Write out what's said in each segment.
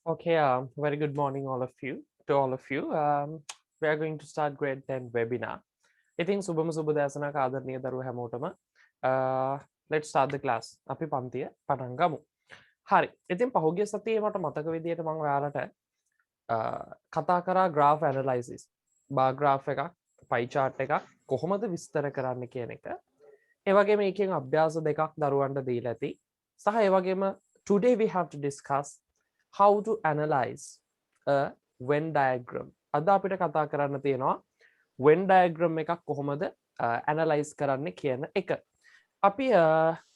Okay, very good morning, all of you. To all of you, we are going to start grade 10 webinar. ඉතින් සුබම සුබ දැසනක ආදරණීය දරුවෝ හැමෝටම let's start the class. අපි පන්තිය පටන් ගමු. හරි. ඉතින් පහුගිය සතියේ මට මතක විදියට මම ඔයාලට කතා කරා graph analysis. bar graph එකක්, pie chart එකක් කොහොමද විස්තර කරන්න කියන එක. ඒ වගේම මේකෙන් අභ්‍යාස දෙකක් දරුවන්ට දීලා ඇති. සහ ඒ වගේම today we have to discuss how to analyze a Venn diagram. අද අපිට කතා කරන්න තියෙනවා Venn diagram එකක් කොහොමද analyze කරන්න කියන එක. අපි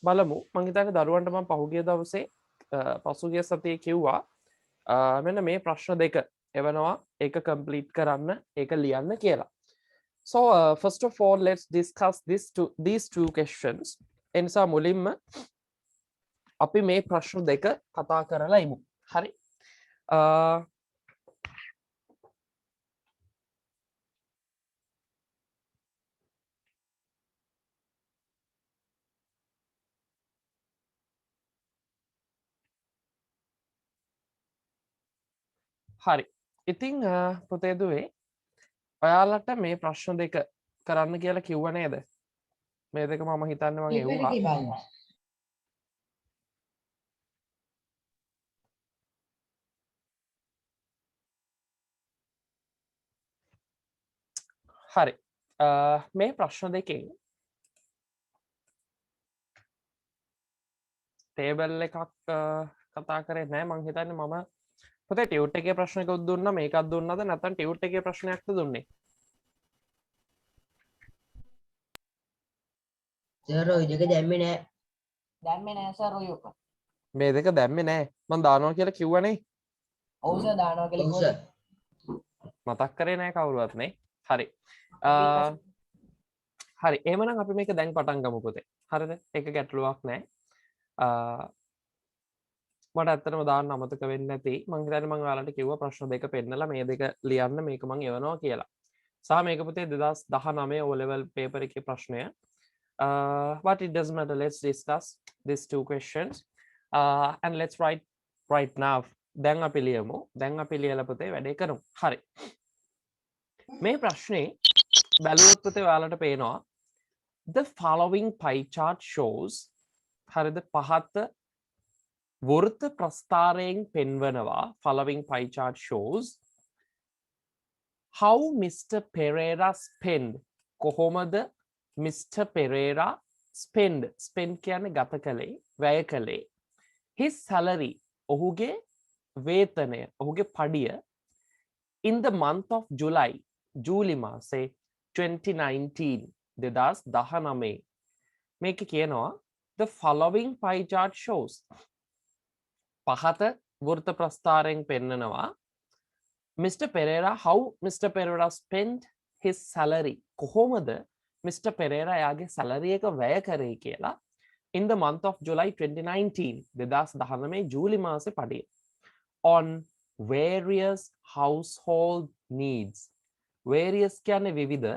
බලමු මම හිතන්නේ දරුවන්ට මම පහුගිය දවසේ පසුගිය සතියේ කිව්වා මෙන්න මේ ප්‍රශ්න දෙක එවනවා ඒක complete කරන්න ඒක ලියන්න කියලා. So first of all let's discuss these two questions. එනිසා මුලින්ම අපි මේ ප්‍රශ්න දෙක කතා කරලා ඉමු. හරි. හරි. ඉතින් පුතේ දුවේ ඔයාලට මේ ප්‍රශ්න දෙක කරන්න කියලා කිව්ව නේද? මේ දෙක මම හිතන්නේ මම එවුවා. හරි. මේ ප්‍රශ්න දෙකෙන් ටේබල් එකක් කතා කරේ නෑ මං හිතන්නේ මම පුතේ ටියුට් එකේ ප්‍රශ්නයකුත් දුන්නා මේකත් දුන්නාද නැත්නම් ටියුට් එකේ ප්‍රශ්නයක්ද දුන්නේ? සර් ඔය දෙක දැම්මේ නෑ. දැම්මේ නෑ සර් ඔය ඔක්කොම. මේ දෙක දැම්මේ නෑ. මං දානවා කියලා කිව්වනේ. ඔව් සර් දානවා කියලා ඔව් කිව්වා. සර්. මතක් කරේ නෑ කවුරුවත් නේ. හරි. හරි. එහෙමනම් අපි මේක දැන් පටන් ගමු පුතේ. හරිද? ඒක ගැටලුවක් නෑ. මට ඇත්තටම දාන්න අමතක වෙන්නේ නැති මං හිතන්නේ මං ඔයාලට කිව්වා ප්‍රශ්න දෙක පෙන්නලා මේ දෙක ලියන්න මේක මං එවනවා කියලා. සහ මේක පුතේ 2019 O level paper එකේ ප්‍රශ්නය. But it doesn't matter, let's discuss these two questions and let's write right now. දැන් අපි ලියමු. දැන් අපි ලියලා පුතේ වැඩේ කරමු. හරි. මේ ප්‍රශ්නේ බැලුවොත් පුතේ ඔයාලට පේනවා the following pie chart shows හරිද පහත වෘත්ත ප්‍රස්ථාරයෙන් පෙන්වනවා following pie chart shows how Mr. Pereira spend කොහොමද Mr. Pereira spend කියන්නේ ගත කළේ වැය කළේ his salary ඔහුගේ වේතනය ඔහුගේ පඩිය in the month of July ජූලි මාසේ 2019 2019 මේක කියනවා the following pie chart shows පහත වෘත්ත ප්‍රස්ථාරයෙන් පෙන්නනවා Mr. Pereira how Mr. Pereira spent his salary කොහොමද Mr. Pereira යාගේ salary එක වැය කරේ කියලා in the month of July 2019 2019 ජූලි මාසේ පඩිය on various household needs various කියන්නේ විවිධ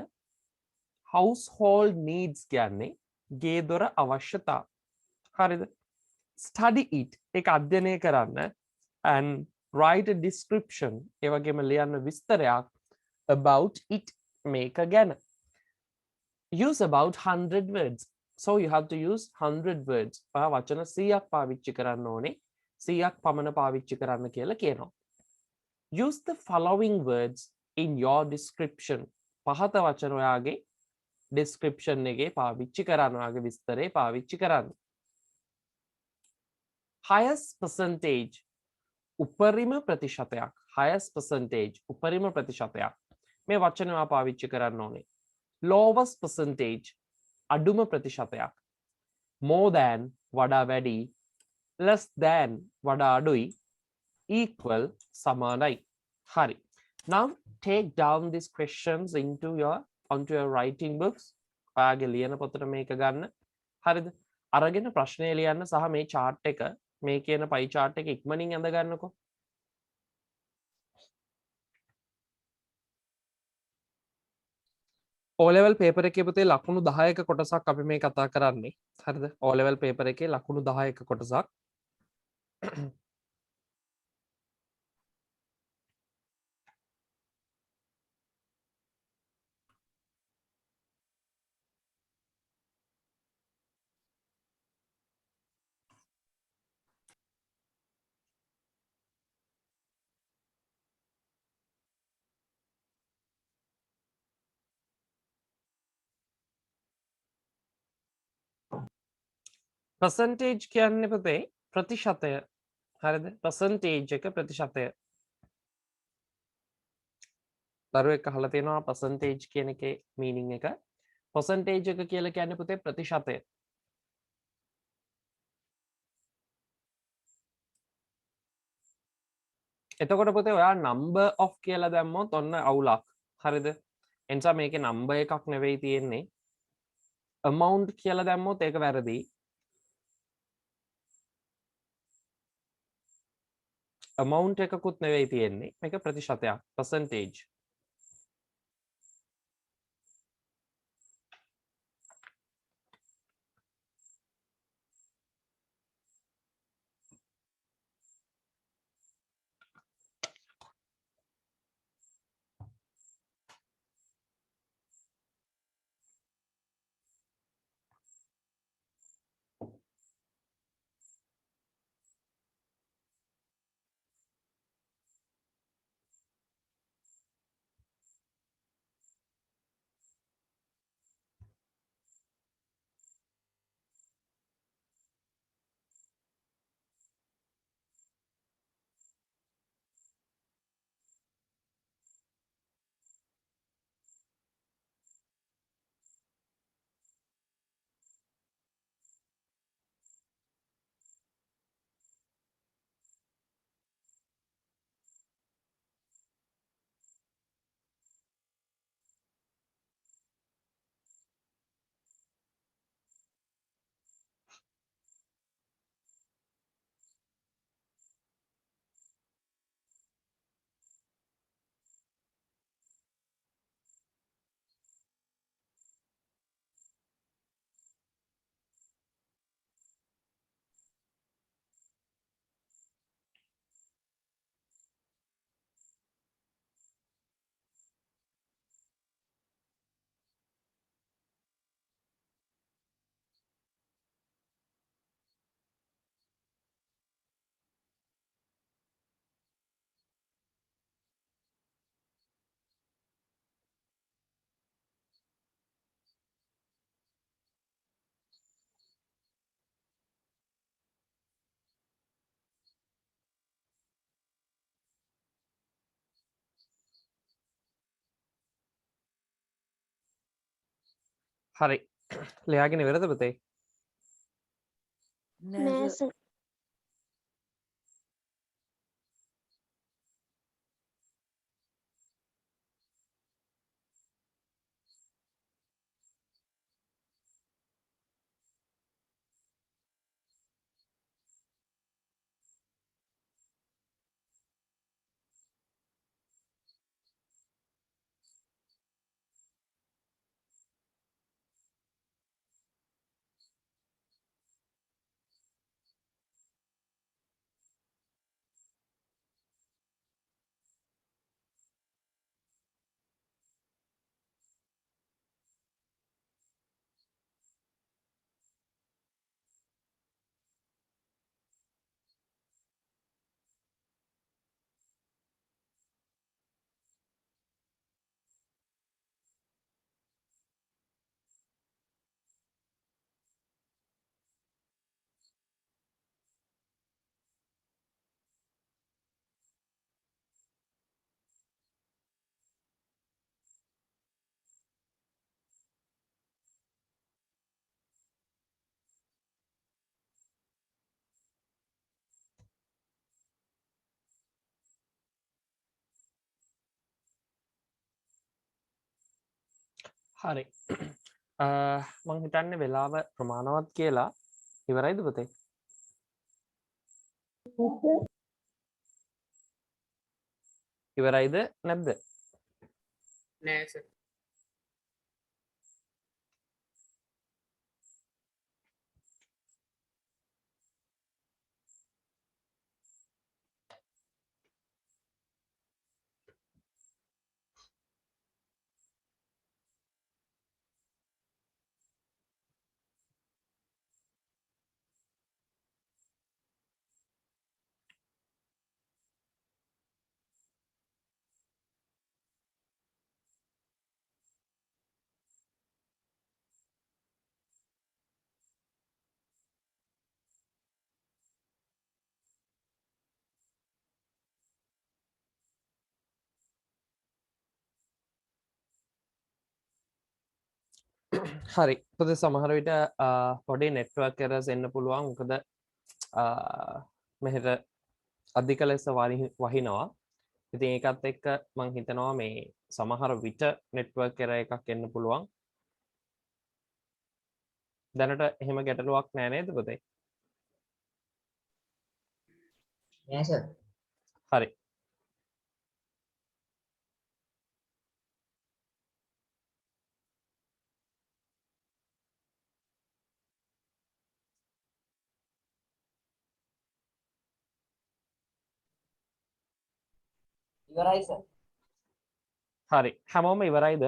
household needs කියන්නේ ගේ දොර අවශ්‍යතා හරිද study it ඒක අධ්‍යයනය කරන්න and write a description ඒ වගේම ලියන්න විස්තරයක් about it මේක ගැන use about 100 words so you have to use 100 words වචන 100ක් පාවිච්චි කරන්න ඕනේ 100ක් පමණ පාවිච්චි කරන්න කියලා කියනවා use the following words in your description පහත වචන ඔයාගේ description එකේ පාවිච්චි කරන්න ඔයාගේ විස්තරේ පාවිච්චි කරන්න highest percentage උපරිම ප්‍රතිශතයක් highest percentage උපරිම ප්‍රතිශතයක් මේ වචන ඔයා පාවිච්චි කරන්න ඕනේ lowest percentage අඩුම ප්‍රතිශතයක් more than වඩා වැඩි less than වඩා අඩුයි equal සමානයි හරි now take down these questions onto your writing books ඔයාගේ ලියන පොතට මේක ගන්න හරිද අරගෙන ප්‍රශ්නය ලියන්න සහ මේ chart එක මේ කියන pie chart එක ඉක්මනින් ඇඳ ගන්නකෝ O level paper එකේ පුතේ ලකුණු 10ක කොටසක් අපි මේ කතා කරන්නේ හරිද O level paper එකේ ලකුණු 10ක කොටසක් percentage කියන්නේ පුතේ ප්‍රතිශතය. හරිද? percentage එක ප්‍රතිශතය. දරුවෙක් අහලා තියෙනවා percentage කියන එකේ meaning එක. percentage එක කියලා කියන්නේ පුතේ ප්‍රතිශතය. එතකොට පුතේ ඔයා number of කියලා දැම්මොත් ඔන්න අවුලක්. හරිද? එනිසා මේකේ number එකක් නෙවෙයි තියෙන්නේ. amount කියලා දැම්මොත් ඒක වැරදි. amount එකකුත් නෙවෙයි තියෙන්නේ. මේක ප්‍රතිශතයක්. percentage. හරි. ලියාගෙන ඉවරද පුතේ? නෑ සර්. හරි. මං හිතන්නේ වෙලාව ප්‍රමාණවත් කියලා. ඉවරයිද පුතේ? ඉවරයිද නැද්ද? නෑ සර්. හරි පොද සමහර විට පොඩි නෙට්වර්ක් errors එන්න පුළුවන් මොකද මෙහෙට අධික ලෙස වහිනවා ඉතින් ඒකත් එක්ක මං හිතනවා මේ සමහර විට නෙට්වර්ක් error එකක් එන්න පුළුවන් දැනට එහෙම ගැටලුවක් නෑ නේද පුතේ නෑ සර්. හරි ඉවරයි සර්. හරි හැමෝම ඉවරයිද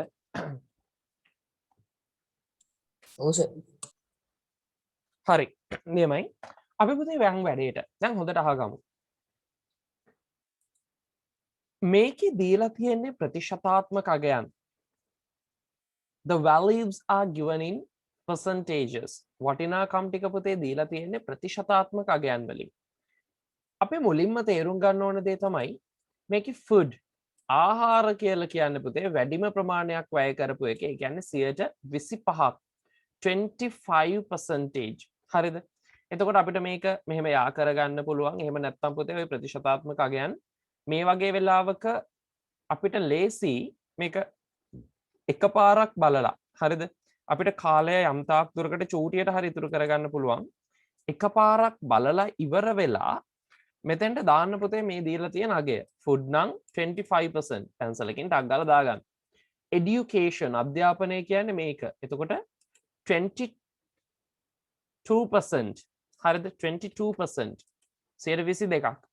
ඔව් සර්. හරි නියමයි අපි පුතේ වැන් වැඩේට දැන් හොඳට අහගමු මේකේ දීලා තියෙන්නේ ප්‍රතිශතාත්මක අගයන් the values are given in percentages වටිනාකම් ටික පුතේ දීලා තියෙන්නේ ප්‍රතිශතාත්මක අගයන් වලින් අපි මුලින්ම තේරුම් ගන්න ඕන දේ තමයි මේකේ food ආහාර කියලා කියන්නේ පුතේ වැඩිම ප්‍රමාණයක් වැය කරපු එක ඒ කියන්නේ 25ක් 25% හරිද එතකොට අපිට මේක මෙහෙම යා කරගන්න පුළුවන් එහෙම නැත්නම් පුතේ ওই ප්‍රතිශතාත්මක අගයන් මේ වගේ වෙලාවක අපිට ලේසි මේක එකපාරක් බලලා හරිද අපිට කාලය යම් තාක් දුරකට චූටියට හරි ඉතුරු කරගන්න පුළුවන් එකපාරක් බලලා ඉවර වෙලා මෙතෙන්ට දාන්න පුතේ මේ දීලා තියෙන අගය food නම් 25% pencil එකකින් ටක් ගාලා දාගන්න education අධ්‍යාපනය කියන්නේ මේක එතකොට 22% හරිද 22% 22ක්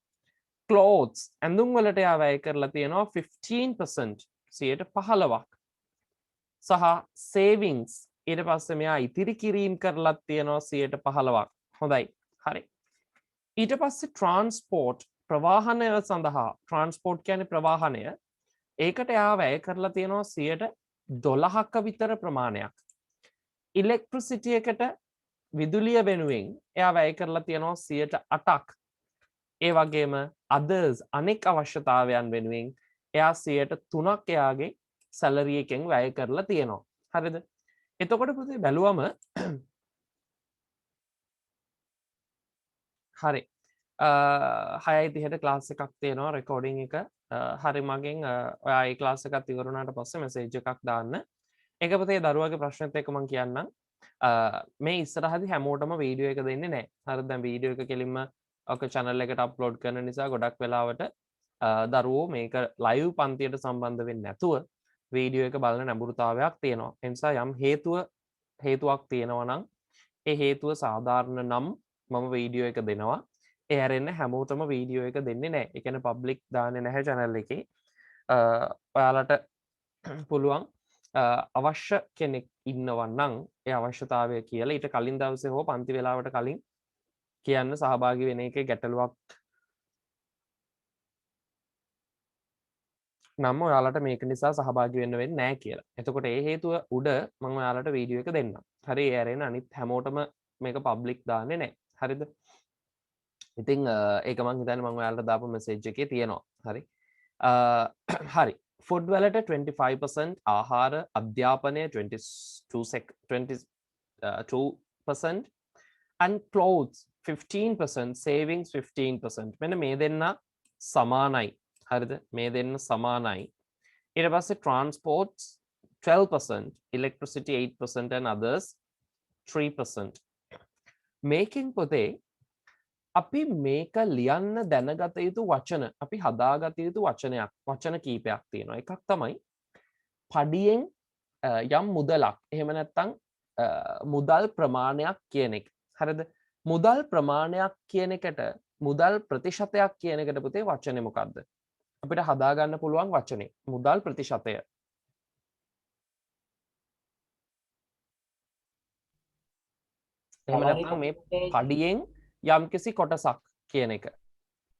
clothes ඇඳුම් වලට යා වැය කරලා තියෙනවා 15% 15ක් සහ savings ඊට පස්සේ මෙයා ඉතිරි කිරීම කරලා තියෙනවා 15ක් හොඳයි හරි ඊට පස්සේ transport ප්‍රවාහනය සඳහා transport කියන්නේ ප්‍රවාහනය ඒකට යා වැය කරලා තියෙනවා 12ක විතර ප්‍රමාණයක් electricity එකට විදුලිය වෙනුවෙන් එයා වැය කරලා තියෙනවා 8ක් ඒ වගේම others අනෙක් අවශ්‍යතාවයන් වෙනුවෙන් එයා 3ක් එයාගේ සැලරි එකෙන් වැය කරලා තියෙනවා හරිද එතකොට පුතේ බැලුවම හරි 6:30ට ක්ලාස් එකක් තියෙනවා රෙකෝඩින් එක හරි මගෙන් ඔයා ඒ ක්ලාස් එකත් ඉවර වුණාට පස්සේ මෙසේජ් එකක් දාන්න ඒක පුතේ දරුවාගේ ප්‍රශ්නෙත් එක්ක මම කියන්නම් මේ ඉස්සරහදී හැමෝටම වීඩියෝ එක දෙන්නේ නැහැ හරිද දැන් වීඩියෝ එක කෙලින්ම ඔක channel එකට අප්ලෝඩ් කරන නිසා ගොඩක් වෙලාවට දරුවෝ මේක ලයිව් පන්තියට සම්බන්ධ වෙන්නේ නැතුව වීඩියෝ එක බලන නැඹුරුතාවයක් තියෙනවා ඒ නිසා යම් හේතුවක් තියෙනවා නම් ඒ හේතුව සාධාරණ නම් මම වීඩියෝ එක දෙනවා ඒ හැරෙන්න හැමෝටම වීඩියෝ එක දෙන්නේ නැහැ ඒ කියන්නේ පබ්ලික් දාන්නේ නැහැ channel එකේ ඔයාලට පුළුවන් අවශ්‍ය කෙනෙක් ඉන්නවා නම් ඒ අවශ්‍යතාවය කියලා ඊට කලින් දවසේ හෝ පන්ති වේලාවට කලින් කියන්න සහභාගී වෙන එකේ ගැටලුවක් නම් ඔයාලට මේක නිසා සහභාගී වෙන්න වෙන්නේ නැහැ කියලා. එතකොට ඒ හේතුව උඩ මම ඔයාලට වීඩියෝ එක දෙන්නම්. හරි ඒ ඇරෙන අනිත් හැමෝටම මේක පබ්ලික් දාන්නේ නැහැ. හරිද? ඉතින් ඒක මං හිතන්නේ මම ඔයාලට දාපු මෙසේජ් එකේ තියෙනවා. හරි. හරි. ෆුඩ් වලට 25% ආහාර අධ්‍යාපනය 22% and clothes 15% savings 15% මෙන්න මේ දෙන්න සමානයි හරිද මේ දෙන්න සමානයි ඊට පස්සේ transports 12% electricity 8% and others 3% මේකෙන් පොතේ අපි මේක ලියන්න දැනගත යුතු වචන අපි හදාගත යුතු වචන කීපයක් තියෙනවා එකක් තමයි පඩියෙන් යම් මුදලක් එහෙම නැත්නම් මුදල් ප්‍රමාණයක් කියන එක හරිද මුදල් ප්‍රමාණයක් කියන එකට මුදල් ප්‍රතිශතයක් කියන එකට පුතේ වචනේ මොකක්ද අපිට හදාගන්න පුළුවන් වචනේ මුදල් ප්‍රතිශතය එහෙම නැත්නම් මේ පඩියෙන් යම්කිසි කොටසක් කියන එක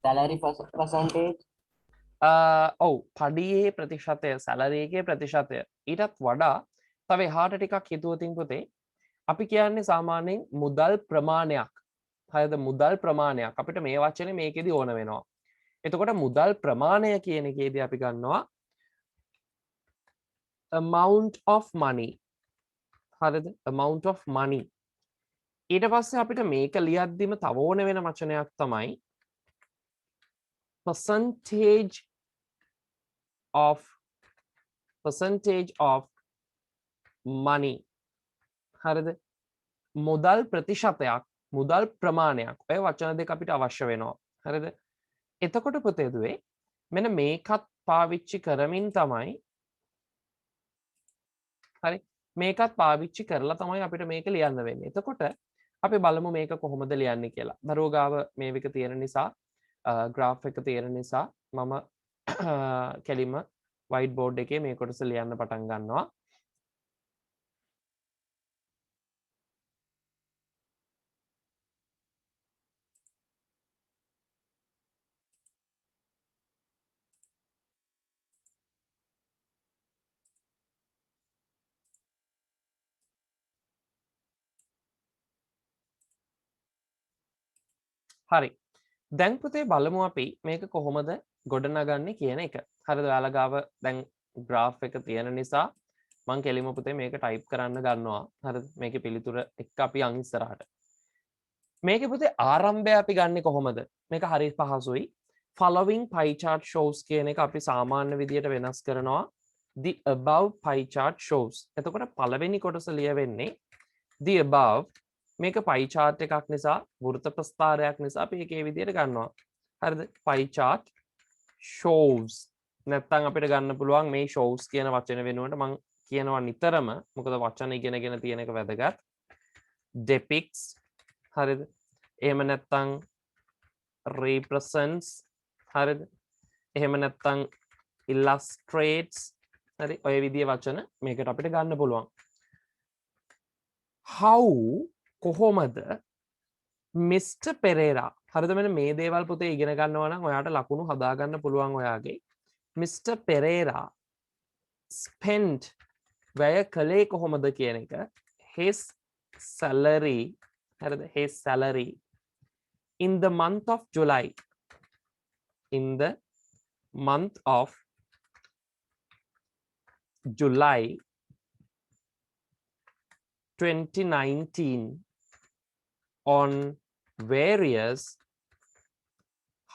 salary percentage ඔව් පඩියේ ප්‍රතිශතය සැලරි එකේ ප්‍රතිශතය ඊටත් වඩා තව එහාට ටිකක් හිතුවතින් පුතේ අපි කියන්නේ සාමාන්‍යයෙන් මුදල් ප්‍රමාණයක් හරිද මුදල් ප්‍රමාණයක් අපිට මේ වචනේ මේකෙදි ඕන වෙනවා එතකොට මුදල් ප්‍රමාණය කියන එකේදී අපි ගන්නවා amount of money හරිද? amount of money. ඊට පස්සේ අපිට මේක ලියද්දිම තව ඕන වෙන වචනයක් තමයි percentage of money. හරිද? මුදල් ප්‍රතිශතයක්, මුදල් ප්‍රමාණයක්. ඔය වචන දෙක අපිට අවශ්‍ය වෙනවා. හරිද? එතකොට පුතේ දුවේ මෙන්න මේකත් පාවිච්චි කරමින් තමයි හරි මේකත් පාවිච්චි කරලා තමයි අපිට මේක ලියන්න වෙන්නේ. එතකොට අපි බලමු මේක කොහොමද ලියන්නේ කියලා. දරුවෝ ගාව මේ වික තියෙන නිසා graph එක තියෙන නිසා මම කෙලින්ම white board එකේ මේ කොටස ලියන්න පටන් ගන්නවා. හරි. දැන් පුතේ බලමු අපි මේක කොහොමද ගොඩනගන්නේ කියන එක. හරිද? ඔයාලා ගාව දැන් graph එක තියෙන නිසා මම කෙලින්ම පුතේ මේක type කරන්න ගන්නවා. හරිද? මේකේ පිළිතුර එක්ක අපි යන් ඉස්සරහට. මේකේ පුතේ ආරම්භය අපි ගන්නෙ කොහොමද? මේක හරි පහසුයි. Following pie chart shows කියන එක අපි සාමාන්‍ය විදියට වෙනස් කරනවා. The above pie chart shows. එතකොට පළවෙනි කොටස ලියවෙන්නේ the above මේක pie chart එකක් නිසා වෘත්ත ප්‍රස්ථාරයක් නිසා අපි ඒකේ විදියට ගන්නවා. හරිද? pie chart shows. නැත්තම් අපිට ගන්න පුළුවන් මේ shows කියන වචන වෙනුවට මම කියනවා නිතරම මොකද වචන ඉගෙනගෙන තියෙන එක වැදගත්. depicts හරිද? එහෙම නැත්තම් represents හරිද? එහෙම නැත්තම් illustrates හරි ඔය විදිහේ වචන මේකට අපිට ගන්න පුළුවන්. how කොහොමද Mr. Pereira හරිද? මෙන්න මේ දේවල් පුතේ ඉගෙන ගන්නවා නම් ඔයාට ලකුණු හදා ගන්න පුළුවන් ඔයාගේ. Mr. Pereira spent වැය කළේ කොහොමද කියන එක his salary හරිද? his salary in the month of July in the month of July 2019 on various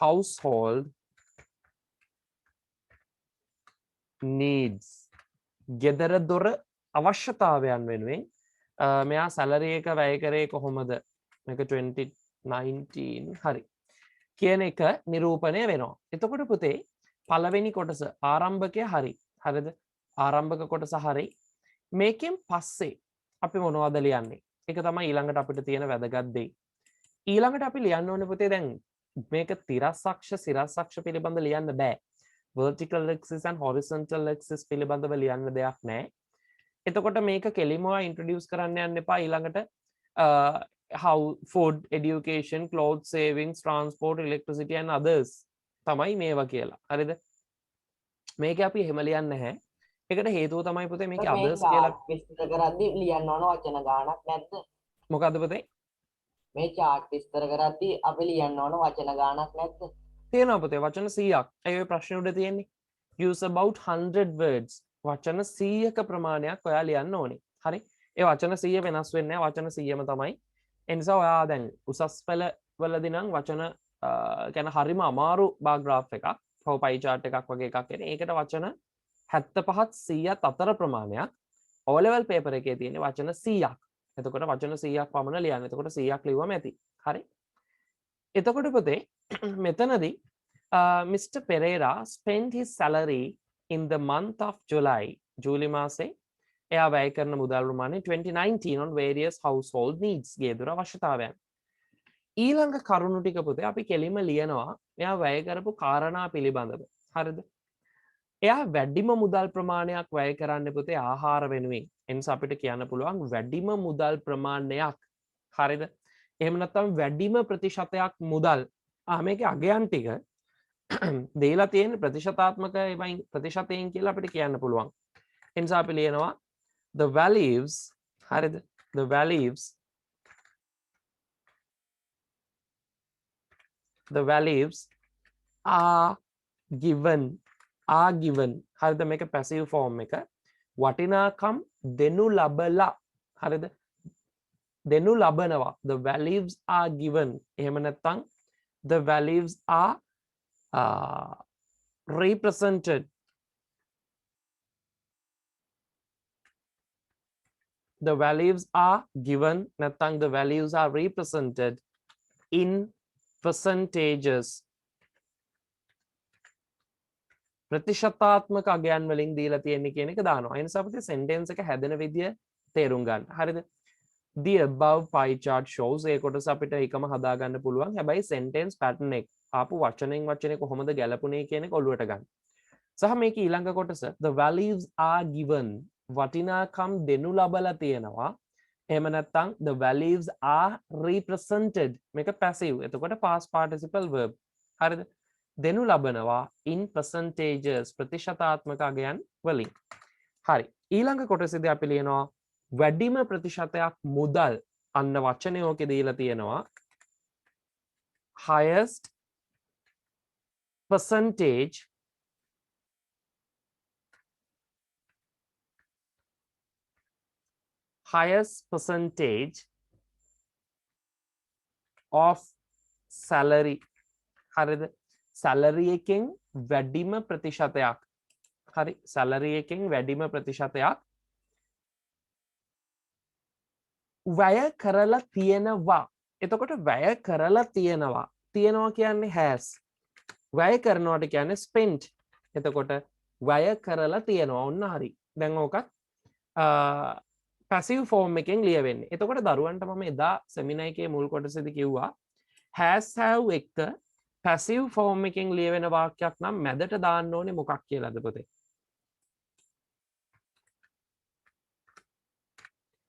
household needs. ගෙදර දොර අවශ්‍යතාවයන් වෙනුවෙන් මෙයා සැලරි එක වැය කරේ කොහොමද? මේක 2019 හරි කියන එක නිරූපණය වෙනවා. එතකොට පුතේ පළවෙනි කොටස ආරම්භකය හරි. හරිද? ආරම්භක කොටස හරි. මේකෙන් පස්සේ අපි මොනවද ලියන්නේ? ඒක තමයි ඊළඟට අපිට තියෙන වැදගත් දේ. ඊළඟට අපි ලියන්න ඕනේ පුතේ දැන් මේක තිරස් අක්ෂ සිරස් අක්ෂ පිළිබඳ ලියන්න බෑ. vertical axis and horizontal axis පිළිබඳව ලියන්න දෙයක් නැහැ. එතකොට මේක කෙලින්ම introduce කරන්න යන්න එපා ඊළඟට how food education clothes savings transport electricity and others තමයි මේවා කියලා. හරිද? මේක අපි එහෙම ලියන්නේ නැහැ. ඒකට හේතුව තමයි පුතේ මේකේ others කියලා විස්තර කරද්දී ලියන්න ඕන වචන ගාණක් නැද්ද? මොකද්ද පුතේ? මේ chart විස්තර කරද්දී අපි ලියන්න ඕන වචන ගාණක් නැද්ද? තියෙනවා පුතේ වචන 100ක්. ඒ ඔය ප්‍රශ්නේ උඩ තියෙන්නේ. use about 100 words. වචන 100ක ප්‍රමාණයක් ඔයා ලියන්න ඕනේ. හරි? ඒ වචන 100 වෙනස් වෙන්නේ නැහැ. වචන 100ම තමයි. ඒ නිසා ඔයා දැන් උසස් පෙළ වලදී නම් වචන කියන හරිම අමාරු බා graph එකක්. pie chart එකක් වගේ එකක් එන. ඒකට වචන 75ත් 100ත් අතර ප්‍රමාණයක් O level paper එකේ තියෙන වචන 100ක්. එතකොට වචන 100ක් පමණ ලියන්න. එතකොට 100ක් ලිව්වම ඇති. හරි? එතකොට පුතේ මෙතනදී Mr. Pereira spent his salary in the month of July. ජූලි මාසේ එයා වැය කරන මුදල් ප්‍රමාණය 2019 on various household needs. ගෙදර අවශ්‍යතාවයන්. ඊළඟ කරුණු ටික පුතේ අපි කෙලින්ම ලියනවා එයා වැය කරපු කාරණා පිළිබඳව. හරිද? එයා වැඩිම මුදල් ප්‍රමාණයක් වැය කරන්න පුතේ ආහාර වෙනුවෙන්. ඒ නිසා අපිට කියන්න පුළුවන් වැඩිම මුදල් ප්‍රමාණයක්. හරිද? එහෙම නැත්නම් වැඩිම ප්‍රතිශතයක් මුදල්. මේකේ අගයන් ටික දෙලා තියෙන ප්‍රතිශතාත්මක ඒවයින් ප්‍රතිශතයෙන් කියලා අපිට කියන්න පුළුවන්. ඒ නිසා අපි ලියනවා the values හරිද? the values are given හරිද? මේක passive form එක. වටිනාකම් දෙනු ලබලා හරිද? දෙනු ලබනවා. The values are given. එහෙම නැත්නම් the values are represented. The values are given. නැත්නම් the values are represented in percentages. ප්‍රතිශතාත්මක අගයන් වලින් දීලා තියෙන්නේ කියන එක දානවා. ඒ නිසා අපිට sentence එක හැදෙන විදිය තේරුම් ගන්න. හරිද? The above pie chart shows ඒ කොටස අපිට එකම හදා ගන්න පුළුවන්. හැබැයි sentence pattern එක ආපු වචනෙන් වචනේ කොහොමද ගැලපුණේ කියන එක ඔලුවට ගන්න. සහ මේක ඊළඟ කොටස the values are given වටිනාකම් දෙනු ලබලා තියෙනවා. එහෙම නැත්නම් the values are represented මේක passive. එතකොට past participle verb. හරිද? දෙනු ලබනවා in percentages ප්‍රතිශතාත්මක අගයන් වලින්. හරි. ඊළඟ කොටසේදී අපි ලියනවා වැඩිම ප්‍රතිශතයක් මුදල් අන්න වචනය ඕකේ දීලා තියෙනවා highest percentage of salary. හරිද? salary එකෙන් වැඩිම ප්‍රතිශතයක්. හරි. salary එකෙන් වැඩිම ප්‍රතිශතයක් වැය කරලා තියෙනවා. එතකොට වැය කරලා තියෙනවා. තියෙනවා කියන්නේ has. වැය කරනවට කියන්නේ spent. එතකොට වැය කරලා තියෙනවා. ඔන්න හරි. දැන් ඕකත් passive form එකෙන් ලියවෙන්නේ. එතකොට දරුවන්ට මම එදා seminar එකේ මුල් කොටසේදී කිව්වා has have එක passive form එකෙන් ලියවෙන වාක්‍යයක් නම් මැදට දාන්න ඕනේ මොකක් කියලාද පුතේ?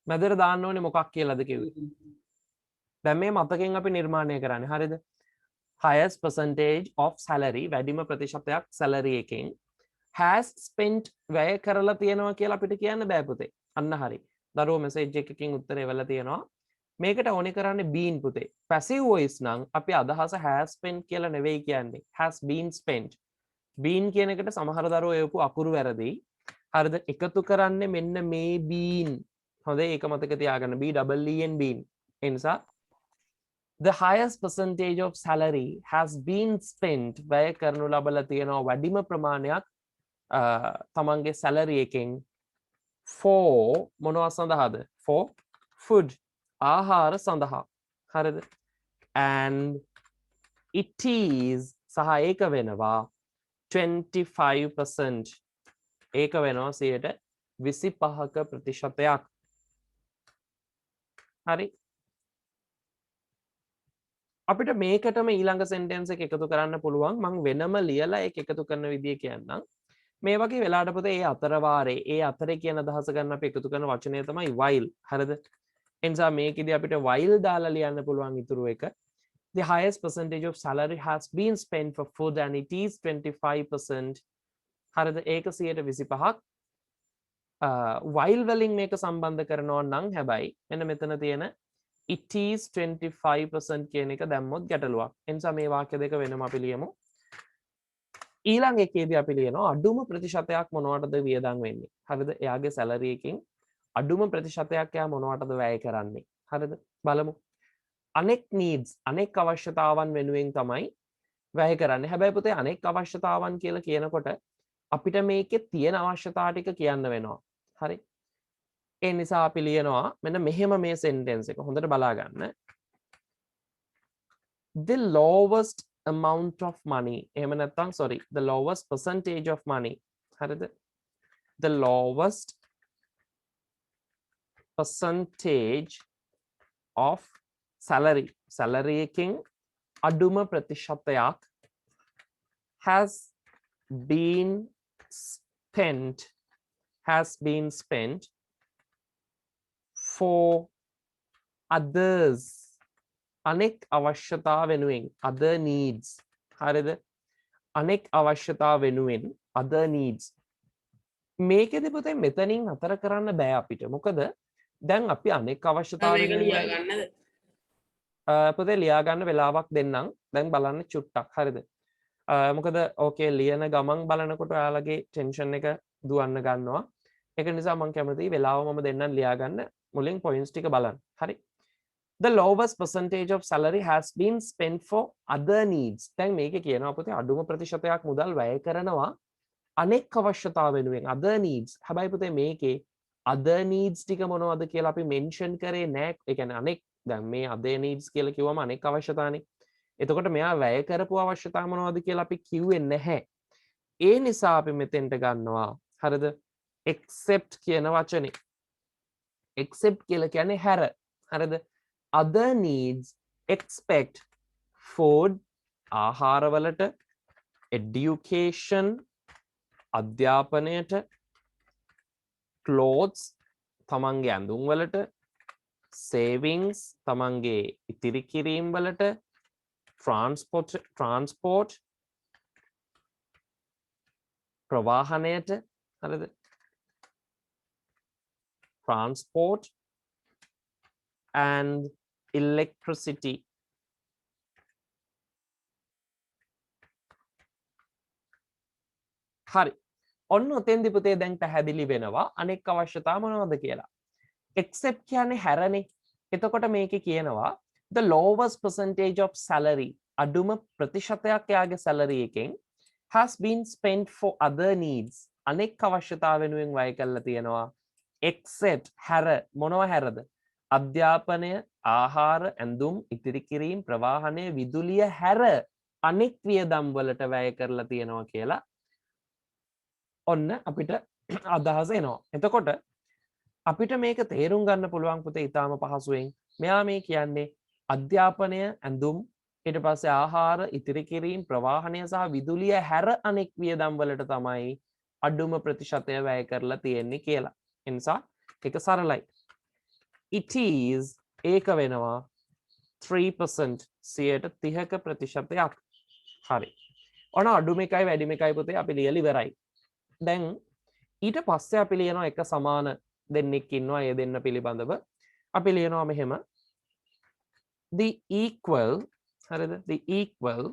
මැදට දාන්න ඕනේ මොකක් කියලාද කිව්වේ? දැන් මේ මතකෙන් අපි නිර්මාණය කරන්නේ. හරිද? highest percentage of salary වැඩිම ප්‍රතිශතයක් salary එකෙන් has spent වැය කරලා තියෙනවා කියලා අපිට කියන්න බෑ පුතේ. අන්න හරි. දරුවෝ message එකකින් උත්තරය එවලා තියෙනවා. මේකට ඕනේ කරන්නේ been පුතේ. passive voice නම් අපි අදහස has spent කියලා නෙවෙයි කියන්නේ. has been spent. been කියන එකට සමහර දරුවෝ එවපු අකුරු වැරදි. හරිද? එකතු කරන්නේ මෙන්න මේ been. හොඳයි ඒක මතක තියාගන්න. B double E N been. ඒ නිසා the highest percentage of salary has been spent වැය කරනු ලබලා තියෙනවා වැඩිම ප්‍රමාණයක් තමන්ගේ salary එකෙන් for මොනවා සඳහාද? for food ආහාර සඳහා. හරිද? and it is සහ ඒක වෙනවා 25%. ඒක වෙනවා 25%ක ප්‍රතිශතයක්. හරි. අපිට මේකටම ඊළඟ sentence එක එකතු කරන්න පුළුවන්. මම වෙනම ලියලා ඒක එකතු කරන විදිය කියන්නම්. මේ වගේ වෙලාවට පුතේ ඒ අතර වාරේ ඒ අතරේ කියන අදහස ගන්න අපි එකතු කරන වචනය තමයි while. හරිද? එනිසා මේකෙදි අපිට while දාලා ලියන්න පුළුවන් ඉතුරු එක. The highest percentage of salary has been spent for food and it is 25%. හරිද? ඒක 125ක්. while වලින් මේක සම්බන්ධ කරනවා නම් හැබැයි මෙන්න මෙතන තියෙන it is 25% කියන එක දැම්මොත් ගැටලුවක්. එනිසා මේ වාක්‍ය දෙක වෙනම අපි ලියමු. ඊළඟ එකේදී අපි ලියනවා අඩුම ප්‍රතිශතයක් මොනවටද වියදම් වෙන්නේ. හරිද? එයාගේ salary එකෙන් අඩුම ප්‍රතිශතයක් එයා මොනවටද වැය කරන්නේ. හරිද? බලමු. අනෙක් needs අනෙක් අවශ්‍යතාවන් වෙනුවෙන් තමයි වැය කරන්නේ. හැබැයි පුතේ අනෙක් අවශ්‍යතාවන් කියලා කියනකොට අපිට මේකේ තියෙන අවශ්‍යතා ටික කියන්න වෙනවා. හරි? ඒ නිසා අපි ලියනවා මෙන්න මෙහෙම මේ sentence එක හොඳට බලා ගන්න. The lowest amount of money එහෙම නැත්නම් sorry the lowest percentage of money. හරිද? The lowest percentage of salary එකෙන් අඩුම ප්‍රතිශතයක් has been spent for others අනෙක් අවශ්‍යතා වෙනුවෙන් other needs. හරිද? අනෙක් අවශ්‍යතා වෙනුවෙන් other needs. මේකෙදි පුතේ මෙතනින් අතර කරන්න බෑ අපිට. මොකද දැන් අපි අනෙක් අවශ්‍යතා මේක වෙනුවෙන් ලියා ගන්නද? පුතේ ලියා ගන්න වෙලාවක් දෙන්නම්. දැන් බලන්න චුට්ටක්. හරිද? මොකද ඕකේ ලියන ගමන් බලනකොට ඔයාලගේ ටෙන්ෂන් එක දුවන්න ගන්නවා. ඒක නිසා මම කැමතියි වෙලාව මම දෙන්නම් ලියා ගන්න. මුලින් points ටික බලන්න. හරි. The lowest percentage of salary has been spent for other needs. දැන් මේකේ කියනවා පුතේ අඩුම ප්‍රතිශතයක් මුදල් වැය කරනවා අනෙක් අවශ්‍යතා වෙනුවෙන් other needs. හැබැයි පුතේ මේකේ other needs ටික මොනවද කියලා අපි mention කරේ නැහැ. ඒ කියන්නේ අනෙක් දැන් මේ other needs කියලා කිව්වම අනෙක් අවශ්‍යතානේ. එතකොට මෙයා වැය කරපු අවශ්‍යතා මොනවද කියලා අපි කිව්වේ නැහැ. ඒ නිසා අපි මෙතෙන්ට ගන්නවා. හරිද? except කියන වචනේ. except කියලා කියන්නේ හැර. හරිද? Other needs expect food ආහාරවලට education අධ්‍යාපනයට clothes තමන්ගේ ඇඳුම් වලට savings තමන්ගේ ඉතිරි කිරීම් වලට transport ප්‍රවාහනයට හරිද transport and electricity. හරි. ඔන්න ඔතෙන්දි පුතේ දැන් පැහැදිලි වෙනවා අනෙක් අවශ්‍යතා මොනවද කියලා. except කියන්නේ හැරනේ. එතකොට මේකේ කියනවා the lowest percentage of salary අඩුම ප්‍රතිශතයක් යාගේ salary එකෙන් has been spent for other needs. අනෙක් අවශ්‍යතා වෙනුවෙන් වැය කරලා තියෙනවා. except හැර මොනවා හැරද? අධ්‍යාපනය, ආහාර, ඇඳුම්, ඉතිරි කිරීම, ප්‍රවාහනය, විදුලිය හැර අනෙක් වියදම් වලට වැය කරලා තියෙනවා කියලා ඔන්න අපිට අදහස එනවා. එතකොට අපිට මේක තේරුම් ගන්න පුළුවන් පුතේ ඊටාම පහසුවෙන්. මෙයා මේ කියන්නේ අධ්‍යාපනය, ඇඳුම්, ඊට පස්සේ ආහාර, ඉතිරි කිරීම, ප්‍රවාහනය සහ විදුලිය හැර අනෙක් වියදම් වලට තමයි අඩුම ප්‍රතිශතය වැය කරලා තියෙන්නේ කියලා. ඒ නිසා ඒක සරලයි. It is ඒක වෙනවා 3% 30ක ප්‍රතිශතයක්. හරි. ඔන්න අඩුම එකයි වැඩිම එකයි පුතේ අපි ලියලා ඉවරයි. දැන් ඊට පස්සේ අපි ලියනවා එක සමාන දෙන්නෙක් ඉන්නවා ඒ දෙන්න පිළිබඳව. අපි ලියනවා මෙහෙම the equal හරිද the equal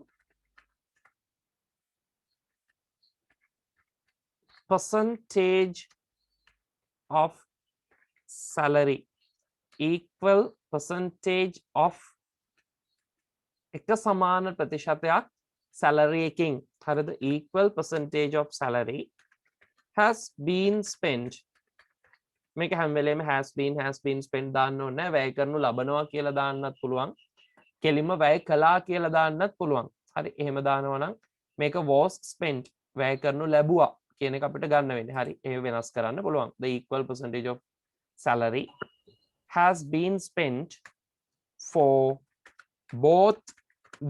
percentage of salary equal percentage of එක සමාන ප්‍රතිශතයක් salary එකකින් හරිද equal percentage of salary has been spent මේක හැම වෙලේම has been spent දාන්න ඕනේ නැහැ වැය කරනු ලබනවා කියලා දාන්නත් පුළුවන් කෙලින්ම වැය කළා කියලා දාන්නත් පුළුවන් හරි එහෙම දානවා නම් මේක was spent වැය කරනු ලැබුවා කියන එක අපිට ගන්න වෙන්නේ හරි එහෙම වෙනස් කරන්න පුළුවන් the equal percentage of salary has been spent for both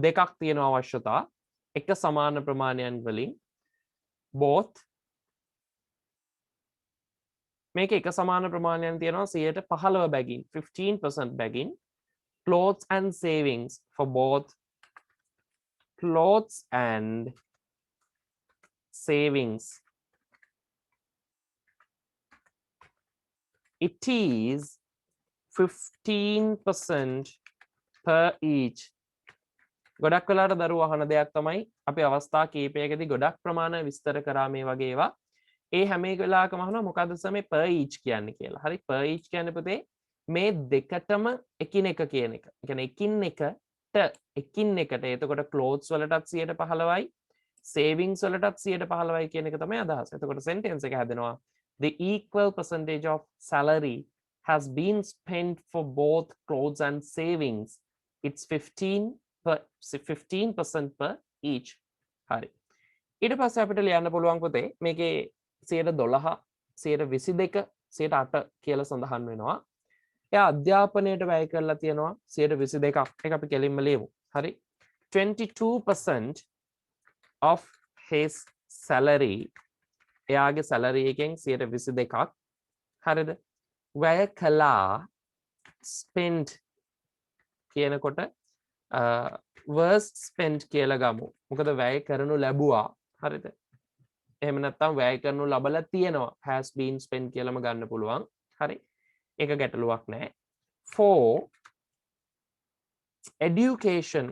දෙකක් තියෙන අවශ්‍යතා එක සමාන ප්‍රමාණයන් වලින් both මේක එක සමාන ප්‍රමාණයන් තියෙනවා 15 බැගින් 15% බැගින් clothes and savings for both clothes and savings it is 15% per each ගොඩක් වෙලාට දරුවෝ අහන දෙයක් තමයි අපි අවස්ථා කීපයකදී ගොඩක් ප්‍රමාණ විස්තර කරා මේ වගේ ඒවා ඒ හැම වෙලාවකම අහනවා මොකද්ද සමේ per each කියන්නේ කියලා. හරි per each කියන්නේ පුතේ මේ දෙකටම එකිනෙක කියන එක. ඒ කියන්නේ එකින් එකට එතකොට clothes වලටත් 15%යි savings වලටත් 15%යි කියන එක තමයි අදහස. එතකොට sentence එක හැදෙනවා the equal percentage of salary has been spent for both clothes and savings. It's 15% per each. හරි. ඊට පස්සේ අපිට ලියන්න පුළුවන් පුතේ මේකේ 12 22 8 කියලා සඳහන් වෙනවා. එයා අධ්‍යාපනයට වැය කරලා තියෙනවා 22ක්. ඒක අපි කෙලින්ම ලියමු. හරි. 22% of his salary එයාගේ salary එකෙන් 22ක් හරිද? වැය කළා spent කියනකොට was spent කියලා ගමු. මොකද වැය කරනු ලැබුවා. හරිද? එහෙම නැත්නම් වැය කරනු ලබලා තියෙනවා. has been spent කියලාම ගන්න පුළුවන්. හරි. ඒක ගැටලුවක් නැහැ. for educational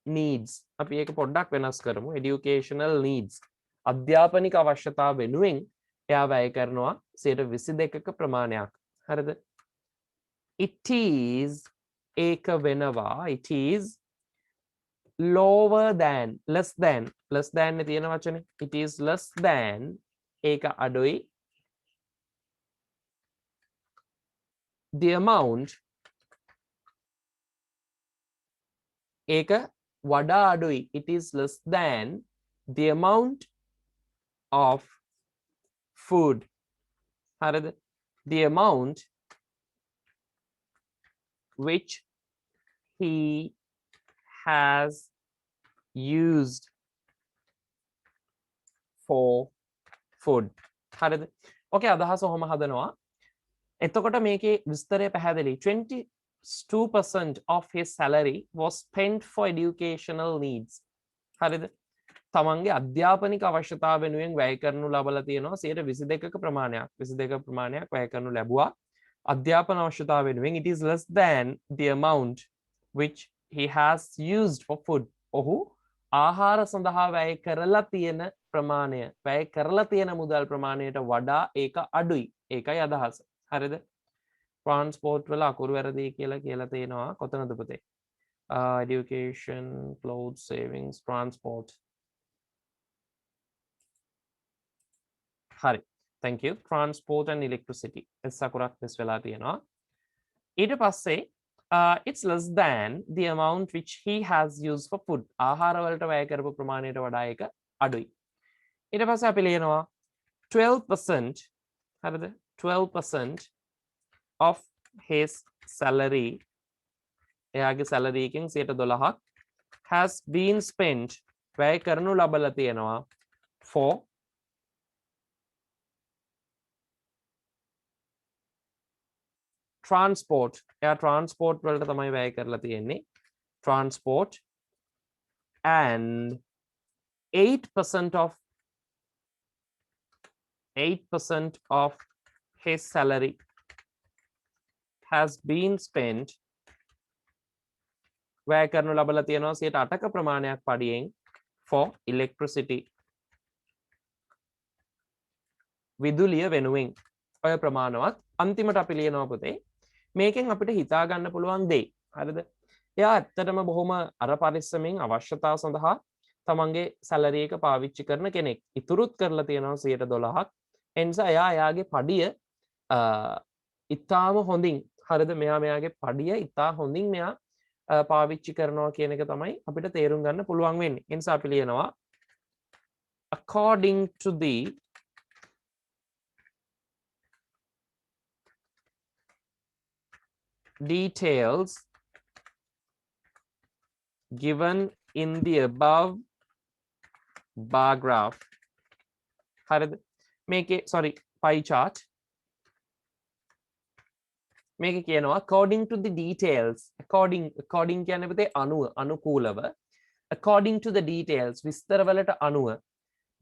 needs අපි ඒක පොඩ්ඩක් වෙනස් කරමු. educational needs අධ්‍යාපනික අවශ්‍යතා වෙනුවෙන් එයා වැය කරනවා 22ක ප්‍රමාණයක්. හරිද? It is ඒක වෙනවා it is lower than less than නේ තියෙන වචනේ. It is less than ඒක අඩුයි the amount ඒක වඩා අඩුයි it is less than the amount of food හරිද the amount which he has used for food හරිද ඕකේ අදහස ඔහොම හදනවා එතකොට මේකේ විස්තරය පැහැදිලි 22% of his salary was spent for educational needs හරිද තමන්ගේ අධ්‍යාපනික අවශ්‍යතාව වෙනුවෙන් වැය කරනු ලබලා තියෙනවා 22ක ප්‍රමාණයක් 22ක ප්‍රමාණයක් වැය කරනු ලැබුවා අධ්‍යාපන අවශ්‍යතාව වෙනුවෙන් it is less than the amount which he has used for food ඔහු ආහාර සඳහා වැය කරලා තියෙන ප්‍රමාණය වැය කරලා තියෙන මුදල් ප්‍රමාණයට වඩා ඒක අඩුයි ඒකයි අදහස හරිද transport වල අකුරු වැරදි කියලා තියෙනවා කොතනද පුතේ education clothes savings transport හරි thank you transport and electricity S අකුරක් මිස් වෙලා තියෙනවා ඊට පස්සේ it's less than the amount which he has used for food ආහාර වලට වැය කරපු ප්‍රමාණයට වඩා ඒක අඩුයි ඊට පස්සේ අපි ලියනවා 12% හරිද 12% of his salary එයාගේ salary එකෙන් 12ක් has been spent වැය කරනු ලබලා තියෙනවා for transport එයා transport වලට තමයි වැය කරලා තියෙන්නේ transport and 8% of his salary has been spent වැය කරනු ලබලා තියෙනවා 8ක ප්‍රමාණයක් පඩියෙන් for electricity විදුලිය වෙනුවෙන් ඔය ප්‍රමාණවත් අන්තිමට අපි ලියනවා පුතේ මේකෙන් අපිට හිතා ගන්න පුළුවන් දෙයි හරිද එයා ඇත්තටම බොහොම අර පරිස්සමෙන් අවශ්‍යතාව සඳහා තමන්ගේ සැලරි එක පාවිච්චි කරන කෙනෙක් ඉතුරුත් කරලා තියෙනවා 12ක් එනිසා එයාගේ පඩිය ඉතාම හොඳින් හරිද මෙයාගේ පඩිය ඉතා හොඳින් මෙයා පාවිච්චි කරනවා කියන එක තමයි අපිට තේරුම් ගන්න පුළුවන් වෙන්නේ එනිසා අපි ලියනවා according to the details given in the above bar graph හරිද මේකේ sorry pie chart මේක කියනවා according to the details according කියන්නේ පුතේ අනුකූලව according to the details විස්තර වලට අනුව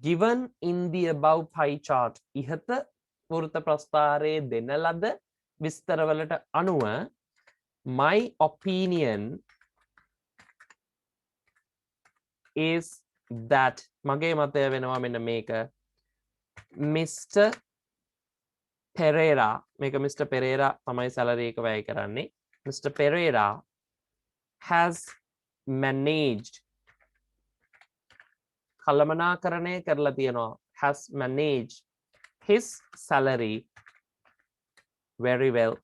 given in the above pie chart ඉහත වෘත්ත ප්‍රස්ථාරයේ දෙන ලද විස්තර වලට අනුව my opinion is that මගේ මතය වෙනවා මෙන්න මේක Mr. Pereira මේක Mr. Pereira තමයි salary එක වැය කරන්නේ Mr. Pereira has managed කළමනාකරණය කරලා තියෙනවා has managed his salary very well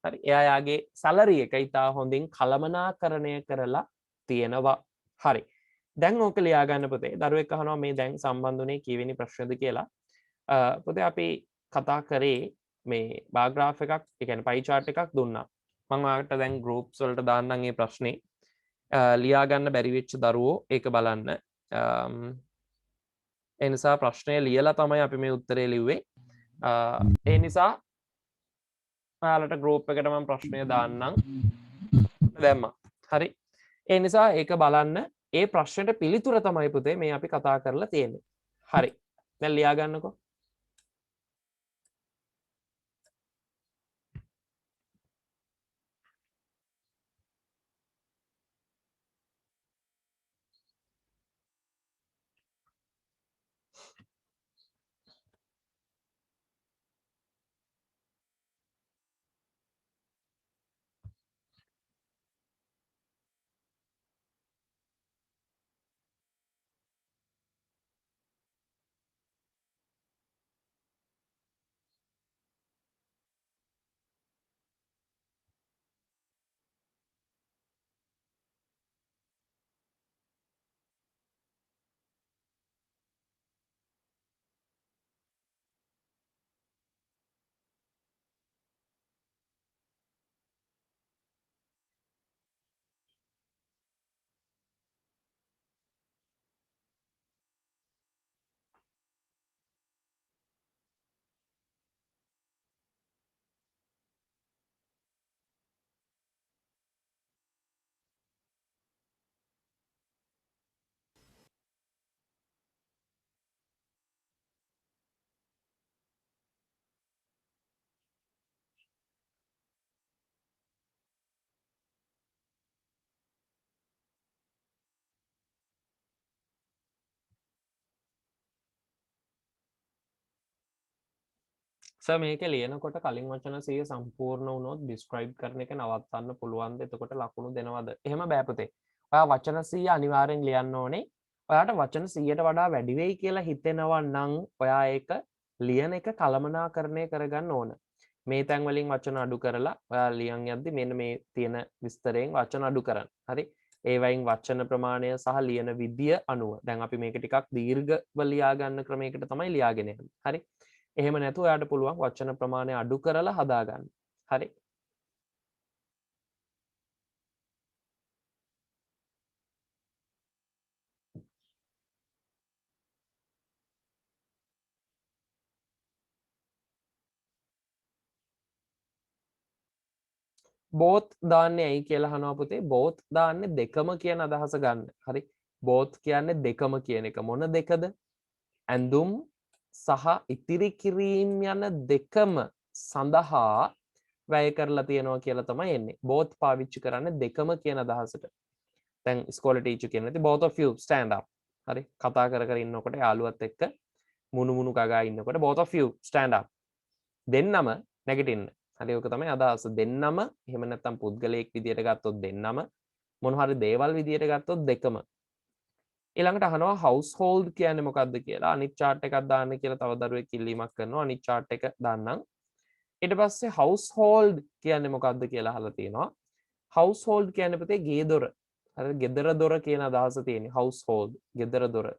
හරි එයාගේ salary එක ඉතා හොඳින් කළමනාකරණය කරලා තියෙනවා හරි දැන් ඕක ලියා ගන්න පුතේ දරුවෙක් අහනවා මේ දැන් සම්බන්ධුනේ කීවෙනි ප්‍රශ්නද කියලා පුතේ අපි කතා කරේ මේ බාර් ග්‍රාෆ් එකක් ඒ කියන්නේ පයි chart එකක් දුන්නා මම ඔයාලට දැන් groups වලට දාන්නම් මේ ප්‍රශ්නේ ලියා ගන්න බැරි වෙච්ච දරුවෝ ඒක බලන්න ඒ නිසා ප්‍රශ්නය ලියලා තමයි අපි මේ උත්තරේ ලිව්වේ ඒ නිසා ඔයාලට group එකට මම ප්‍රශ්නය දාන්නම් දැම්මා හරි ඒ නිසා ඒක බලන්න ඒ ප්‍රශ්නෙට පිළිතුර තමයි පුතේ මේ අපි කතා කරලා තියෙන්නේ හරි දැන් ලියා ගන්නකෝ සර් මේක ලියනකොට කලින් වචන 100 සම්පූර්ණ වුණොත් ඩිස්ක්‍රයිබ් කරන එක නවත්තන්න පුළුවන්ද? එතකොට ලකුණු දෙනවද? එහෙම බෑ පුතේ. ඔයා වචන 100 අනිවාර්යෙන් ලියන්න ඕනේ. ඔයාට වචන 100ට වඩා වැඩි වෙයි කියලා හිතෙනවා නම් ඔයා ඒක ලියන එක කළමනාකරණය කරගන්න ඕන. මේ තැන් වලින් වචන අඩු කරලා ඔයා ලියන් යද්දි මෙන්න මේ තියෙන විස්තරයෙන් වචන අඩු කරන්න. හරි? ඒ වයින් වචන ප්‍රමාණය සහ ලියන විදිය අනුව. දැන් අපි මේක ටිකක් දීර්ඝව ලියා ගන්න ක්‍රමයකට තමයි ලියාගෙන යන්නේ. හරි? එහෙම නැතුව ඔයාට පුළුවන් වචන ප්‍රමාණය අඩු කරලා හදාගන්න. හරි? both දාන්නේ ඇයි කියලා අහනවා පුතේ. both දාන්නේ දෙකම කියන අදහස ගන්න. හරි? both කියන්නේ දෙකම කියන එක. මොන දෙකද? ඇඳුම් සහ ඉතිරි කිරීම් යන දෙකම සඳහා වැය කරලා තියෙනවා කියලා තමයි එන්නේ. both පාවිච්චි කරන්නේ දෙකම කියන අදහසට. දැන් ඉස්කෝලේ ටීචර් කියන ඉතින් both of you stand up. හරි? කතා කර කර ඉන්නකොට යාළුවත් එක්ක මුණු මුණු කගා ඉන්නකොට both of you stand up. දෙන්නම නැගිටින්න. හරි ඔක තමයි අදහස. දෙන්නම එහෙම නැත්නම් පුද්ගලයෙක් විදියට ගත්තොත් දෙන්නම මොන හරි දේවල් විදියට ගත්තොත් දෙකම. ඊළඟට අහනවා household කියන්නේ මොකක්ද කියලා. අනිත් chart එකක් දාන්න කියලා තව දරුවෙක් ඉල්ලීමක් කරනවා. අනිත් chart එක දාන්නම්. ඊට පස්සේ household කියන්නේ මොකක්ද කියලා අහලා තියෙනවා. household කියන්නේ පුතේ ගේ දොර. හරි ගෙදර දොර කියන අදහස තියෙන්නේ household ගෙදර දොර.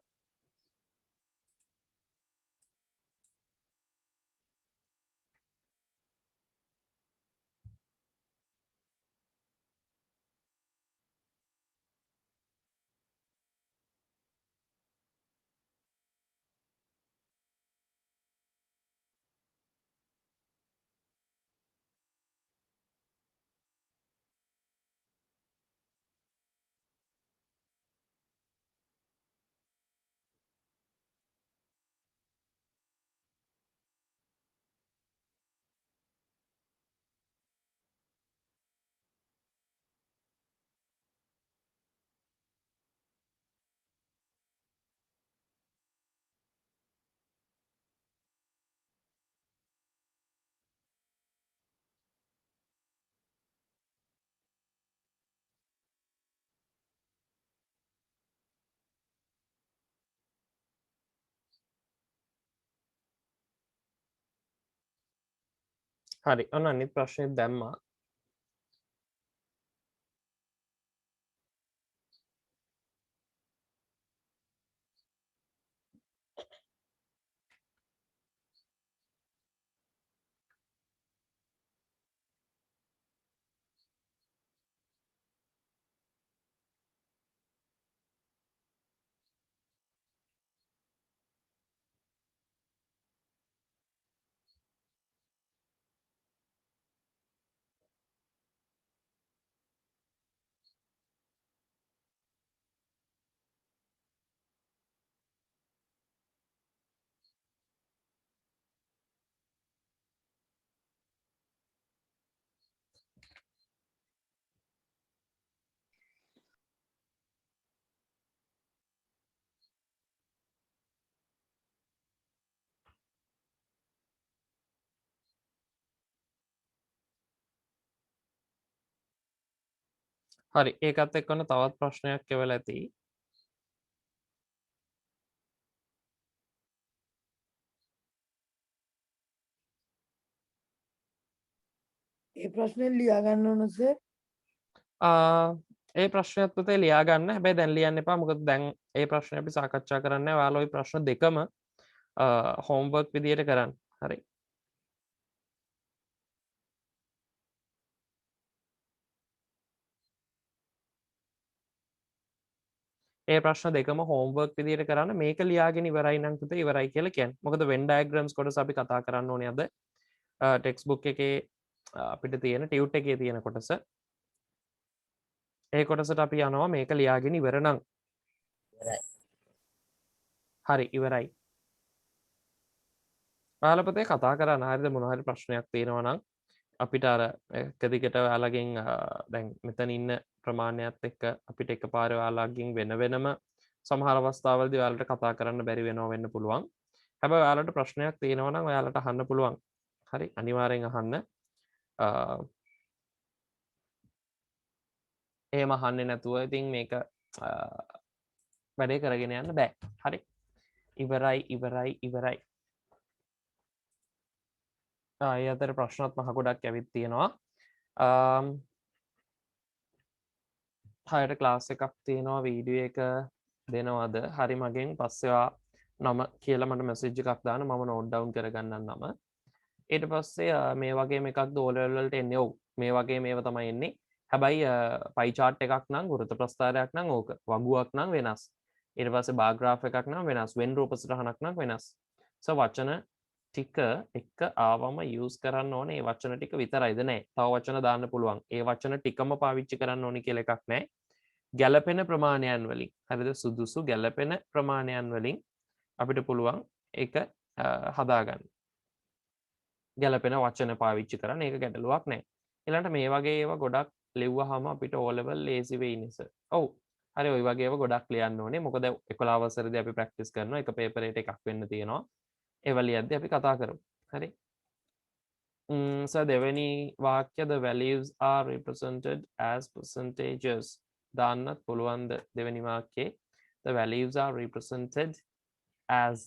හරි ඔන්න අනිත් ප්‍රශ්නේ දැම්මා. හරි ඒකත් එක්කන තවත් ප්‍රශ්නයක් එවලා ඇති. ඒ ප්‍රශ්නේ ලියා ගන්න ඕන සර්. ඒ ප්‍රශ්නයත් පුතේ ලියා ගන්න. හැබැයි දැන් ලියන්න එපා. මොකද දැන් ඒ ප්‍රශ්නේ අපි සාකච්ඡා කරන්නේ. ඔයාලා ওই ප්‍රශ්න දෙකම හෝම්වර්ක් විදියට කරන්න. හරි. ඒ ප්‍රශ්න දෙකම හෝම්වර්ක් විදියට කරන්න. මේක ලියාගෙන ඉවරයි නම් පුතේ ඉවරයි කියලා කියන්නේ. මොකද වෙන් ඩයග්‍රෑම්ස් කොටස අපි කතා කරන්න ඕනේ අද. ටෙක්ස්ට් බුක් එකේ අපිට තියෙන ටියුට් එකේ තියෙන කොටස. ඒ කොටසට අපි යනවා මේක ලියාගෙන ඉවර නම්. හරි ඉවරයි. ඔයාලා පුතේ කතා කරන්න හරියද මොන හරි ප්‍රශ්නයක් තියෙනවා නම් අපිට අර එක දිගට ඔයාලගෙන් දැන් මෙතන ඉන්න ප්‍රමාණයත් එක්ක අපිට එකපාරේ ඔයාලගෙන් වෙන වෙනම සමහර අවස්ථාවලදී ඔයාලට කතා කරන්න බැරි වෙනවා වෙන්න පුළුවන්. හැබැයි ඔයාලට ප්‍රශ්නයක් තියෙනවා නම් ඔයාලට අහන්න පුළුවන්. හරි අනිවාර්යෙන් අහන්න එහෙම අහන්නේ නැතුව ඉතින් මේක වැඩේ කරගෙන යන්න බෑ හරි ඉවරයි ඒ අතර ප්‍රශ්නත් මහ ගොඩක් ඇවිත් තියෙනවා හයට ක්ලාස් එකක් තියෙනවා වීඩියෝ එක දෙනවද හරි මගෙන් පස්සෙවා නම කියලා මට මැසේජ් එකක් දාන්න මම නෝට් ඩවුන් කරගන්නම් නම ඊට පස්සේ මේ වගේ එකක් O level වලට එන්නේ ඔව් මේ වගේ මේව තමයි එන්නේ හැබැයි පයි chart එකක් නම් වෘත්ත ප්‍රස්ථාරයක් නම් ඕක වගුවක් නම් වෙනස් ඊට පස්සේ බාර් graph එකක් නම් වෙනස් වෙන් රූප සටහනක් නම් වෙනස් so වචන ටික එක ආවම use කරන්න ඕනේ ඒ වචන ටික විතරයිද නැහැ තව වචන දාන්න පුළුවන් ඒ වචන ටිකම පාවිච්චි කරන්න ඕනි කියලා එකක් නැහැ ගැළපෙන ප්‍රමාණයන් වලින් හරිද සුදුසු ගැළපෙන ප්‍රමාණයන් වලින් අපිට පුළුවන් ඒක හදාගන්න ගැළපෙන වචන පාවිච්චි කරන්න ඒක ගැටලුවක් නැහැ ඊළඟට මේ වගේ ඒවා ගොඩක් ලිව්වහම අපිට O level ලේසි වෙයි නිසා ඔව් හරි ওই වගේ ඒවා ගොඩක් ලියන්න ඕනේ මොකද 11 අවසරේදී අපි ප්‍රැක්ටිස් කරනවා එක පේපර් එකක් වෙන්න තියෙනවා ඒවා ලියද්දී අපි කතා කරමු හරි so දෙවෙනි වාක්‍ය the values are represented as percentages දාන්නත් පුළුවන්ද දෙවෙනි වාක්‍යයේ the values are represented as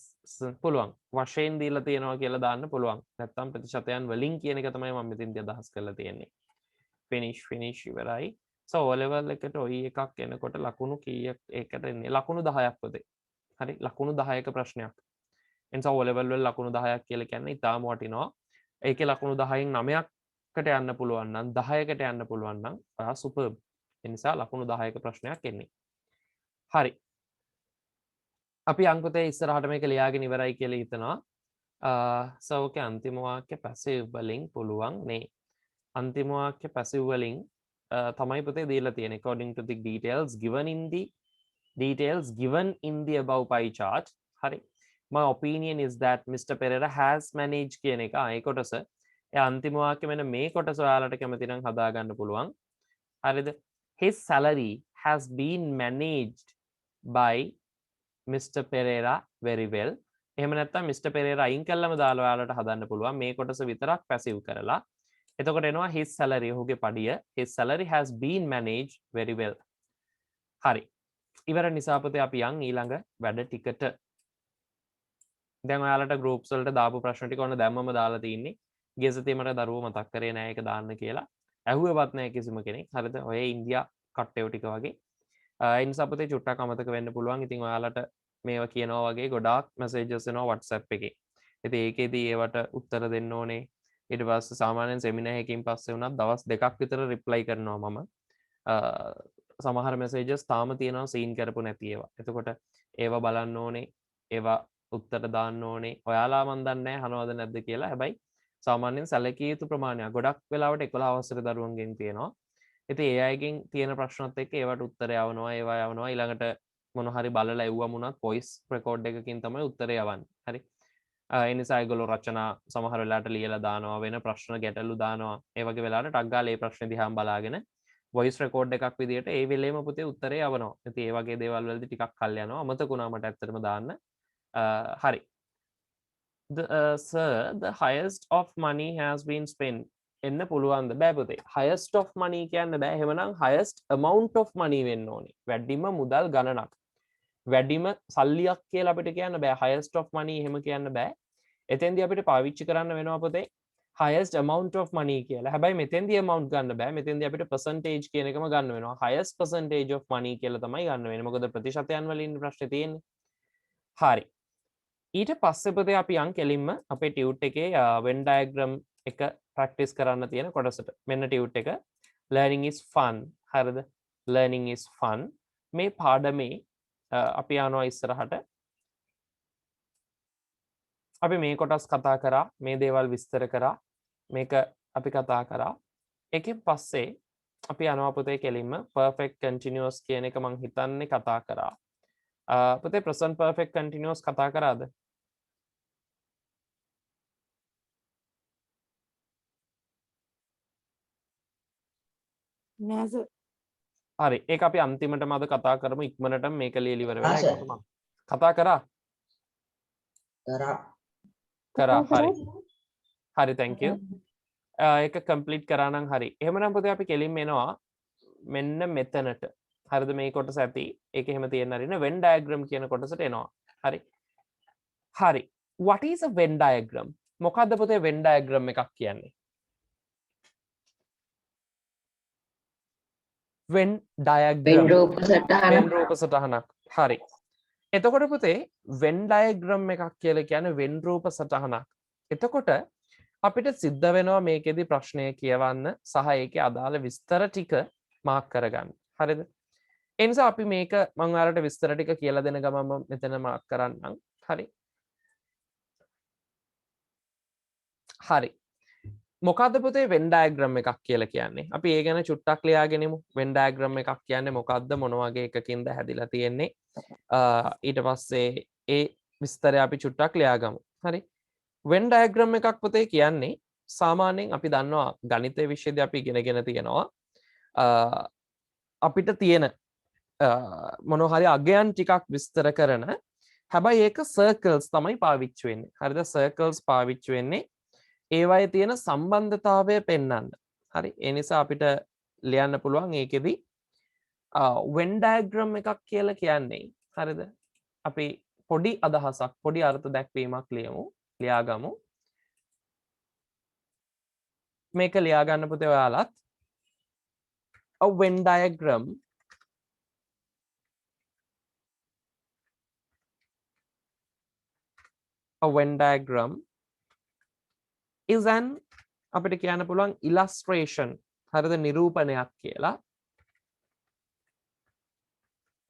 පුළුවන් වශයෙන් දීලා තියෙනවා කියලා දාන්න පුළුවන් නැත්නම් ප්‍රතිශතයන් වලින් කියන එක තමයි මම මෙතෙන්දී අදහස් කරලා තියෙන්නේ finish ඉවරයි so O level එකට ඔය එකක් එනකොට ලකුණු කීයක් ඒකට එන්නේ ලකුණු 10ක් වගේ හරි ලකුණු 10ක ප්‍රශ්නයක් එනිසා O level වල ලකුණු 10ක් කියලා කියන්නේ ඉතාලම වටිනවා ඒකේ ලකුණු 10න් 9කට යන්න පුළුවන් නම් 10කට යන්න පුළුවන් නම් ඔයා සුපර්බ් ඒ නිසා ලකුණු 10ක ප්‍රශ්නයක් එන්නේ හරි අපි අංකුතේ ඉස්සරහට මේක ලියාගෙන ඉවරයි කියලා හිතනවා so okay අන්තිම වාක්‍ය passive වලින් පුළුවන් නේ අන්තිම වාක්‍ය passive වලින් තමයි පුතේ දීලා තියෙන්නේ according to the details given in the above pie chart හරි my opinion is that Mr. Pereira has managed කියන එක ඒ කොටස ඒ අන්තිම වාක්‍ය මෙන්න මේ කොටස ඔයාලට කැමති නම් හදා ගන්න පුළුවන් හරිද his salary has been managed by Mr. Pereira very well එහෙම නැත්නම් Mr. Pereira අයින් කළාම දාලා ඔයාලට හදන්න පුළුවන් මේ කොටස විතරක් පැසිව් කරලා එතකොට එනවා his salary ඔහුගේ පඩිය his salary has been managed very well හරි ඉවර නිසා පුතේ අපි යන් ඊළඟ වැඩ ටිකට දැන් ඔයාලට groups වලට දාපු ප්‍රශ්න ටික ඔන්න දැම්මම දාලා තින්නේ ගිය සතියේ මට දරුවෝ මතක් කරේ නෑ ඒක දාන්න කියලා ඇහුවේවත් නෑ කිසිම කෙනෙක් හරිද ඔය ඉන්දියා කට්ටයෝ ටික වගේ ඒ නිසා පුතේ චුට්ටක් අමතක වෙන්න පුළුවන් ඉතින් ඔයාලට මේවා කියනවා වගේ ගොඩාක් මැසේජස් එනවා WhatsApp එකේ ඉතින් ඒකෙදී ඒවට උත්තර දෙන්න ඕනේ ඊට පස්සේ සාමාන්‍යයෙන් සෙමිනාර් එකකින් පස්සේ වුණත් දවස් දෙකක් විතර රිප්ලයි කරනවා මම සමහර මැසේජස් තාම තියෙනවා සීන් කරපු නැති ඒවා එතකොට ඒවා බලන්න ඕනේ ඒවා උත්තර දාන්න ඕනේ ඔයාලා මන් දන්නේ නැහැ අහනවද නැද්ද කියලා හැබැයි සාමාන්‍යයෙන් සැලකිය යුතු ප්‍රමාණයක් ගොඩක් වෙලාවට 11 අවසර දරුවන්ගෙන් තියෙනවා ඉතින් ඒ අයගෙන් තියෙන ප්‍රශ්නත් එක්ක ඒවට උත්තර යවනවා ඒවා යවනවා ඊළඟට මොන හරි බලලා එව්වම උනත් වොයිස් රෙකෝඩ් එකකින් තමයි උත්තරය යවන්නේ හරි ඒ නිසා ඒගොල්ලෝ රචනා සමහර වෙලාවට ලියලා දානවා වෙන ප්‍රශ්න ගැටලු දානවා ඒ වගේ වෙලාවට ටක් ගාලා ඒ ප්‍රශ්න දිහාම බලාගෙන වොයිස් රෙකෝඩ් එකක් විදියට ඒ වෙලේම පුතේ උත්තරය යවනවා ඉතින් ඒ වගේ දේවල් වලදී ටිකක් කල් යනවා අමතක වුණා මට ඇත්තටම දාන්න හරි sir the highest of money has been spent එන්න පුළුවන්ද බෑ පුතේ highest of money කියන්න බෑ එහෙමනම් highest amount of money වෙන්න ඕනේ වැඩිම මුදල් ගණනක් වැඩිම සල්ලියක් කියලා අපිට කියන්න බෑ highest of money එහෙම කියන්න බෑ එතෙන්දී අපිට පාවිච්චි කරන්න වෙනවා පුතේ highest amount of money කියලා හැබැයි මෙතෙන්දී amount ගන්න බෑ මෙතෙන්දී අපිට percentage කියන එකම ගන්න වෙනවා highest percentage of money කියලා තමයි ගන්න වෙන්නේ මොකද ප්‍රතිශතයන් වලින් ප්‍රශ්නේ තියෙන්නේ හරි ඊට පස්සේ පුතේ අපි යන් කෙලින්ම අපේ ටියුට් එකේ Venn diagram එක ප්‍රැක්ටිස් කරන්න තියෙන කොටසට මෙන්න ටියුට් එක learning is fun හරිද learning is fun මේ පාඩමේ අපි යනවා ඉස්සරහට අපි මේ කොටස් කතා කරා මේ දේවල් විස්තර කරා මේක අපි කතා කරා ඒකෙන් පස්සේ අපි යනවා පුතේ කෙලින්ම perfect continuous කියන එක මම හිතන්නේ කතා කරා පුතේ present perfect continuous කතා කරාද නෑ සර් හරි ඒක අපි අන්තිමටම අද කතා කරමු ඉක්මනටම මේක ලියලා ඉවර වෙලා ඒකට මම කතා කරා කරා හරි හරි thank you. ඒක කම්ප්ලීට් කරා නම් හරි. එහෙමනම් පුතේ අපි කෙලින්ම එනවා මෙන්න මෙතනට. හරිද මේ කොටස ඇති. ඒක එහෙම තියෙන්න හරිනේ Venn diagram කියන කොටසට එනවා. හරි. හරි. What is a Venn diagram? මොකද්ද පුතේ Venn diagram එකක් කියන්නේ? Venn diagram. රූප සටහන. Venn රූප සටහනක්. හරි. එතකොට පුතේ Venn diagram එකක් කියලා කියන්නේ Venn රූප සටහනක්. එතකොට අපිට සිද්ධ වෙනවා මේකෙදි ප්‍රශ්නය කියවන්න සහ ඒකේ අදාළ විස්තර ටික මාක් කරගන්න. හරිද? ඒ නිසා අපි මේක මම ඔයාලට විස්තර ටික කියලා දෙන ගමන් මම මෙතන මාක් කරන්නම්. හරි. හරි. මොකද්ද පුතේ Venn diagram එකක් කියලා කියන්නේ? අපි ඒ ගැන චුට්ටක් ලියාගෙනමු. Venn diagram එකක් කියන්නේ මොකද්ද? මොන වගේ එකකින්ද හැදිලා තියෙන්නේ? ඊට පස්සේ ඒ විස්තරය අපි චුට්ටක් ලියාගමු. හරි. Venn diagram එකක් පුතේ කියන්නේ සාමාන්‍යයෙන් අපි දන්නවා ගණිතය විෂයේදී අපි ඉගෙනගෙන තියෙනවා අපිට තියෙන මොනවා හරි අගයන් ටිකක් විස්තර කරන හැබැයි ඒක circles තමයි පාවිච්චි වෙන්නේ. හරිද? circles පාවිච්චි වෙන්නේ ඒවයේ තියෙන සම්බන්ධතාවය පෙන්වන්න. හරි. ඒ නිසා අපිට ලියන්න පුළුවන් ඒකෙදි Venn diagram එකක් කියලා කියන්නේ හරිද? අපි පොඩි අදහසක් පොඩි අර්ථ දැක්වීමක් ලියමු. ලියාගමු. මේක ලියා ගන්න පුතේ ඔයාලත්. A Venn diagram is an අපිට කියන්න පුළුවන් illustration. හරිද? නිරූපණයක් කියලා.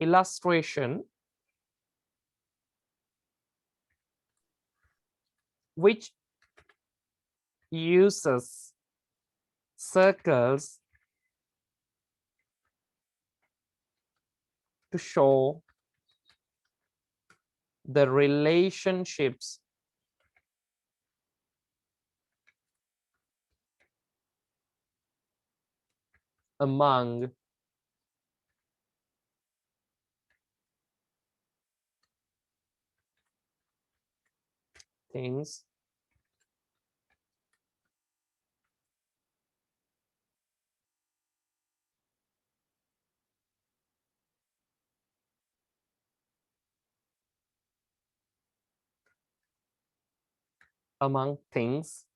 illustration which uses circles to show the relationships among things among things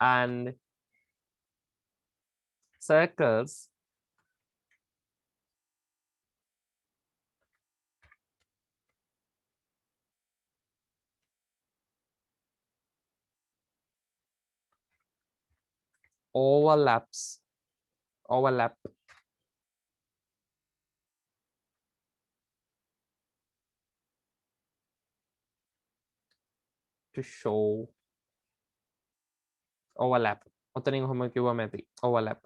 and circles overlap to show overlap. ඔතනින් ඔහොම කිව්වම ඇති. overlap.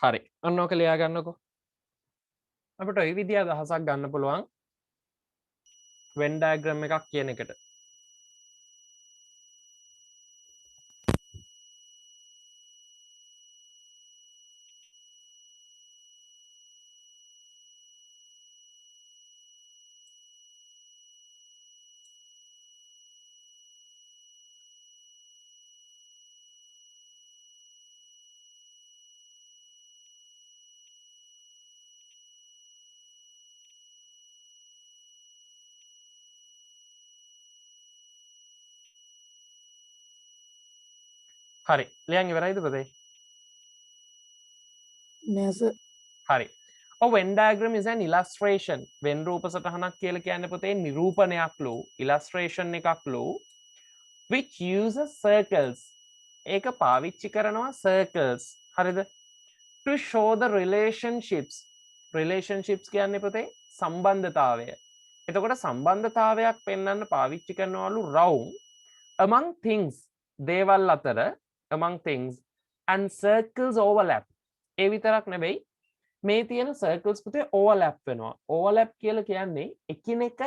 හරි. අන්න ඕක ලියා ගන්නකෝ. අපිට ওই විදිය අදහසක් ගන්න පුළුවන් Venn diagram එකක් කියන එකට. හරි. ලියන් ඉවරයිද පුතේ? නෑ සර්. හරි. A Venn diagram is an illustration. Venn රූප සටහනක් කියලා කියන්නේ පුතේ නිරූපණයක් ලෝ illustration එකක් ලෝ which uses circles. ඒක පාවිච්චි කරනවා circles. හරිද? To show the relationships. Relationships කියන්නේ පුතේ සම්බන්ධතාවය. එතකොට සම්බන්ධතාවයක් පෙන්වන්න පාවිච්චි කරනවලු round among things. දේවල් අතර among things and circles overlap. ඒ විතරක් නෙවෙයි මේ තියෙන circles පුතේ overlap වෙනවා. overlap කියලා කියන්නේ එකිනෙක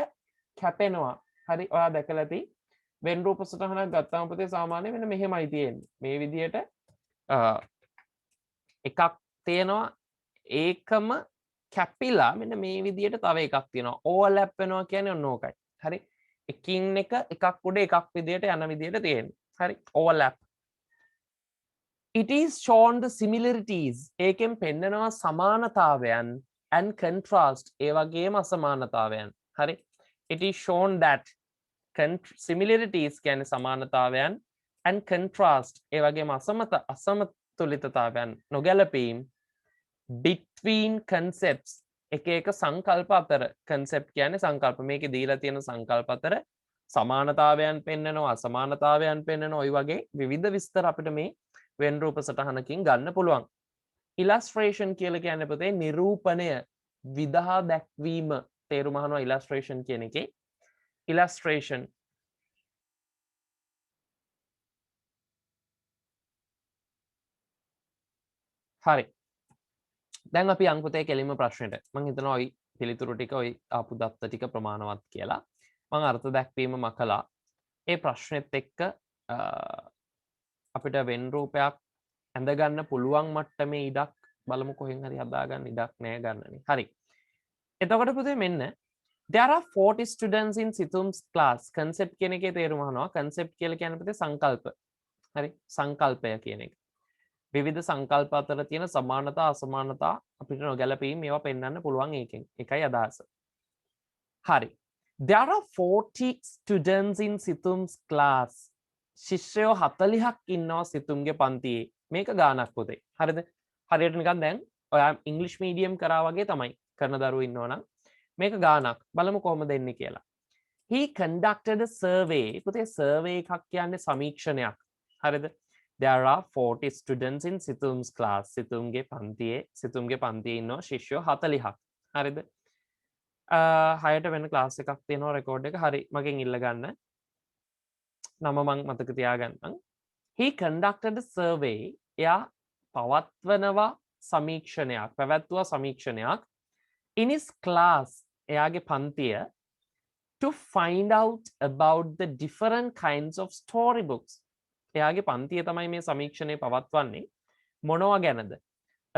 කැපෙනවා. හරි ඔයා දැකලා ඇති වෙන් රූප සටහනක් ගත්තාම පුතේ සාමාන්‍යයෙන් මෙන්න මෙහෙමයි තියෙන්නේ. මේ විදියට එකක් තියෙනවා ඒකම කැපිලා මෙන්න මේ විදියට තව එකක් තියෙනවා. overlap වෙනවා කියන්නේ ඔන්න ඕකයි. හරි එකින් එක එකක් උඩ එකක් විදියට යන විදියට තියෙන්නේ. හරි overlap. It is shown the similarities. ඒකෙන් පෙන්නනවා සමානතාවයන් and contrast ඒ වගේම අසමානතාවයන්. හරි it is shown that similarities කියන්නේ සමානතාවයන් and contrast ඒ වගේම අසමතුලිතතාවයන් නොගැලපීම් between concepts එක එක සංකල්ප අතර concept කියන්නේ සංකල්ප මේකේ දීලා තියෙන සංකල්ප අතර සමානතාවයන් පෙන්නනවා අසමානතාවයන් පෙන්නනවා ඔය වගේ විවිධ විස්තර අපිට මේ වෙන් රූප සටහනකින් ගන්න පුළුවන්. illustration කියලා කියන්නේ පුතේ නිරූපණය විදහා දැක්වීම තේරුම අහනවා illustration කියන එකේ. illustration හරි දැන් අපි යන් පුතේ කෙලින්ම ප්‍රශ්නෙට මම හිතනවා ওই පිළිතුරු ටික ওই ආපු දත්ත ටික ප්‍රමාණවත් කියලා මම අර්ථ දැක්වීම මකලා ඒ ප්‍රශ්නෙත් එක්ක අපිට වෙන් රූපයක් ඇඳ ගන්න පුළුවන් මට්ටමේ ඉඩක් බලමු කොහෙන් හරි හදා ගන්න ඉඩක් නෑ ගන්නනේ. හරි. එතකොට පුතේ මෙන්න there are 40 students in Situm's class. concept කියන එකේ තේරුම අහනවා. concept කියලා කියන්නේ පුතේ සංකල්ප. හරි. සංකල්පය කියන එක. විවිධ සංකල්ප අතර තියෙන සමානතා අසමානතා අපිට නොගැලපීම් මේවා පෙන්වන්න පුළුවන් ඒකෙන්. එකයි අදහස. හරි. there are 40 students in Situm's class. ශිෂ්‍යයෝ 40ක් ඉන්නවා සිතුම්ගේ පන්තියේ. මේක ගානක් පුතේ. හරිද? හරියට නිකන් දැන් ඔයා ඉංග්‍රීසි මීඩියම් කරා වගේ තමයි කරන දරුවෝ ඉන්නවා නම් මේක ගානක්. බලමු කොහොමද එන්නේ කියලා. He conducted a survey. පුතේ survey එකක් කියන්නේ සමීක්ෂණයක්. හරිද? There are 40 students in Situm's class. සිතුම්ගේ පන්තියේ ඉන්නවා ශිෂ්‍යයෝ 40ක්. හරිද? 6ට වෙන ක්ලාස් එකක් තියෙනවා රෙකෝඩ් එක. හරි මගෙන් ඉල්ල ගන්න. නම මං මතක තියාගන්නම්. He conducted a survey. එයා පවත්වනවා සමීක්ෂණයක් පැවැත්වුවා සමීක්ෂණයක් in his class එයාගේ පන්තිය to find out about the different kinds of storybooks. එයාගේ පන්තිය තමයි මේ සමීක්ෂණය පවත්වන්නේ මොනවා ගැනද?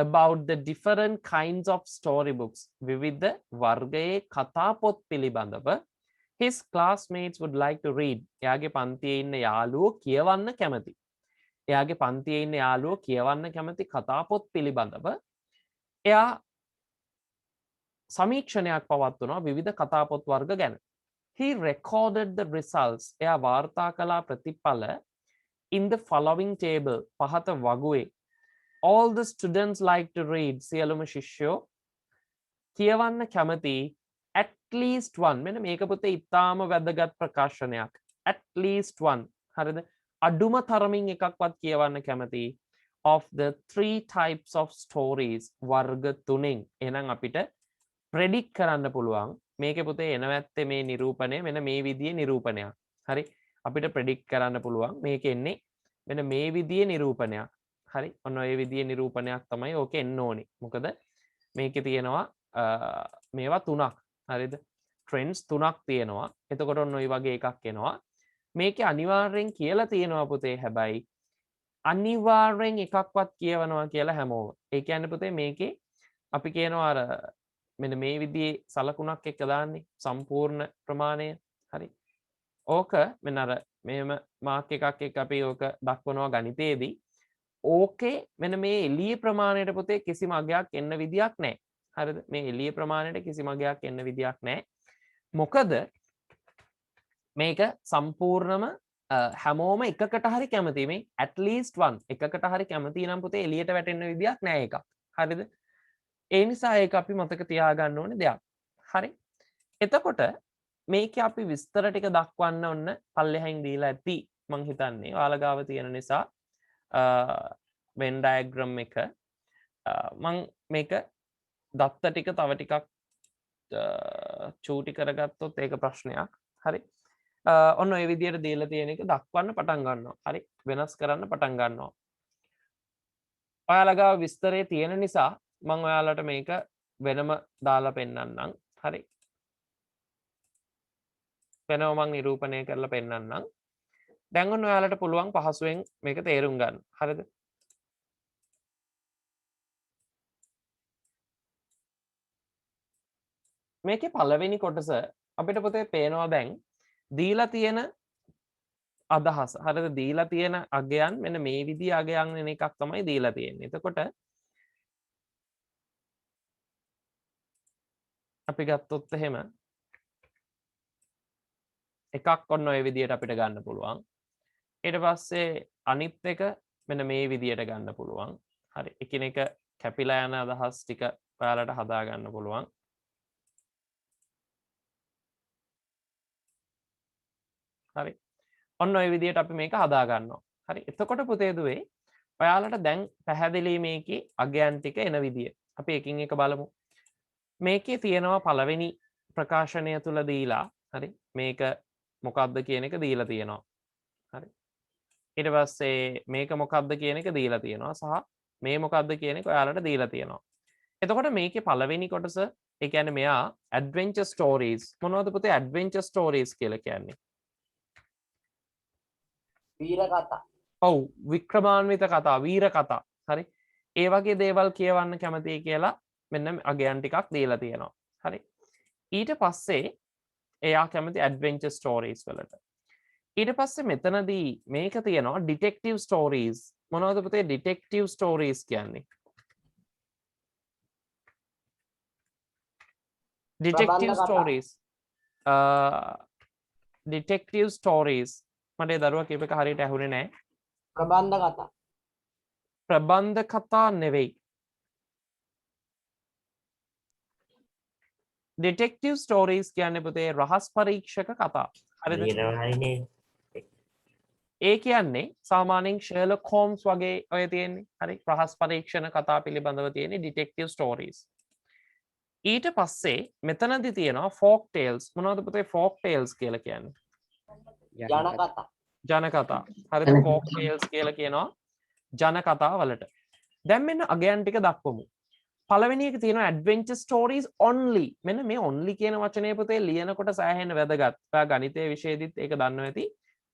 about the different kinds of storybooks. විවිධ වර්ගයේ කතා පොත් පිළිබඳව his classmates would like to read. එයාගේ පන්තියේ ඉන්න යාළුවෝ කියවන්න කැමති. එයාගේ පන්තියේ ඉන්න යාළුවෝ කියවන්න කැමති කතා පොත් පිළිබඳව එයා සමීක්ෂණයක් පවත්වනවා විවිධ කතා පොත් වර්ග ගැන. He recorded the results. එයා වාර්තා කළා ප්‍රතිඵල in the following table. පහත වගුවේ. All the students like to read. සියලුම ශිෂ්‍යෝ කියවන්න කැමති at least one. මෙන්න මේක පුතේ ඉතාම වැදගත් ප්‍රකාශනයක්. at least one. හරිද? අඩුම තරමින් එකක්වත් කියවන්න කැමති of the 3 types of stories. වර්ග 3න්. එහෙනම් අපිට predict කරන්න පුළුවන් මේකේ පුතේ එනවා ඇත්තේ මේ නිරූපණය මෙන්න මේ විදිහේ නිරූපණයක්. හරි? අපිට predict කරන්න පුළුවන් මේකේ එන්නේ මෙන්න මේ විදිහේ නිරූපණයක්. හරි? ඔන්න ඔය විදිහේ නිරූපණයක් තමයි ඕකේ එන්න ඕනේ. මොකද මේකේ තියෙනවා මේවා 3ක්. හරිද? trends 3ක් තියෙනවා. එතකොට ඔන්න ඔය වගේ එකක් එනවා. මේකේ අනිවාර්යෙන් කියලා තියෙනවා පුතේ හැබැයි අනිවාර්යෙන් එකක්වත් කියවනවා කියලා හැමෝම. ඒ කියන්නේ පුතේ මේකේ අපි කියනවා අර මෙන්න මේ විදිහේ සලකුණක් එක්ක දාන්නේ සම්පූර්ණ ප්‍රමාණය. හරි. ඕක මෙන්න අර මෙහෙම මාක් එකක් එක්ක අපි ඕක දක්වනවා ගණිතයේදී. ඕකේ මෙන්න මේ එළිය ප්‍රමාණයට පුතේ කිසිම අගයක් එන්න විදියක් නැහැ. හරිද? මේ එළිය ප්‍රමාණයට කිසිම අගයක් එන්න විදියක් නැහැ. මොකද මේක සම්පූර්ණම හැමෝම එකකට හරි කැමති මේ at least one එකකට හරි කැමති නම් පුතේ එළියට වැටෙන්න විදියක් නැහැ එකක්. හරිද? ඒ නිසා ඒක අපි මතක තියාගන්න ඕනේ දෙයක්. හරි. එතකොට මේකේ අපි විස්තර ටික දක්වන්න ඔන්න පල්ලෙහින් දීලා ඇති මං හිතන්නේ ඔයාලා ගාව තියෙන නිසා වෙන් ඩයග්‍රෑම් එක මං මේක දත්ත ටික තව ටිකක් චූටි කරගත්තොත් ඒක ප්‍රශ්නයක්. හරි. ඔන්න ඔය විදිහට දීලා තියෙන එක දක්වන්න පටන් ගන්නවා. හරි. වෙනස් කරන්න පටන් ගන්නවා. ඔයාලා ගාව විස්තරේ තියෙන නිසා මං ඔයාලට මේක වෙනම දාලා පෙන්නන්නම්. හරි. වෙනම මං නිරූපණය කරලා පෙන්නන්නම්. දැන් ඔන්න ඔයාලට පුළුවන් පහසුවෙන් මේක තේරුම් ගන්න. හරිද? මේකේ පළවෙනි කොටස අපිට පොතේ පේනවා දැන් දීලා තියෙන අදහස. හරිද? දීලා තියෙන අගයන් මෙන්න මේ විදිහ අගයන් වෙන එකක් තමයි දීලා තියෙන්නේ. එතකොට අපි ගත්තොත් එහෙම එකක් ඔන්න ඔය විදිහට අපිට ගන්න පුළුවන්. ඊට පස්සේ අනිත් එක මෙන්න මේ විදිහට ගන්න පුළුවන්. හරි. එකිනෙක කැපිලා යන අදහස් ටික ඔයාලට හදා ගන්න පුළුවන්. හරි. ඔන්න ඔය විදිහට අපි මේක හදා ගන්නවා. හරි. එතකොට පුතේ දුවේ ඔයාලට දැන් පැහැදිලි මේකේ අගයන් ටික එන විදිය. අපි එකින් එක බලමු. මේකේ තියෙනවා පළවෙනි ප්‍රකාශනය තුල දීලා හරි මේක මොකක්ද කියන එක දීලා තියෙනවා. හරි. ඊට පස්සේ මේක මොකක්ද කියන එක දීලා තියෙනවා සහ මේ මොකක්ද කියන එක ඔයාලට දීලා තියෙනවා. එතකොට මේකේ පළවෙනි කොටස ඒ කියන්නේ මෙයා ඇඩ්වෙන්චර් ස්ටෝරීස් මොනවද පුතේ ඇඩ්වෙන්චර් ස්ටෝරීස් කියලා කියන්නේ? වීර කතා. ඔව් වික්‍රමාන්විත කතා වීර කතා. හරි. ඒ වගේ දේවල් කියවන්න කැමතියි කියලා මෙන්න අගයන් ටිකක් දීලා තියෙනවා. හරි. ඊට පස්සේ එයා කැමති ඇඩ්වෙන්චර් ස්ටෝරීස් වලට. ඊට පස්සේ මෙතනදී මේක තියෙනවා ඩිටෙක්ටිව් ස්ටෝරීස්. මොනවද පුතේ ඩිටෙක්ටිව් ස්ටෝරීස් කියන්නේ? Detective stories. ඩිටෙක්ටිව් ස්ටෝරීස් මට ඒ දරුවා කියප එක හරියට ඇහුනේ නැහැ. ප්‍රබන්ධ කතා. ප්‍රබන්ධ කතා නෙවෙයි. ඩිටෙක්ටිව් ස්ටෝරීස් කියන්නේ පුතේ රහස් පරීක්ෂක කතා. හරිද? ඒ කියන්නේ සාමාන්‍යයෙන් ෂර්ලොක් හෝම්ස් වගේ ඔය තියෙන්නේ. හරි. රහස් පරීක්ෂණ කතා පිළිබඳව තියෙන්නේ ඩිටෙක්ටිව් ස්ටෝරීස්. ඊට පස්සේ මෙතනදී තියෙනවා ෆෝක් ටේල්ස්. මොනවද පුතේ ෆෝක් ටේල්ස් කියලා කියන්නේ? ජනකතා. ජනකතා. හරිද? ෆෝක් ටේල්ස් කියලා කියනවා ජනකතා වලට. දැන් මෙන්න අගයන් ටික දක්වමු. පළවෙනි එක තියෙනවා ඇඩ්වෙන්චර් ස්ටෝරීස් ඔන්ලි. මෙන්න මේ ඔන්ලි කියන වචනේ පුතේ ලියනකොට සෑහෙන වැදගත්. ඔයා ගණිතයේ විෂයේදීත් ඒක දන්නවා ඇති.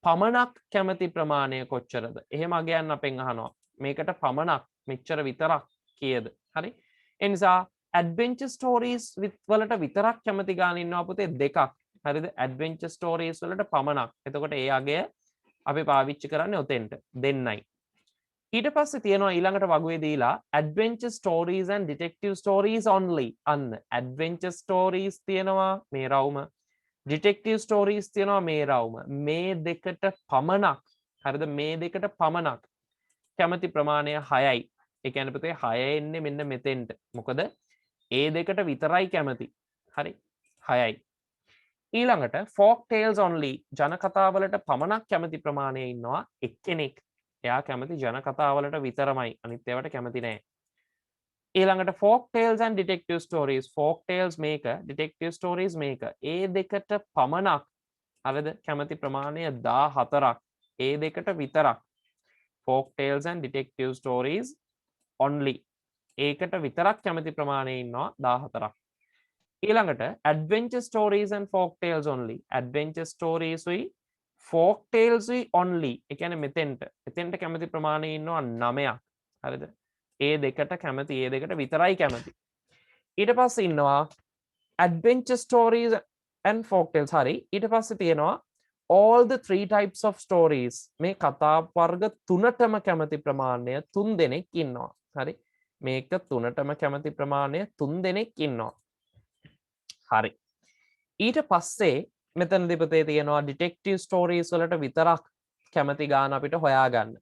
පමණක් කැමති ප්‍රමාණය කොච්චරද? එහෙම අගයන් අපෙන් අහනවා. මේකට පමණක් මෙච්චර විතරක් කීයද? හරි. ඒ නිසා ඇඩ්වෙන්චර් ස්ටෝරීස් වලට විතරක් කැමති ගාන ඉන්නවා පුතේ දෙකක්. හරිද? ඇඩ්වෙන්චර් ස්ටෝරීස් වලට පමණක්. එතකොට ඒ අගය අපි පාවිච්චි කරන්නේ ඔතෙන්ට දෙන්නයි. ඊට පස්සේ තියෙනවා ඊළඟට වගුවේ දීලා adventure stories and detective stories only. අන්න adventure stories තියෙනවා මේ රවුම, detective stories තියෙනවා මේ රවුම. මේ දෙකට පමණක්, හරිද? මේ දෙකට පමණක් කැමති ප්‍රමාණය 6යි. ඒ කියන්නේ පුතේ 6 එන්නේ මෙන්න මෙතෙන්ට. මොකද ඒ දෙකට විතරයි කැමති. හරි? 6යි. ඊළඟට folk tales only ජනකතාවලට පමණක් කැමති ප්‍රමාණය ඉන්නවා එක්කෙනෙක්. එයා කැමති ජනකතාවලට විතරමයි, අනිත් ඒවාට කැමති නෑ. ඊළඟට folk tales and detective stories. folk tales මේක, detective stories මේක. ඒ දෙකට පමණක් හරිද? කැමති ප්‍රමාණය 14ක්. ඒ දෙකට විතරක්. folk tales and detective stories only. ඒකට විතරක් කැමති ප්‍රමාණය ඉන්නවා 14ක්. ඊළඟට adventure stories and folk tales only. adventure stories උයි folk tales උයි only. ඒ කියන්නේ මෙතෙන්ට කැමති ප්‍රමාණය ඉන්නවා 9ක්. හරිද? ඒ දෙකට කැමති, ඒ දෙකට විතරයි කැමති. ඊට පස්සේ ඉන්නවා adventure stories and folk tales. හරි. ඊට පස්සේ තියෙනවා all the three types of stories. මේ කතා වර්ග තුනටම කැමති ප්‍රමාණය 3 දෙනෙක් ඉන්නවා. හරි. මේක තුනටම කැමති ප්‍රමාණය 3 දෙනෙක් ඉන්නවා. හරි. ඊට පස්සේ මෙතනදී පුතේ තියෙනවා ඩිටෙක්ටිව් ස්ටෝරීස් වලට විතරක් කැමති ගාන අපිට හොයාගන්න.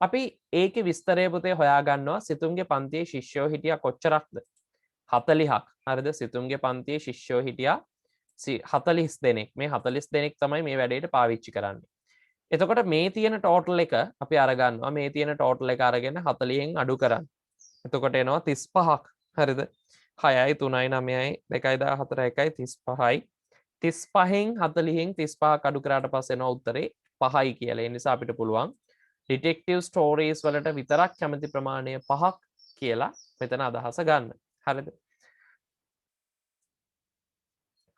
අපි ඒකේ විස්තරය පුතේ හොයාගන්නවා සිතුම්ගේ පන්තියේ ශිෂ්‍යයෝ හිටියා කොච්චරක්ද. 40ක් හරිද සිතුම්ගේ පන්තියේ ශිෂ්‍යෝ හිටියා 40 දෙනෙක් මේ 40 දෙනෙක් තමයි මේ වැඩේට පාවිච්චි කරන්නේ. එතකොට මේ තියෙන ටෝටල් එක අපි අරගන්නවා මේ තියෙන ටෝටල් එක අරගෙන 40න් අඩු කරන්න. එතකොට එනවා 35ක් හරිද 6යි 3යි 9යි 2යි 14යි 35යි 35න් 40න් 35ක් අඩු කරාට පස්සේ එනවා උත්තරේ 5යි කියලා. ඒ නිසා අපිට පුළුවන් ඩිටෙක්ටිව් ස්ටෝරීස් වලට විතරක් කැමති ප්‍රමාණය 5ක් කියලා මෙතන අදහස ගන්න. හරිද?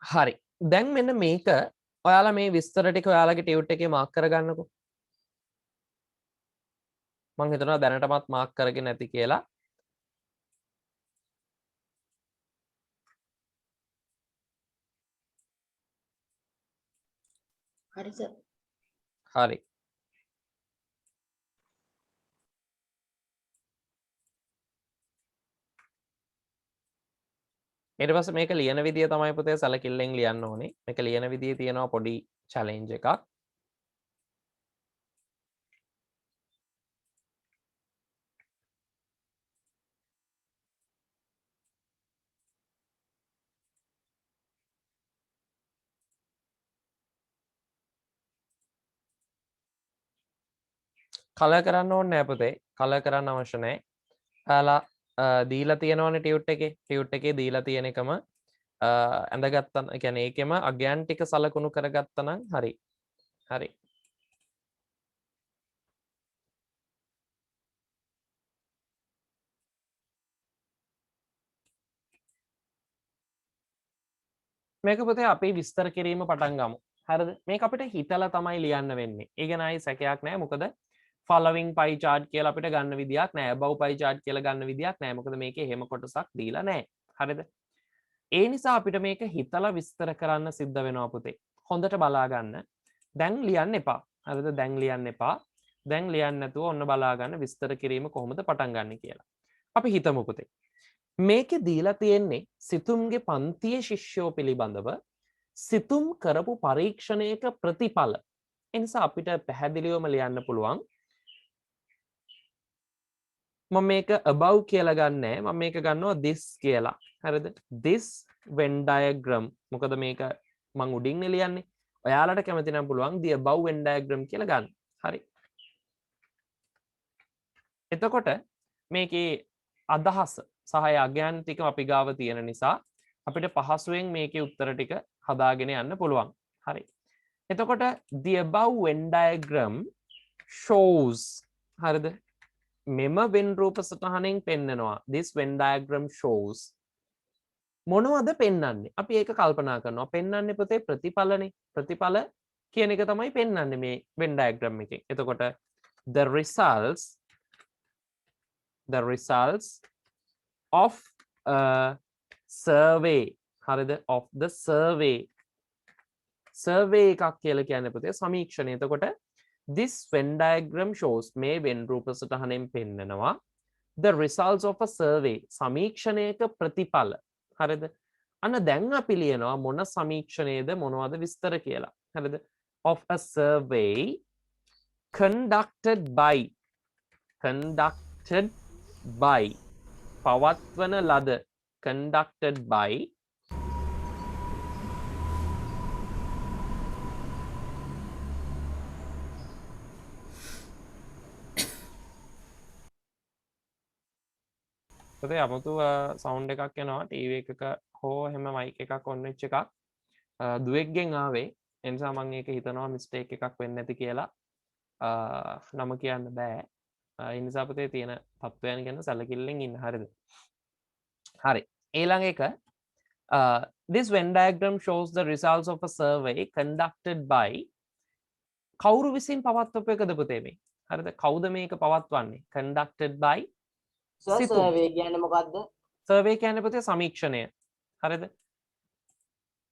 හරි. දැන් මෙන්න මේක ඔයාලා මේ විස්තර ටික ඔයාලගේ ටියුට් එකේ මාක් කරගන්නකෝ. මම හිතනවා දැනටමත් මාක් කරගෙන නැති කියලා. හරි සර්. හරි. ඊට පස්සේ මේක ලියන විදිය තමයි පුතේ සැලකිල්ලෙන් ලියන්න ඕනේ. මේක ලියන විදියේ තියෙනවා පොඩි චැලෙන්ජ් එකක්. කලර් කරන්න ඕනේ නැහැ පුතේ. කලර් කරන්න අවශ්‍ය නැහැ. ඔයාලා දීලා තියෙනවනේ ටියුට් එකේ. ටියුට් එකේ දීලා තියෙන එකම ඇඳගත්තා. ඒ කියන්නේ ඒකෙම අගයන් ටික සලකුණු කරගත්තා නම් හරි. හරි. මේක පුතේ අපි විස්තර කිරීම පටන් ගමු. හරිද? මේක අපිට හිතලා තමයි ලියන්න වෙන්නේ. ඒ ගැන ආයි සැකයක් නැහැ. මොකද following pie chart කියලා අපිට ගන්න විදියක් නැහැ. above pie chart කියලා ගන්න විදියක් නැහැ. මොකද මේකේ එහෙම කොටසක් දීලා නැහැ. හරිද? ඒ නිසා අපිට මේක හිතලා විස්තර කරන්න සිද්ධ වෙනවා පුතේ. හොඳට බලා ගන්න. දැන් ලියන්න එපා. හරිද? දැන් ලියන්න එපා. දැන් ලියන්න නැතුව ඔන්න බලා ගන්න විස්තර කිරීම කොහොමද පටන් ගන්න කියලා. අපි හිතමු පුතේ. මේකේ දීලා තියෙන්නේ සිතුම්ගේ පන්තියේ ශිෂ්‍යෝ පිළිබඳව සිතුම් කරපු පරීක්ෂණයක ප්‍රතිඵල. ඒ නිසා අපිට පැහැදිලිවම ලියන්න පුළුවන්. මම මේක above කියලා ගන්නෑ. මම මේක ගන්නවා this කියලා. හරිද? this Venn diagram. මොකද මේක මම උඩින් ලියන්නේ. ඔයාලට කැමති නම් පුළුවන් the above Venn diagram කියලා ගන්න. හරි. එතකොට මේකේ අදහස සහ අගයන් ටික අපි ගාව තියෙන නිසා අපිට පහසුවෙන් මේකේ උත්තර ටික හදාගෙන යන්න පුළුවන්. හරි. එතකොට the above Venn diagram shows හරිද? මෙම වෙන් රූප සටහනෙන් පෙන්නනවා. this Venn diagram shows මොනවද පෙන්වන්නේ? අපි ඒක කල්පනා කරනවා. පෙන්වන්නේ පුතේ ප්‍රතිඵලනේ. ප්‍රතිඵල කියන එක තමයි පෙන්වන්නේ මේ Venn diagram එකෙන්. එතකොට the results of a survey හරිද? of the survey එකක් කියලා කියන්නේ පුතේ සමීක්ෂණය. එතකොට this Venn diagram shows මේ වෙන් රූප සටහනෙන් පෙන්නනවා the results of a survey සමීක්ෂණයක ප්‍රතිඵල. හරිද? අන්න දැන් අපි ලියනවා මොන සමීක්ෂණයේද මොනවද විස්තර කියලා. හරිද? of a survey conducted by පවත්වන ලද conducted by පුතේ 아무තු සවුන්ඩ් එකක් එනවා ටීවී එකක හෝ එහෙම මයික් එකක් ඔන් වෙච්ච එකක් දුවෙක්ගෙන් ආවේ ඒ නිසා මම ඒක හිතනවා මිස්ටේක් එකක් වෙන්නේ නැති කියලා නම කියන්න බෑ ඒ නිසා පුතේ තියෙන තත්ත්වයන් ගැන සැලකිල්ලෙන් ඉන්න හරිද හරි ඊළඟ එක this Venn diagram shows the results of a survey conducted by කවුරු විසින් පවත්වපු එකද පුතේ මේ හරිද කවුද මේක පවත්වන්නේ conducted by සර්වේ කියන්නේ මොකද්ද? සර්වේ කියන්නේ පුතේ සමීක්ෂණය. හරිද?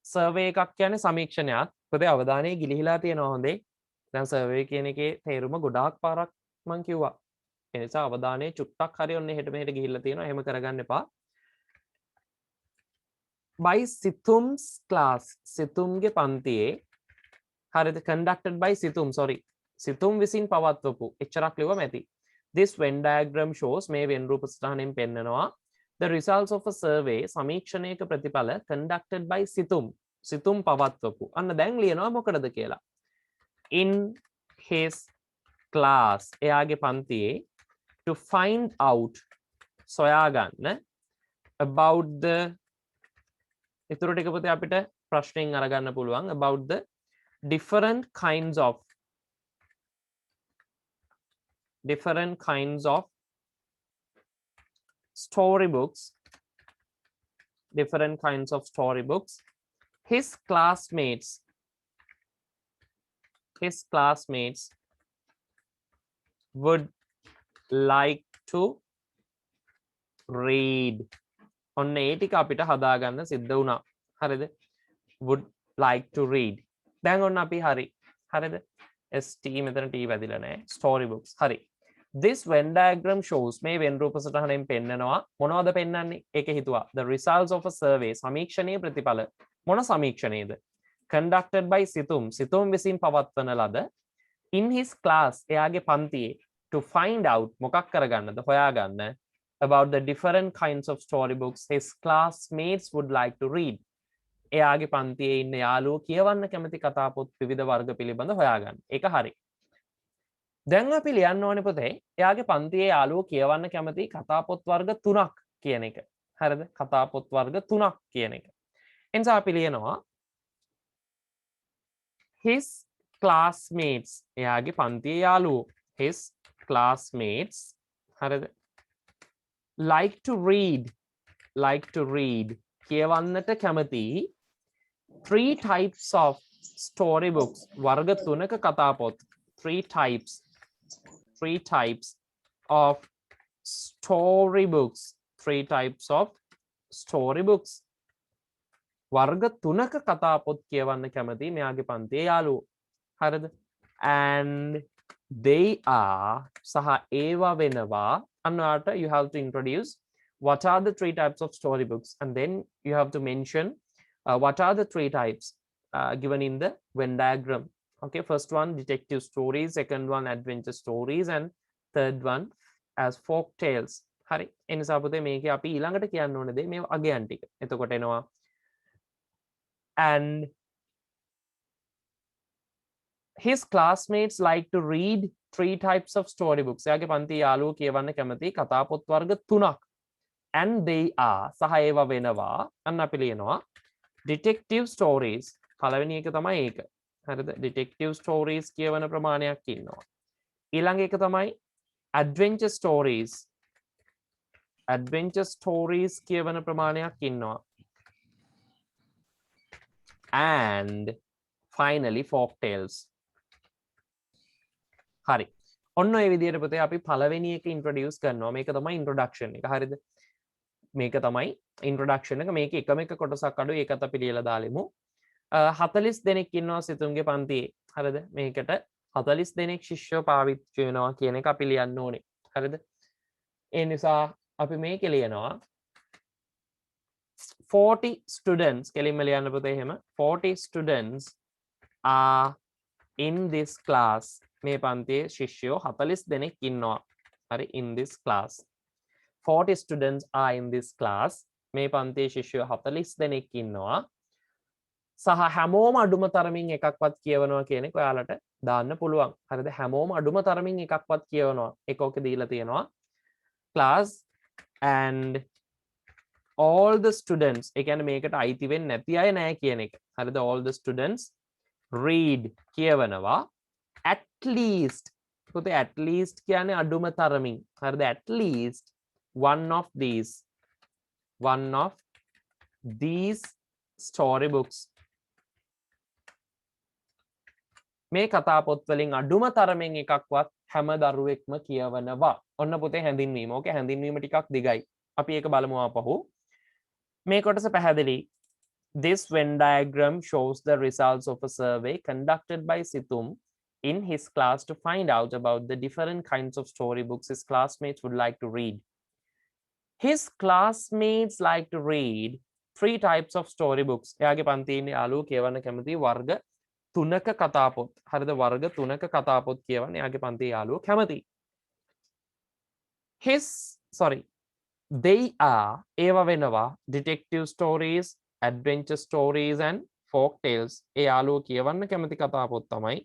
සර්වේ එකක් කියන්නේ සමීක්ෂණයක්. පුතේ අවධානය ගිලිහිලා තියෙනවා හොඳේ. දැන් සර්වේ කියන එකේ තේරුම ගොඩාක් පාරක් මම කිව්වා. ඒ නිසා අවධානය චුට්ටක් හරි ඔන්න එහෙට මෙහෙට ගිහිල්ලා තියෙනවා. එහෙම කරගන්න එපා. by සිතුම්ස් class සිතුම්ගේ පන්තියේ හරිද conducted by සිතුම් විසින් පවත්වපු එච්චරක් ලිව්වම ඇති. This Venn diagram shows මේ වෙන් රූප සටහනෙන් පෙන්නනවා the results of a survey සමීක්ෂණයක ප්‍රතිඵල conducted by සිතුම් පවත්වපු අන්න දැන් ලියනවා මොකටද කියලා in his class එයාගේ පන්තියේ to find out සොයාගන්න about the ඉතුරු ටික පුතේ අපිට ප්‍රශ්නෙන් අරගන්න පුළුවන් about the different kinds of storybooks his classmates would like to read ඔන්න ඒ ටික අපිට හදාගන්න සිද්ධ වුණා හරිද would like to read දැන් ඔන්න අපි හරිද st මෙතන t වැදිලා නැහැ story books හරි this Venn diagram shows මේ වෙන් රූප සටහනෙන් පෙන්නනවා මොනවද පෙන්වන්නේ ඒක හිතුවා the results of a survey සමීක්ෂණයේ ප්‍රතිඵල මොන සමීක්ෂණයේද conducted by සිතුම් විසින් පවත්වන ලද in his class එයාගේ පන්තියේ to find out මොකක් කරගන්නද හොයාගන්න about the different kinds of storybooks his classmates would like to read එයාගේ පන්තියේ ඉන්න යාළුවෝ කියවන්න කැමති කතා පොත් විවිධ වර්ග පිළිබඳ හොයාගන්න. ඒක හරි. දැන් අපි ලියන්න ඕනේ පුතේ එයාගේ පන්තියේ යාළුවෝ කියවන්න කැමති කතා පොත් වර්ග 3ක් කියන එක. හරිද? කතා පොත් වර්ග 3ක් කියන එක. එනිසා අපි ලියනවා his classmates එයාගේ පන්තියේ යාළුවෝ his classmates හරිද? like to read කියවන්නට කැමති 3 types of storybooks වර්ග 3ක කතා පොත් 3 types of storybooks වර්ග 3ක කතා පොත් කියවන්න කැමති මෙයාගේ පන්තියේ යාළුවෝ හරිද and they are සහ ඒවා වෙනවා අන්නට you have to introduce what are the 3 types of storybooks and then you have to mention what are the 3 types given in the Venn diagram. Okay, first one detective stories, second one adventure stories and third one as folk tales. හරි එනිසා පුතේ මේකේ අපි ඊළඟට කියන්න ඕනේ දේ මේ අගයන් ටික. එතකොට එනවා and his classmates like to read 3 types of storybooks. එයාගේ පන්ති යාළුවෝ කියවන්න කැමති කතා පොත් වර්ග 3ක්. and they are සහ ඒවා වෙනවා අන්න අපි ලියනවා detective stories පළවෙනි එක තමයි ඒක හරිද detective stories කියවන ප්‍රමාණයක් ඉන්නවා ඊළඟ එක තමයි adventure stories කියවන ප්‍රමාණයක් ඉන්නවා and finally folk tales හරි ඔන්න ඔය විදිහට පුතේ අපි පළවෙනි එක introduce කරනවා මේක තමයි introduction එක හරිද මේක තමයි introduction එක මේක එකම එක කොටසක් අඩු ඒකත් අපි ලියලා දාලෙමු 40 දෙනෙක් ඉන්නවා සිතුම්ගේ පන්තියේ හරිද මේකට 40 දෙනෙක් ශිෂ්‍යෝ පාවිච්චි වෙනවා කියන එක අපි ලියන්න ඕනේ හරිද ඒ නිසා අපි මේක ලියනවා 40 students කෙලින්ම ලියන්න පුතේ එහෙම 40 students are in this class මේ පන්තියේ ශිෂ්‍යෝ 40 දෙනෙක් ඉන්නවා හරි in this class 40 students are in this class මේ පන්තියේ ශිෂ්‍යෝ 40 දෙනෙක් ඉන්නවා සහ හැමෝම අඩුම තරමින් එකක්වත් කියවනවා කියන එක ඔයාලට දාන්න පුළුවන් හරිද හැමෝම අඩුම තරමින් එකක්වත් කියවනවා ඒක ඔක දීලා තියෙනවා class and all the students ඒ කියන්නේ මේකට අයිති වෙන්නේ නැති අය නෑ කියන එක හරිද all the students read කියවනවා at least පුතේ at least කියන්නේ අඩුම තරමින් හරිද at least one of these storybooks මේ කතා පොත් වලින් අඩුම තරමින් එකක්වත් හැම දරුවෙක්ම කියවනවා ඔන්න පුතේ හැඳින්වීම ඕකේ හැඳින්වීම ටිකක් දිගයි අපි ඒක බලමු ආපහු මේ කොටස පැහැදිලි this Venn diagram shows the results of a survey conducted by Situm in his class to find out about the different kinds of storybooks his classmates would like to read. His classmates like to read 3 types of storybooks. එයාගේ පන්තියේ ඉන්න යාළුවෝ කියවන්න කැමති වර්ග 3ක කතා පොත්. හරිද වර්ග 3ක කතා පොත් කියවන්න එයාගේ පන්තියේ යාළුවෝ කැමති. they are ඒවා වෙනවා detective stories, adventure stories and folk tales. ඒ යාළුවෝ කියවන්න කැමති කතා පොත් තමයි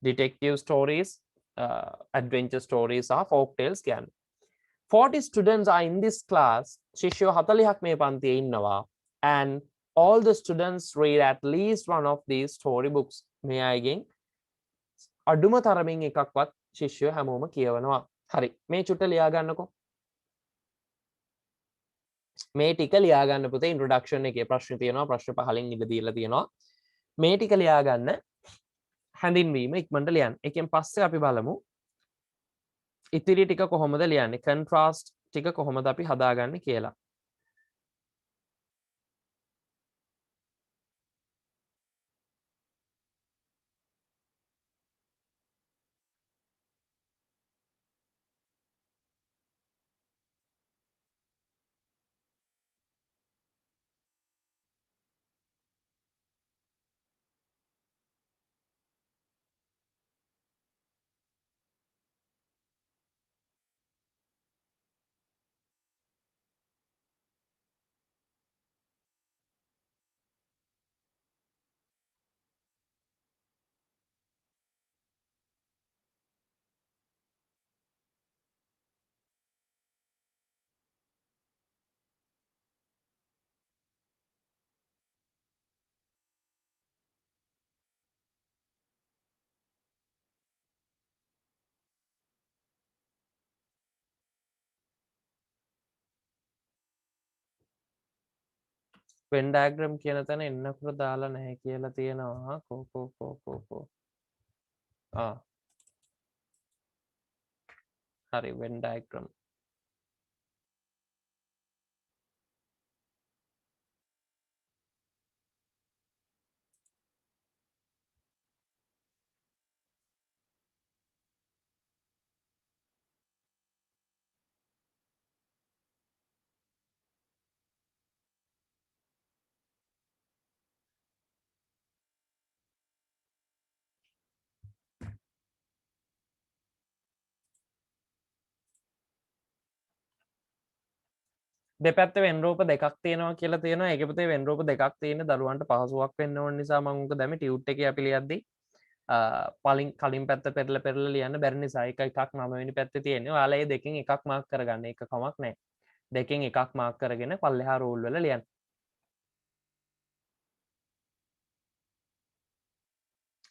detective stories, adventure stories are folk tales කියන්නේ. 40 students are in this class. ශිෂ්‍යෝ 40ක් මේ පන්තියේ ඉන්නවා. And all the students read at least one of these story books. මේ අයගෙන් අඩුම තරමින් එකක්වත් ශිෂ්‍යෝ හැමෝම කියවනවා. හරි. මේ චුට්ට ලියා ගන්නකෝ. මේ ටික ලියා ගන්න පුතේ ඉන්ට්‍රොඩක්ෂන් එකේ ප්‍රශ්න තියෙනවා. ප්‍රශ්න 15න් ඉඳ දීලා තියෙනවා. මේ ටික ලියා ගන්න හැඳින්වීම ඉක්මනට ලියන්න. එකෙන් පස්සේ අපි බලමු ඉතිරි ටික කොහොමද ලියන්නේ, කන්ට්‍රාස්ට් ටික කොහොමද අපි හදාගන්නේ කියලා. Venn diagram කියන තැන එන්නකුර දාලා නැහැ කියලා තියෙනවා. කෝ හරි Venn diagram. දෙපැත්තේ වෙන් රූප දෙකක් තියෙනවා කියලා තියෙනවා. ඒකේ පුතේ වෙන් රූප දෙකක් තියෙන දරුවන්ට පහසුවක් වෙන්න ඕන නිසා මම උක දැම්මේ ටියුට් එකේ අපි ලියද්දි කලින් පැත්ත පෙරලා ලියන්න බැරි නිසා එක එකක් 9 වෙනි පැත්තේ තියෙන්නේ. ඔයාලා මේ දෙකෙන් එකක් මාක් කරගන්න. එක කමක් නැහැ. දෙකෙන් එකක් මාක් කරගෙන පල්ලෙහා රූල් වල ලියන්න.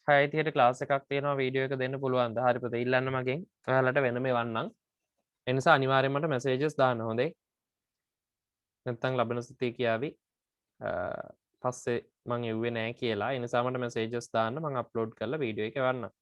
හයි තියට ක්ලාස් එකක් තියෙනවා වීඩියෝ එක දෙන්න පුළුවන්ද? හරි පුතේ ඉල්ලන්න මගෙන්. ඔයාලට වෙනම එවන්නම්. ඒ නිසා අනිවාර්යයෙන් මට මැසේජස් දාන්න හොඳේ. නැත්තම් ලබන සතියේ කියාවි පස්සේ මං එව්වේ නෑ කියලා. ඒ නිසා මට මැසේජස් දාන්න මං අප්ලෝඩ් කරලා වීඩියෝ එක එවන්නම්.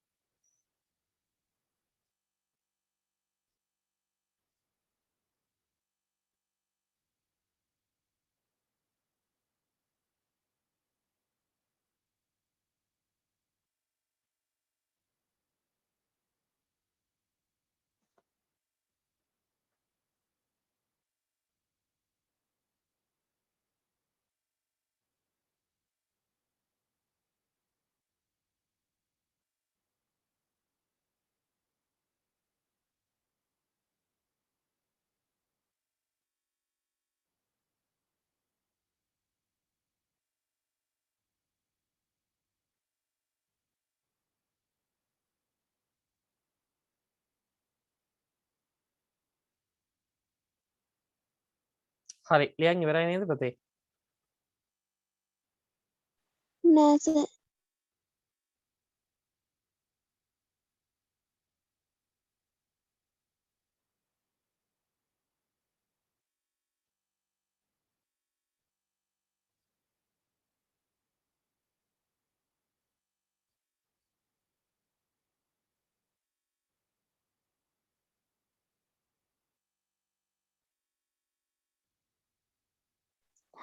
හරි ලියන් ඉවරයි නේද පුතේ? නෑ සර්.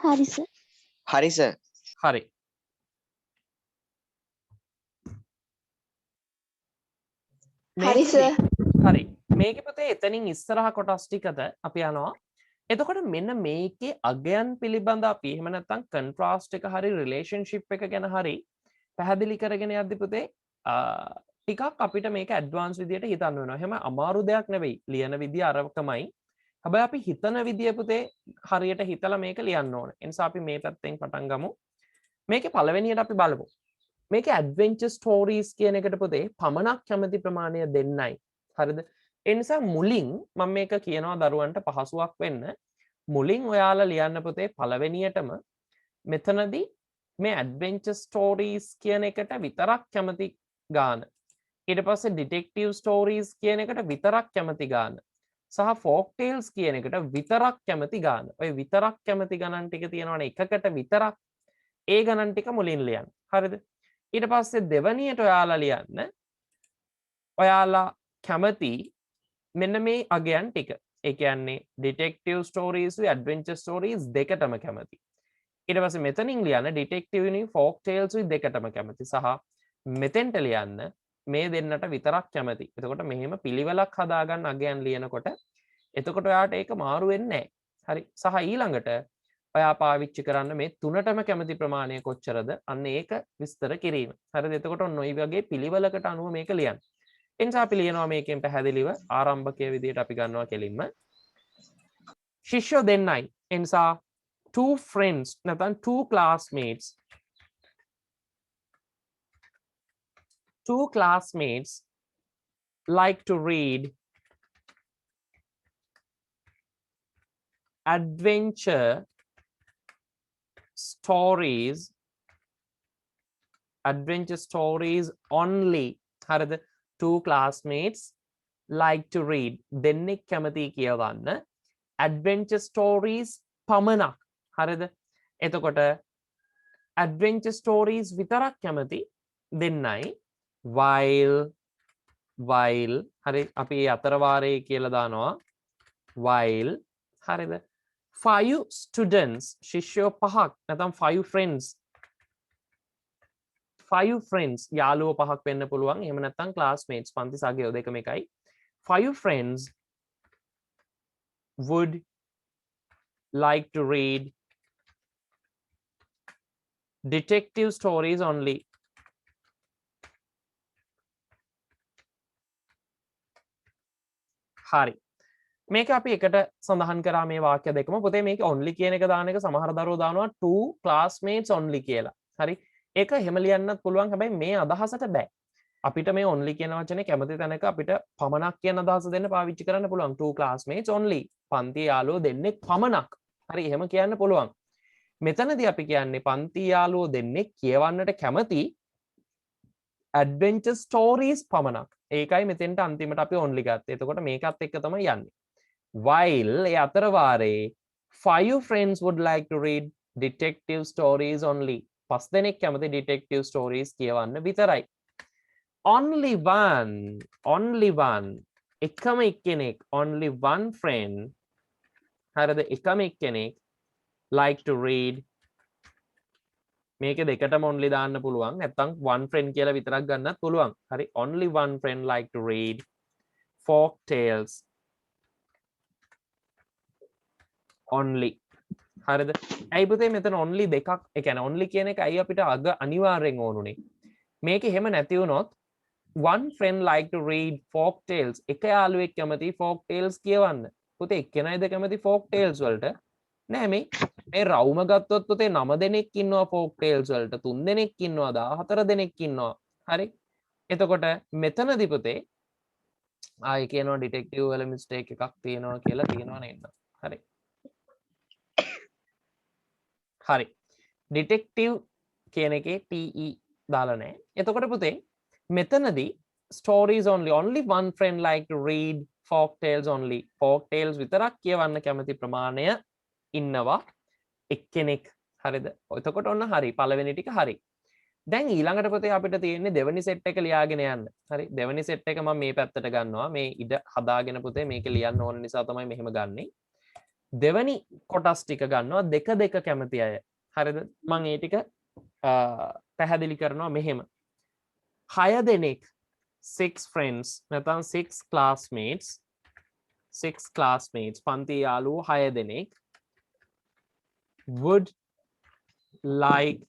හරි සර්. හරි සර්. හරි. හරි සර්. හරි. මේකේ පුතේ එතනින් ඉස්සරහ කොටස් ටිකද අපි යනවා. එතකොට මෙන්න මේකේ අගයන් පිළිබඳ අපි එහෙම නැත්නම් කන්ට්‍රාස්ට් එක හරි රිලේෂන්ෂිප් එක ගැන හරි පැහැදිලි කරගෙන යද්දි පුතේ ටිකක් අපිට මේක ඇඩ්වාන්ස් විදියට හිතන්න වෙනවා. එහෙම අමාරු දෙයක් නෙවෙයි. ලියන විදිය අරකමයි. හැබැයි අපි හිතන විදිය පුතේ හරියට හිතලා මේක ලියන්න ඕනේ. ඒ නිසා අපි මේ පැත්තෙන් පටන් ගමු. මේකේ පළවෙනියට අපි බලමු. මේකේ ඇඩ්වෙන්චර් ස්ටෝරීස් කියන එකට පුතේ පමණක් කැමති ප්‍රමාණය දෙන්නයි. හරිද? ඒ නිසා මුලින් මම මේක කියනවා දරුවන්ට පහසුවක් වෙන්න. මුලින් ඔයාලා ලියන්න පුතේ පළවෙනියටම මෙතනදී මේ ඇඩ්වෙන්චර් ස්ටෝරීස් කියන එකට විතරක් කැමති ගාන. ඊට පස්සේ ඩිටෙක්ටිව් ස්ටෝරීස් කියන එකට විතරක් කැමති ගාන. සහ ෆෝක් ටේල්ස් කියන එකට විතරක් කැමති ගාන. ඔය විතරක් කැමති ගණන් ටික තියෙනවනේ එකකට විතරක්. ඒ ගණන් ටික මුලින් ලියන්න. හරිද? ඊට පස්සේ දෙවනියට ඔයාලා ලියන්න ඔයාලා කැමති මෙන්න මේ අගයන් ටික. ඒ කියන්නේ ඩිටෙක්ටිව් ස්ටෝරීස් උයි ඇඩ්වෙන්චර් ස්ටෝරීස් දෙකටම කැමති. ඊට පස්සේ මෙතනින් ලියන්න ඩිටෙක්ටිව් උයි ෆෝක් ටේල්ස් උයි දෙකටම කැමති. සහ මෙතෙන්ට ලියන්න මේ දෙන්නට විතරක් කැමති. එතකොට මෙහෙම පිළිවෙලක් හදාගන්න අගයන් ලියනකොට එතකොට ඔයාට ඒක මාරු වෙන්නේ නැහැ. හරි. සහ ඊළඟට ඔයා පාවිච්චි කරන්න මේ තුනටම කැමති ප්‍රමාණය කොච්චරද? අන්න ඒක විස්තර කිරීම. හරිද? එතකොට ඔන්න ඔය වගේ පිළිවෙලකට අනුව මේක ලියන්න. ඒ නිසා අපි ලියනවා මේකෙන් පැහැදිලිව ආරම්භකයේ විදිහට අපි ගන්නවා කෙලින්ම. ශිෂ්‍යෝ දෙන්නයි. ඒ නිසා two friends නැත්නම් two classmates like to read adventure stories only. හරිද? two classmates like to read දෙන්නෙක් කැමති කියවන්න adventure stories පමණක්. හරිද? එතකොට adventure stories විතරක් කැමති දෙන්නයි while හරි අපි අතර වාරයේ කියලා දානවා while. හරිද? 5 students ශිෂ්‍යෝ පහක් නැත්නම් 5 friends යාළුවෝ පහක් වෙන්න පුළුවන්. එහෙම නැත්නම් classmates පන්ති සගයෝ දෙකම එකයි. 5 friends would like to read detective stories only. හරි. මේක අපි එකට සඳහන් කරා මේ වාක්‍ය දෙකම. පුතේ මේක only කියන එක දාන එක සමහර දරුවෝ දානවා two classmates only කියලා. හරි. ඒක එහෙම ලියන්නත් පුළුවන්. හැබැයි මේ අදහසට බෑ. අපිට මේ only කියන වචනේ කැමති තැනක අපිට පමණක් කියන අදහස දෙන්න පාවිච්චි කරන්න පුළුවන්. two classmates only. පන්ති යාළුවෝ දෙන්නෙක් පමණක්. හරි එහෙම කියන්න පුළුවන්. මෙතනදී අපි කියන්නේ පන්ති යාළුවෝ දෙන්නෙක් කියවන්නට කැමති adventure stories පමණක්. ඒකයි මෙතෙන්ට අන්තිමට අපි only ගත්තේ. එතකොට මේකත් එක්ක තමයි යන්නේ. While ඒ අතර වාරේ 5 friends would like to read detective stories only. පස් දෙනෙක් කැමති detective stories කියවන්න විතරයි. Only one එකම එක්කෙනෙක් only one friend හරිද? එකම එක්කෙනෙක් like to read මේක දෙකටම only දාන්න පුළුවන්. නැත්නම් one friend කියලා විතරක් ගන්නත් පුළුවන්. හරි. Only one friend like to read folk tales only. හරිද? ඇයි පුතේ මෙතන only දෙකක් ඒ කියන්නේ only කියන එක ඇයි අපිට අග අනිවාර්යෙන් ඕනුනේ? මේක එහෙම නැති වුණොත් one friend like to read folk tales එක යාළුවෙක් කැමති folk tales කියවන්න. පුතේ එක්කෙනයිද කැමති folk tales වලට? නෑ මේ රවුම ගත්තොත් පුතේ 9 දෙනෙක් ඉන්නවා folk tales වලට 3 දෙනෙක් ඉන්නවා 14 දෙනෙක් ඉන්නවා. හරි? එතකොට මෙතනදී පුතේ ආයි කියනවා ඩිටෙක්ටිව් වල මිස්ටේක් එකක් තියෙනවා කියලා තියෙනවා නේද? හරි. හරි. ඩිටෙක්ටිව් කියන එකේ TE දාලා නැහැ. එතකොට පුතේ මෙතනදී stories only one friend like to read folk tales only. folk tales විතරක් කියවන්න කැමති ප්‍රමාණය ඉන්නවා එක්කෙනෙක්. හරිද? එතකොට ඔන්න හරි. පළවෙනි ටික හරි. දැන් ඊළඟට පුතේ අපිට තියෙන්නේ දෙවෙනි සෙට් එක ලියාගෙන යන්න. හරි. දෙවෙනි සෙට් එක මම මේ පැත්තට ගන්නවා. මේ ඉඩ හදාගෙන පුතේ මේක ලියන්න ඕන නිසා තමයි මෙහෙම ගන්නෙ. දෙවෙනි කොටස් ටික ගන්නවා දෙක කැමති අය. හරිද? මම ඒ ටික පැහැදිලි කරනවා මෙහෙම. 6 දෙනෙක් 6 friends නැත්නම් 6 classmates පන්ති යාළුවෝ 6 දෙනෙක් would like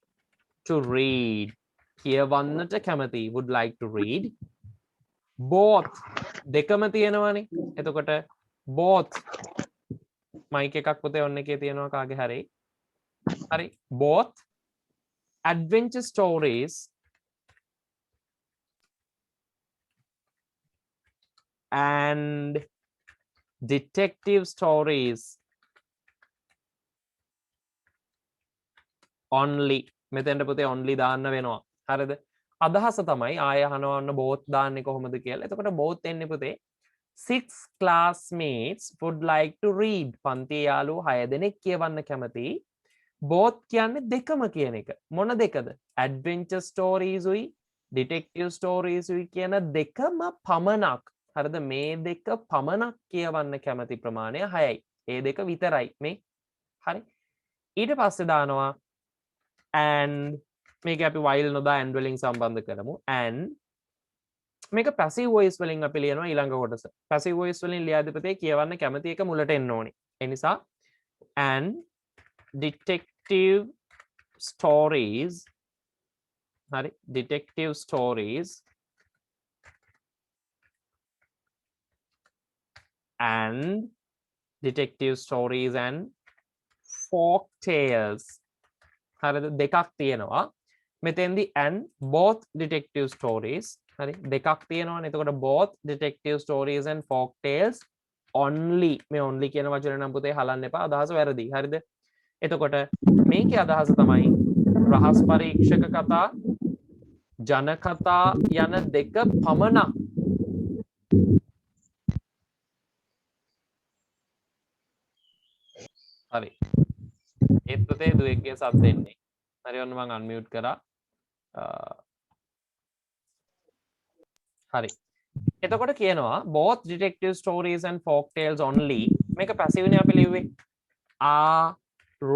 to read කියවන්නට කැමති would like to read both දෙකම තියෙනවානේ. එතකොට both මයික් එකක් පුතේ ඔන්න එකේ තියෙනවා කාගේ හරි. හරි. Both adventure stories and detective stories only. මෙතෙන්ට පුතේ only දාන්න වෙනවා. හරිද? අදහස තමයි ආය අහනවා ඔන්න both දාන්නේ කොහොමද කියලා. එතකොට both එන්නේ පුතේ 6 classmates would like to read. පන්තියේ යාළුවෝ 6 දෙනෙක් කියවන්න කැමති. both කියන්නේ දෙකම කියන එක. මොන දෙකද? adventure stories උයි detective stories උයි කියන දෙකම පමණක්. හරිද? මේ දෙක පමණක් කියවන්න කැමති ප්‍රමාණය 6යි. ඒ දෙක විතරයි මේ. හරි. ඊට පස්සේ දානවා and මේක අපි while නොදා and වලින් සම්බන්ධ කරමු. and මේක passive voice වලින් අපි ලියනවා ඊළඟ කොටස. passive voice වලින් ලියාදිපතේ කියවන්න කැමති එක මුලට එන්න ඕනේ. ඒ නිසා and detective stories, හරි, detective stories and detective stories and folk tales. හරිද? දෙකක් තියෙනවා. මෙතෙන්දී and both detective stories, හරි, දෙකක් තියෙනවානේ. එතකොට both detective stories and folk tales only. මේ only කියන වචනේ නම් පුතේ හලන්න එපා. අදහස වැරදි. හරිද? එතකොට මේකේ අදහස තමයි රහස් පරීක්ෂක කතා, ජන කතා යන දෙක පමණක්. හරි. ඒත් පුතේ දුවෙක්ගේ සබ් දෙන්නේ. හරි ඔන්න මම අන්මියුට් කරා. හරි. එතකොට කියනවා both detective stories and folk tales only. මේක passive නේ අපි ලිව්වේ. are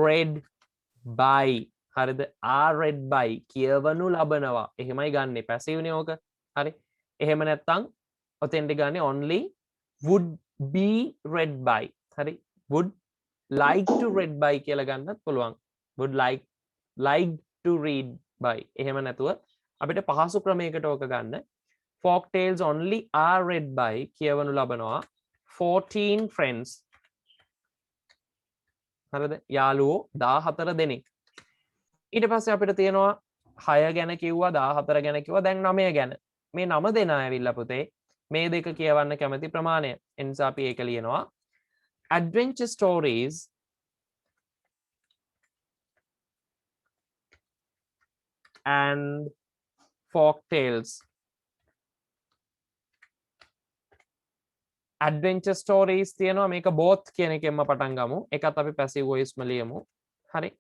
read by. හරිද? are read by කියවනු ලබනවා. එහෙමයි ගන්නෙ. passive නේ ඕක. හරි. එහෙම නැත්නම් ඔතෙන්ට ගන්නේ only would be read by. හරි. would like to read by කියලා ගන්නත් පුළුවන්. would like to read by. එහෙම නැතුව අපිට පහසු ක්‍රමයකට ඕක ගන්න. folk tales only are read by කියවනු ලබනවා 14 friends. හරිද? යාළුවෝ 14 දෙනෙක්. ඊට පස්සේ අපිට තියෙනවා 6 ගැන කිව්වා, 14 ගැන කිව්වා, දැන් 9 ගැන. මේ 9 දෙනා ඇවිල්ලා පුතේ මේ දෙක කියවන්න කැමති ප්‍රමාණය. ඒ නිසා අපි ඒක ලියනවා adventure stories and folk tales. adventure stories තියෙනවා මේක both කියන එකෙන්ම පටන් ගමු. එකත් අපි passive voice ම ලියමු. හරි.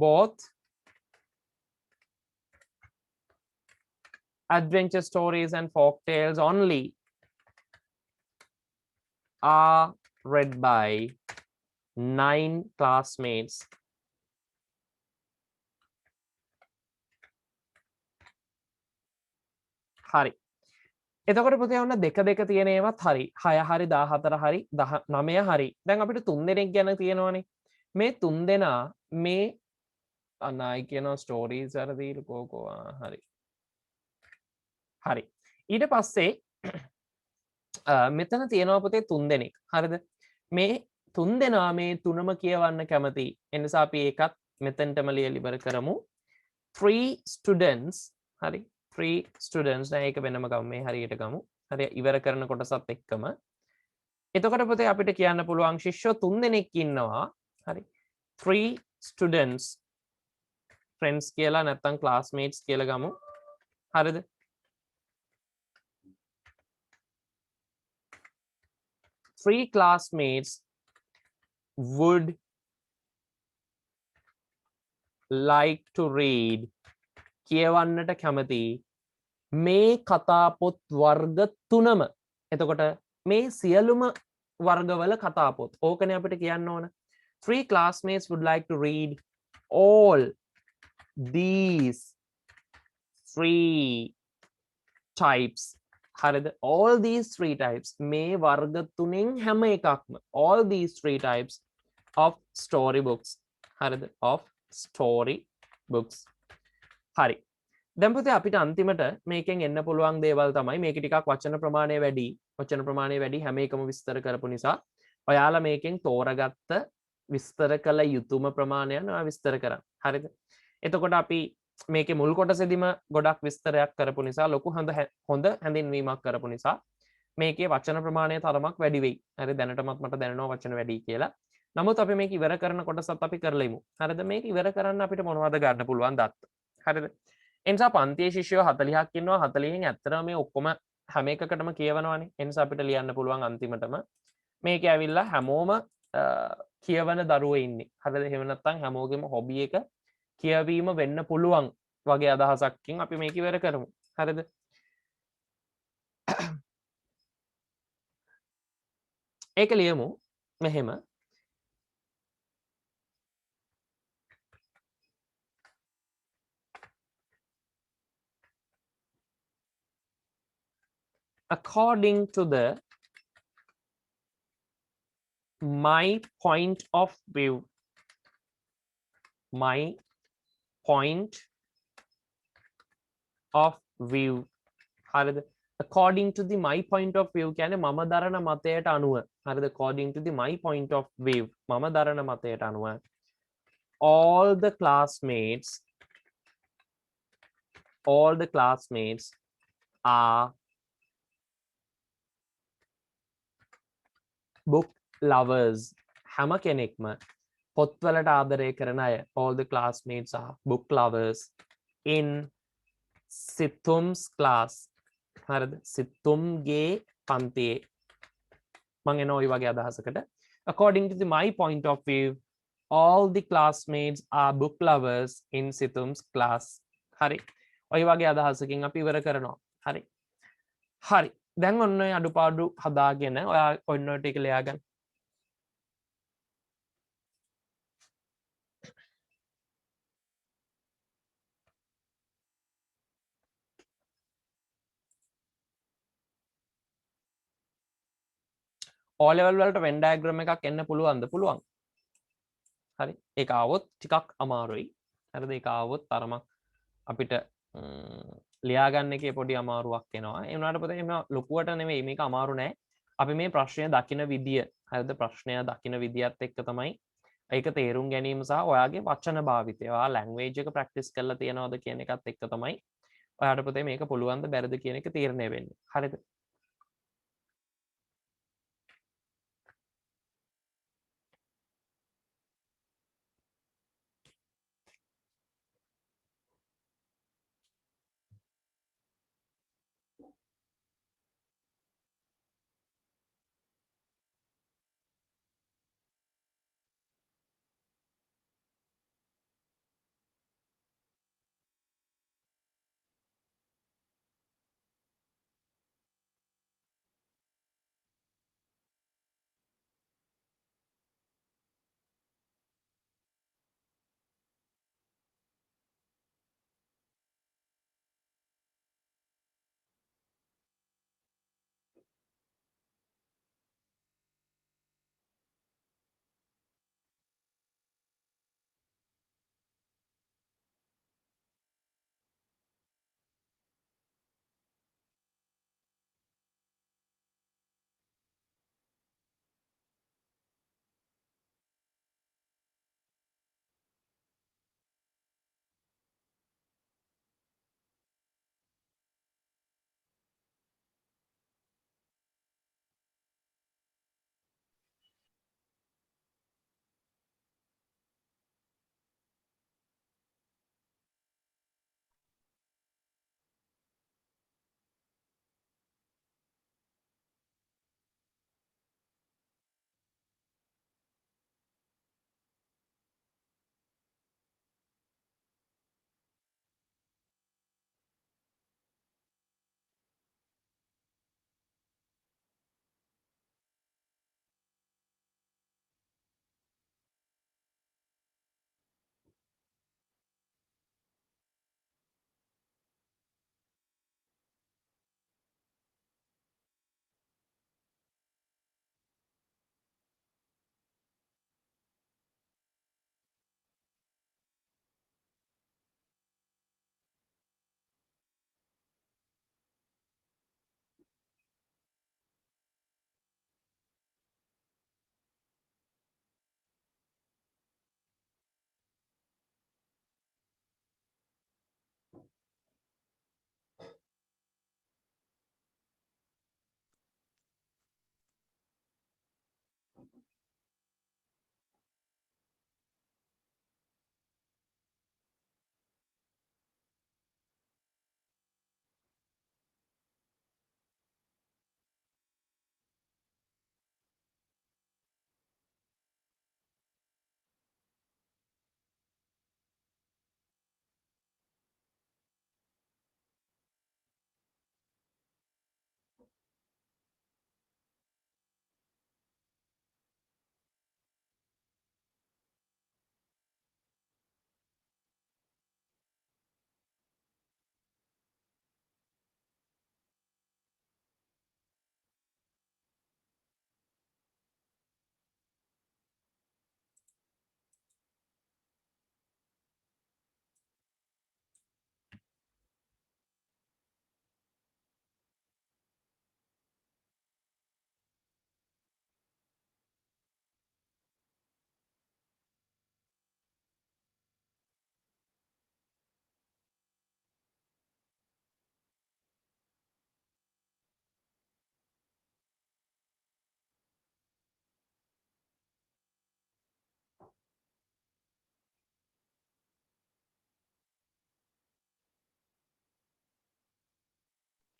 both adventure stories and folk tales only are read by 9 classmates. හරි. එතකොට පුතේ ඔන්න දෙක දෙක තියෙන ඒවත් හරි. 6 හරි 14 හරි 9 හරි. දැන් අපිට 3 දෙනෙක් ගැන තියෙනවනේ. මේ 3 දෙනා මේ අනයි කියන ස්ටෝරීස් වලදී කෝකෝ හරි. හරි. ඊට පස්සේ මෙතන තියෙනවා පුතේ 3 දෙනෙක්. හරිද? මේ 3 දෙනා මේ තුනම කියවන්න කැමති. ඒ නිසා අපි ඒකත් මෙතනටම ලියලා ඉවර කරමු. 3 students. හරි. 3 students දැන් ඒක වෙනම ගමු මේ හරියට ගමු. හරි ඉවර කරන කොටසත් එක්කම. එතකොට පුතේ අපිට කියන්න පුළුවන් ශිෂ්‍යෝ 3 දෙනෙක් ඉන්නවා. හරි. 3 students friends කියලා නැත්නම් classmates කියලා ගමු. හරිද? Three classmates would like to read කියවන්නට කැමති මේ කතාපොත් වර්ග තුනම. එතකොට මේ සියලුම වර්ගවල කතාපොත්. ඕකනේ අපිට කියන්න ඕන. 3 classmates would like to read all these 3 types. හරිද? all these 3 types මේ වර්ග තුනෙන් හැම එකක්ම all these 3 types of story books. හරිද? of story books. හරි. දැන් පුතේ අපිට අන්තිමට මේකෙන් එන්න පුළුවන් දේවල් තමයි මේක ටිකක් වචන ප්‍රමාණය වැඩි. වචන ප්‍රමාණය වැඩි හැම එකම විස්තර කරපු නිසා ඔයාලා මේකෙන් තෝරගත්ත විස්තර කළ යුතුම ප්‍රමාණයන් ඔයා විස්තර කරන්න. හරිද? එතකොට අපි මේකේ මුල් කොටසෙදිම ගොඩක් විස්තරයක් කරපු නිසා ලොකු හොඳ හැඳින්වීමක් කරපු නිසා මේකේ වචන ප්‍රමාණය තරමක් වැඩි වෙයි. හරි දැනටමත් මට දැනෙනවා වචන වැඩි කියලා. නමුත් අපි මේක ඉවර කරන කොටසත් අපි කරලා ඉමු. හරිද? මේක ඉවර කරන්න අපිට මොනවද ගන්න පුළුවන් දත්ත. හරිද? එනිසා පන්තියේ ශිෂ්‍යයෝ 40ක් ඉන්නවා. 40න් ඇත්තටම මේ ඔක්කොම හැම එකකටම කියවනවානේ. එනිසා අපිට ලියන්න පුළුවන් අන්තිමටම මේක ඇවිල්ලා හැමෝම කියවන දරුවෝ ඉන්නේ. හරිද? එහෙම නැත්නම් හැමෝගෙම හොබි එක කියවීම වෙන්න පුළුවන් වගේ අදහසක්කින් අපි මේක ඉවර කරමු. හරිද? ඒක ලියමු මෙහෙම. According to the my point of view, my point of view, හරිද? according to the my point of view කියන්නේ මම දරන මතයට අනුව. හරිද? according to the my point of view මම දරන මතයට අනුව all the classmates are book lovers. හැම කෙනෙක්ම පොත්වලට ආදරය කරන අය. all the classmates are book lovers in සිතුම්ස් class. හරිද? සිතුම්ගේ පන්තියේ. මම එන ওই වගේ අදහසකට. according to the my point of view all the classmates are book lovers in සිතුම්ස් class. හරි. ওই වගේ අදහසකින් අපි ඉවර කරනවා. හරි. හරි. දැන් ඔන්න ඔය අඩුපාඩු හදාගෙන ඔයා ඔන්න ඔය ටික ලියා ගන්න. O level වලට Venn diagram එකක් එන්න පුළුවන්ද? පුළුවන්. හරි. ඒක ආවොත් ටිකක් අමාරුයි. හරිද? ඒක ආවොත් තරමක් අපිට ලියා ගන්න එකේ පොඩි අමාරුවක් එනවා. ඒ වුණාට පස්සේ එහෙම ලොකුවට නෙමෙයි මේක අමාරු නෑ. අපි මේ ප්‍රශ්නය දකින විදිය, හරිද? ප්‍රශ්නය දකින විදියත් එක්ක තමයි ඒක තේරුම් ගැනීම සහ ඔයාගේ වචන භාවිතය. ඔයා ලැන්ග්වේජ් එක ප්‍රැක්ටිස් කරලා තියනවද කියන එකත් එක්ක තමයි ඔයාට පුතේ මේක පුළුවන්ද බැරිද කියන එක තීරණය වෙන්නේ. හරිද?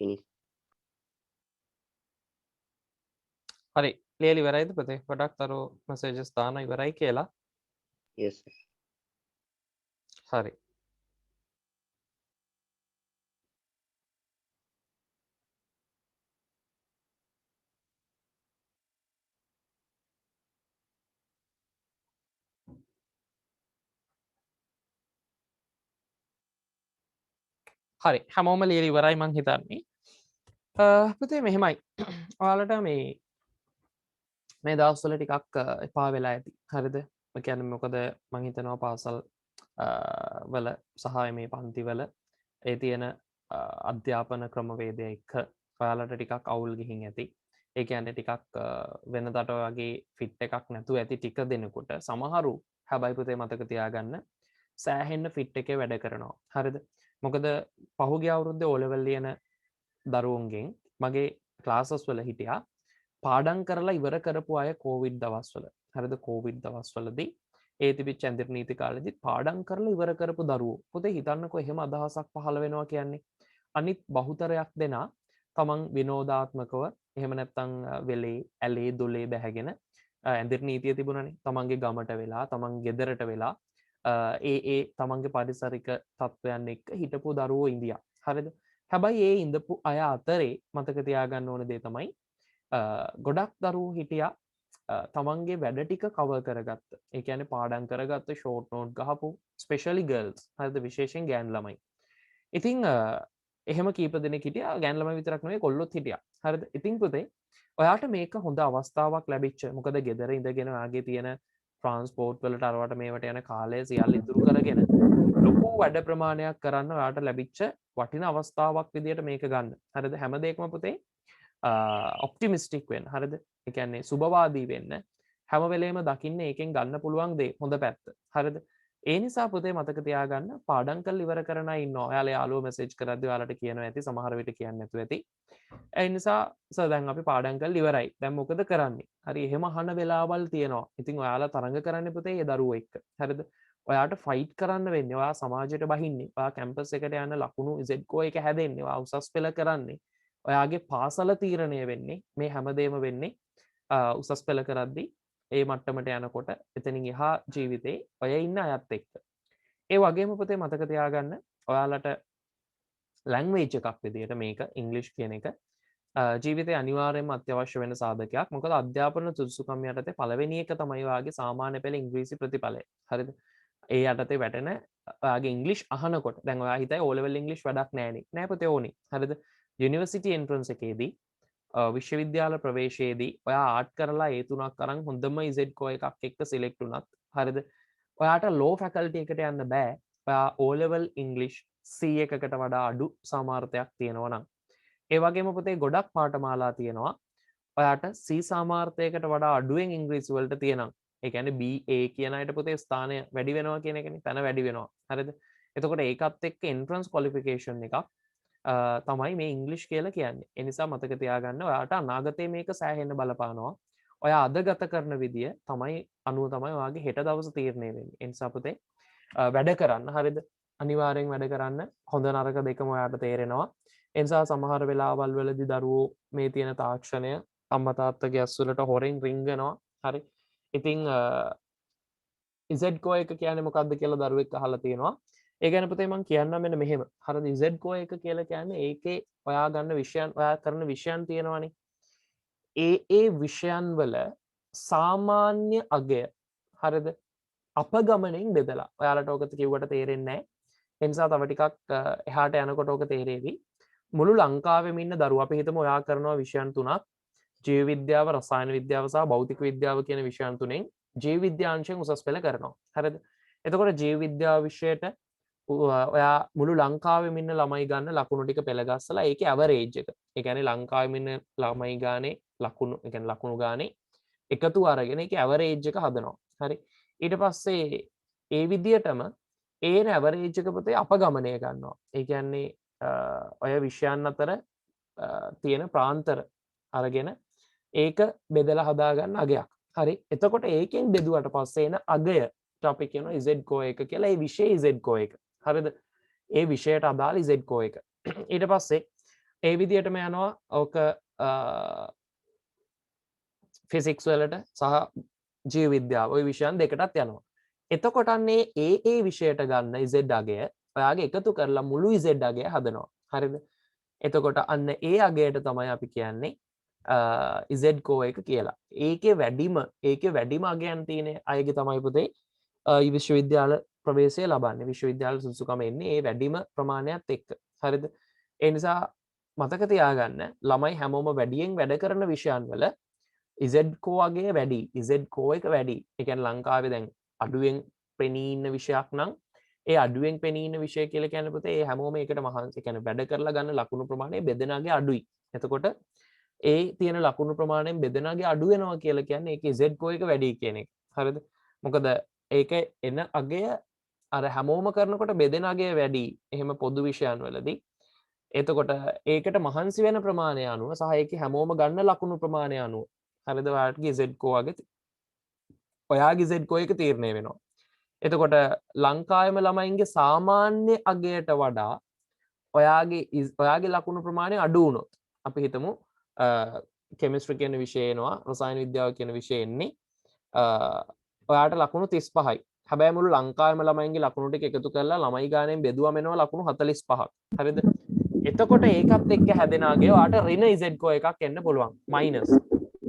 finish. හරි ලියලා ඉවරයිද පුතේ? ගොඩක් තරු මැසේජස් දාන ඉවරයි කියලා. Yes, sir. හරි. හරි හැමෝම ලියලා ඉවරයි මං හිතන්නේ. පුතේ මෙහෙමයි. ඔයාලට මේ දවස්වල ටිකක් එපා වෙලා ඇති. හරිද? ඒ කියන්නේ මොකද මං හිතනවා පාසල් වල සහ මේ පන්තිවල ඒ තියෙන අධ්‍යාපන ක්‍රමවේදය එක්ක ඔයාලට ටිකක් අවුල් ගිහින් ඇති. ඒ කියන්නේ ටිකක් වෙනදට වගේ ෆිට් එකක් නැතුව ඇති ටික දෙනකොට සමහරු හැබැයි පුතේ මතක තියාගන්න සෑහෙන්න ෆිට් එකේ වැඩ කරනවා. හරිද? මොකද පහුගිය අවුරුද්දේ O level ලියන දරුවන්ගෙන් මගේ ක්ලාසස් වල හිටියා පාඩම් කරලා ඉවර කරපු අය කොවිඩ් දවස්වල. හරිද? කොවිඩ් දවස්වලදී ඒ තිබිච්ච ඇඳිරි නීති කාලෙදි පාඩම් කරලා ඉවර කරපු දරුවෝ. පුතේ හිතන්නකෝ එහෙම අදහසක් පහළ වෙනවා කියන්නේ. අනිත් බහුතරයක් දෙනා තමන් විනෝදාත්මකව එහෙම නැත්නම් වෙලේ ඇලේ දොලේ බැහැගෙන ඇඳිරි නීතිය තිබුණනේ. තමන්ගේ ගමට වෙලා, තමන් ගෙදරට වෙලා ඒ තමන්ගේ පරිසරික තත්ත්වයන් එක්ක හිටපු දරුවෝ ඉන්දියා. හරිද? හැබැයි ඒ ඉඳපු අය අතරේ මතක තියාගන්න ඕන දේ තමයි ගොඩක් දරුවෝ හිටියා තමන්ගේ වැඩ ටික කවර් කරගත්ත. ඒ කියන්නේ පාඩම් කරගත්ත ෂෝට් නෝට් ගහපු ස්පෙෂලි ගර්ල්ස්. හරිද? විශේෂයෙන් ගෑන් ළමයි. ඉතින් එහෙම කීප දෙනෙක් හිටියා. ගෑන් ළමයි විතරක් නෙවෙයි කොල්ලොත් හිටියා. හරිද? ඉතින් පුතේ ඔයාට මේක හොඳ අවස්ථාවක් ලැබිච්ච. මොකද ගෙදර ඉඳගෙන ඔයාගේ තියෙන ට්‍රාන්ස්පෝර්ට් වලට අරවට මේවට යන කාලය සියල්ල ඉතුරු කරගෙන ලොකු වැඩ ප්‍රමාණයක් කරන්න ඔයාට ලැබිච්ච වටින අවස්ථාවක් විදියට මේක ගන්න. හරිද? හැම දෙයක්ම පුතේ ඔප්ටිමිස්ටික් වෙන්න. හරිද? ඒ කියන්නේ සුබවාදී වෙන්න. හැම වෙලේම දකින්න ඒකෙන් ගන්න පුළුවන් දේ හොඳ පැත්ත. හරිද? ඒ නිසා පුතේ මතක තියාගන්න පාඩම් කරලා ඉවර කරන අය ඉන්නවා. ඔයාලා යාළුවෝ මැසේජ් කරද්දී ඔයාලට කියනවා ඇති සමහර විට කියන්නේ නැතුව ඇති. ඒ නිසා සර් දැන් අපි පාඩම් කරලා ඉවරයි. දැන් මොකද කරන්නේ? හරි එහෙම අහන වෙලාවල් තියෙනවා. ඉතින් ඔයාලා තරඟ කරන්න පුතේ ඒ දරුවෝ එක්ක. හරිද? ඔයාට ෆයිට් කරන්න වෙන්නේ. ඔයා සමාජයට බහින්නේ. ඔයා කැම්පස් එකට යන ලකුණු Z එක හැදෙන්නේ. ඔයා උසස් පෙළ කරන්නේ. ඔයාගේ පාසල තීරණය වෙන්නේ මේ හැමදේම වෙන්නේ උසස් පෙළ කරද්දී ඒ මට්ටමට යනකොට එතනින් එහා ජීවිතේ ඔය ඉන්න අයත් එක්ක. ඒ වගේම පුතේ මතක තියාගන්න ඔයාලට ලැන්ග්වේජ් එකක් විදියට මේක ඉංග්ලිෂ් කියන එක ජීවිතේ අනිවාර්යයෙන්ම අත්‍යවශ්‍ය වෙන සාධකයක්. මොකද අධ්‍යාපන සුදුසුකම් යටතේ පළවෙනි එක තමයි ඔයාගේ සාමාන්‍ය පෙළ ඉංග්‍රීසි ප්‍රතිඵලය. හරිද? ඒ යටතේ වැටෙන ඔයාගේ ඉංග්ලිෂ් අහනකොට දැන් ඔයා හිතයි O level ඉංග්ලිෂ් වැඩක් නෑනේ. නෑ පුතේ ඕනි. හරිද? යුනිවර්සිටි එන්ට්‍රන්ස් එකේදී විශ්වවිද්‍යාල ප්‍රවේශයේදී ඔයා ආට් කරලා ඒ තුනක් අරන් හොඳම ඉසෙඩ් කෝ එකක් එක්ක සිලෙක්ට් වුණත් හරිද? ඔයාට ලෝ ෆැකල්ටි එකට යන්න බෑ. ඔයා O level ඉංග්ලිෂ් C එකකට වඩා අඩු සාමාර්ථයක් තියෙනවා නම්. ඒ වගේම පුතේ ගොඩක් පාඨමාලා තියෙනවා. ඔයාට C සාමාර්ථයකට වඩා අඩුවෙන් ඉංග්‍රීසි වලට තියෙනවා. ඒ කියන්නේ BA කියන අයට පුතේ ස්ථානය වැඩි වෙනවා කියන එකනේ. තැන වැඩි වෙනවා. හරිද? එතකොට ඒකත් එක්ක එන්ට්‍රන්ස් ක්වොලිෆිකේෂන් එකක් තමයි මේ ඉංග්ලිෂ් කියලා කියන්නේ. ඒ නිසා මතක තියාගන්න ඔයාට අනාගතේ මේක සෑහෙන්න බලපානවා. ඔයා අද ගත කරන විදිය තමයි අනුව තමයි ඔයාගේ හෙට දවස තීරණය වෙන්නේ. ඒ නිසා පුතේ වැඩ කරන්න හරිද? අනිවාර්යෙන් වැඩ කරන්න. හොඳ නරක දෙකම ඔයාට තේරෙනවා. ඒ නිසා සමහර වෙලාවල් වලදී දරුවෝ මේ තියෙන තාක්ෂණය අම්මා තාත්තගේ ඇස්වලට හොරෙන් රිංගනවා. හරි. ඉතින් Z එක කියන්නේ මොකක්ද කියලා දරුවෙක් අහලා තියෙනවා. ඒ ගැන පුතේ මම කියන්නම් මෙන්න මෙහෙම. හරිද? Z එක කියලා කියන්නේ ඒකේ ඔයා ගන්න විෂයන් ඔයා කරන විෂයන් තියෙනවානේ. ඒ විෂයන් වල සාමාන්‍ය අගය හරිද? අපගමනෙන් බෙදලා. ඔයාලට ඕක කිව්වට තේරෙන්නේ නැහැ. ඒ නිසා තව ටිකක් එහාට යනකොට ඕක තේරෙවි. මුළු ලංකාවෙම ඉන්න දරුවෝ අපි හිතමු ඔයා කරනවා විෂයන් තුනක්. ජීව විද්‍යාව, රසායන විද්‍යාව සහ භෞතික විද්‍යාව කියන විෂයන් තුනෙන් ජීව විද්‍යාංශයෙන් උසස් පෙළ කරනවා. හරිද? එතකොට ජීව විද්‍යාව විෂයට ඔයා මුළු ලංකාවෙම ඉන්න ළමයි ගන්න ලකුණු ටික පෙළ ගස්සලා ඒකේ ඇවරේජ් එක. ඒ කියන්නේ ලංකාවෙම ඉන්න ළමයි ගානේ ලකුණු, ඒ කියන්නේ ලකුණු ගානේ එකතු අරගෙන ඒකේ ඇවරේජ් එක හදනවා. හරි. ඊට පස්සේ ඒ විදියටම ඒන ඇවරේජ් එක පුතේ අපගමනය ගන්නවා. ඒ කියන්නේ ඔය විෂයන් අතර තියෙන ප්‍රාන්තර අරගෙන ඒක බෙදලා හදාගන්න අගයක්. හරි. එතකොට ඒකෙන් බෙදුවට පස්සේ එන අගයට අපි කියනවා Z කෝ එක කියලා. ඒ විෂයේ Z කෝ එක. හරිද? ඒ විෂයට අදාළ Z කෝ එක. ඊට පස්සේ ඒ විදියටම යනවා ඕක ෆිසික්ස් වලට සහ ජීව විද්‍යාව ওই විෂයන් දෙකටත් යනවා. එතකොට අන්නේ ඒ විෂයට ගන්න Z අගය ඔයාගේ එකතු කරලා මුළු Z අගය හදනවා. හරිද? එතකොට අන්න ඒ අගයට තමයි අපි කියන්නේ Z කෝ එක කියලා. ඒකේ වැඩිම අගයන් තියෙන අයගේ තමයි පුතේ විශ්වවිද්‍යාල ප්‍රවේශය ලබන්නේ. විශ්වවිද්‍යාල සුදුසුකම එන්නේ ඒ වැඩිම ප්‍රමාණයත් එක්ක. හරිද? ඒ නිසා මතක තියාගන්න ළමයි හැමෝම වැඩියෙන් වැඩ කරන විෂයන් වල Z කෝ අගය වැඩි. Z කෝ එක වැඩි. ඒ කියන්නේ ලංකාවේ දැන් අඩුවෙන් පෙනී ඉන්න විෂයක් නම් ඒ අඩුවෙන් පෙනී ඉන්න විෂය කියලා කියන්නේ පුතේ ඒ හැමෝම ඒකට මහන්සි. කියන්නේ වැඩ කරලා ගන්න ලකුණු ප්‍රමාණය බෙදෙනාගේ අඩුයි. එතකොට ඒ තියෙන ලකුණු ප්‍රමාණයෙන් බෙදෙනාගේ අඩු වෙනවා කියලා කියන්නේ ඒකේ Z කෝ එක වැඩි කියන එක. හරිද? මොකද ඒක එන අගය අර හැමෝම කරනකොට බෙදෙන අගය වැඩි. එහෙම පොදු විෂයන් වලදී. එතකොට ඒකට මහන්සි වෙන ප්‍රමාණය අනුව සහ ඒකේ හැමෝම ගන්න ලකුණු ප්‍රමාණය අනුව හරිද? ඔයාලගේ Z කෝ අගය ඔයාගේ Z කෝ එක තීරණය වෙනවා. එතකොට ලංකාවෙම ළමයින්ගේ සාමාන්‍ය අගයට වඩා ඔයාගේ ලකුණු ප්‍රමාණය අඩු වුණොත් අපි හිතමු කෙමිස්ට්‍රි කියන විෂය එනවා, රසායන විද්‍යාව කියන විෂය එන්නේ ඔයාට ලකුණු 35යි. හැබැයි මුළු ලංකාවෙම ළමයින්ගේ ලකුණු ටික එකතු කරලා ළමයි ගානෙන් බෙදුවම එනවා ලකුණු 45ක්. හරිද? එතකොට ඒකත් එක්ක හැදෙන අගය ඔයාට ඍණ Z කෝ එකක් එන්න පුළුවන්. මයිනස්.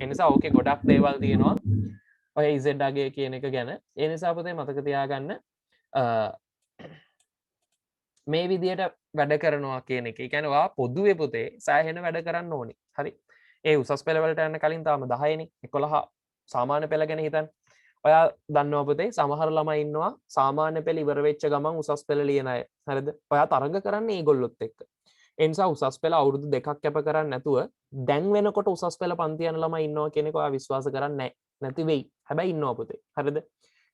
ඒ නිසා ඕකේ ගොඩක් දේවල් තියෙනවා. ඔය Z අගය කියන එක ගැන. ඒ නිසා පුතේ මතක තියාගන්න මේ විදියට වැඩ කරනවා කියන එක. ඒ කියන්නේ ඔයා පොදුවේ පුතේ සෑහෙන වැඩ කරන්න ඕනේ. හරි. ඒ උසස් පෙළ වලට යන්න කලින් තාම 10නේ. 11 සාමාන්‍ය පෙළ ගැන හිතන්න. ඔයා දන්නවා පුතේ සමහර ළමයි ඉන්නවා සාමාන්‍ය පෙළ ඉවර වෙච්ච ගමන් උසස් පෙළ ලියන අය. හරිද? ඔයා තරඟ කරන්නේ ඒගොල්ලොත් එක්ක. ඒ නිසා උසස් පෙළ අවුරුදු 2ක් කැප කරන්නේ නැතුව දැන් වෙනකොට උසස් පෙළ පන්ති යන ළමයි ඉන්නවා කියන එක ඔයා විශ්වාස කරන්නේ නැති වෙයි. හැබැයි ඉන්නවා පුතේ. හරිද?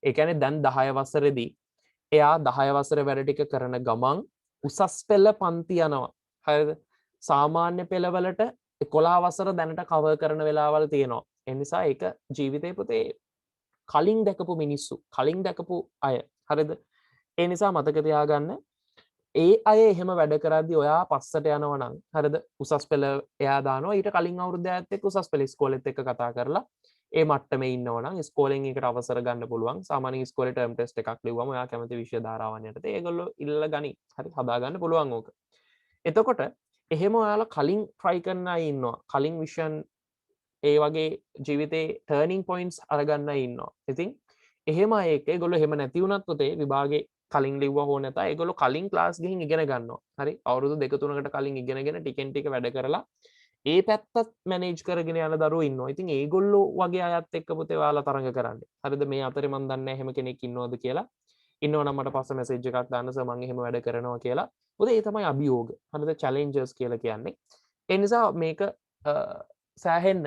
ඒ කියන්නේ දැන් 10 වසරේදී එයා 10 වසර වැඩ ටික කරන ගමන් උසස් පෙළ පන්ති යනවා. හරිද? සාමාන්‍ය පෙළවලට 11 වසර දැනට කවර් කරන වෙලාවල් තියෙනවා. ඒ නිසා ඒක ජීවිතේ පුතේ කලින් දැකපු මිනිස්සු, කලින් දැකපු අය. හරිද? ඒ නිසා මතක තියාගන්න ඒ අය එහෙම වැඩ කරද්දී ඔයා පස්සට යනවා නම් හරිද? උසස් පෙළ එයා දානවා. ඊට කලින් අවුරුද්දයත් එක්ක උසස් පෙළ ඉස්කෝලෙත් එක්ක කතා කරලා ඒ මට්ටමේ ඉන්නවා නම් ඉස්කෝලෙන් ඒකට අවසර ගන්න පුළුවන්. සාමාන්‍ය ඉස්කෝලේ ටර්ම් ටෙස්ට් එකක් ලිව්වම ඔයා කැමති විෂය ධාරාවන් යටතේ ඒගොල්ලෝ ඉල්ලලා ගනි. හරි හදා ගන්න පුළුවන් ඕක. එතකොට එහෙම ඔයාලා කලින් try කරන අය ඉන්නවා. කලින් විෂයන් ඒ වගේ ජීවිතේ ටර්නින් පොයින්ට්ස් අරගන්න අය ඉන්නවා. ඉතින් එහෙම අය එක්ක ඒගොල්ලෝ එහෙම නැති වුණත් පුතේ විභාගේ කලින් ලිව්වා හෝ නැතා ඒගොල්ලෝ කලින් ක්ලාස් ගිහින් ඉගෙන ගන්නවා. හරි අවුරුදු 2-3කට කලින් ඉගෙනගෙන ටිකෙන් ටික වැඩ කරලා ඒ පැත්තත් මැනේජ් කරගෙන යන දරුවෝ ඉන්නවා. ඉතින් ඒගොල්ලෝ වගේ අයත් එක්ක පුතේ ඔයාලා තරඟ කරන්න. හරිද? මේ අතරේ මම දන්නේ නැහැ එහෙම කෙනෙක් ඉන්නවද කියලා. ඉන්නවනම් මට පස්සේ මැසේජ් එකක් දාන්න සර් මම එහෙම වැඩ කරනවා කියලා. පුතේ ඒ තමයි අභියෝග. හරිද? චැලෙන්ජර්ස් කියලා කියන්නේ. ඒ නිසා මේක සෑහෙන්න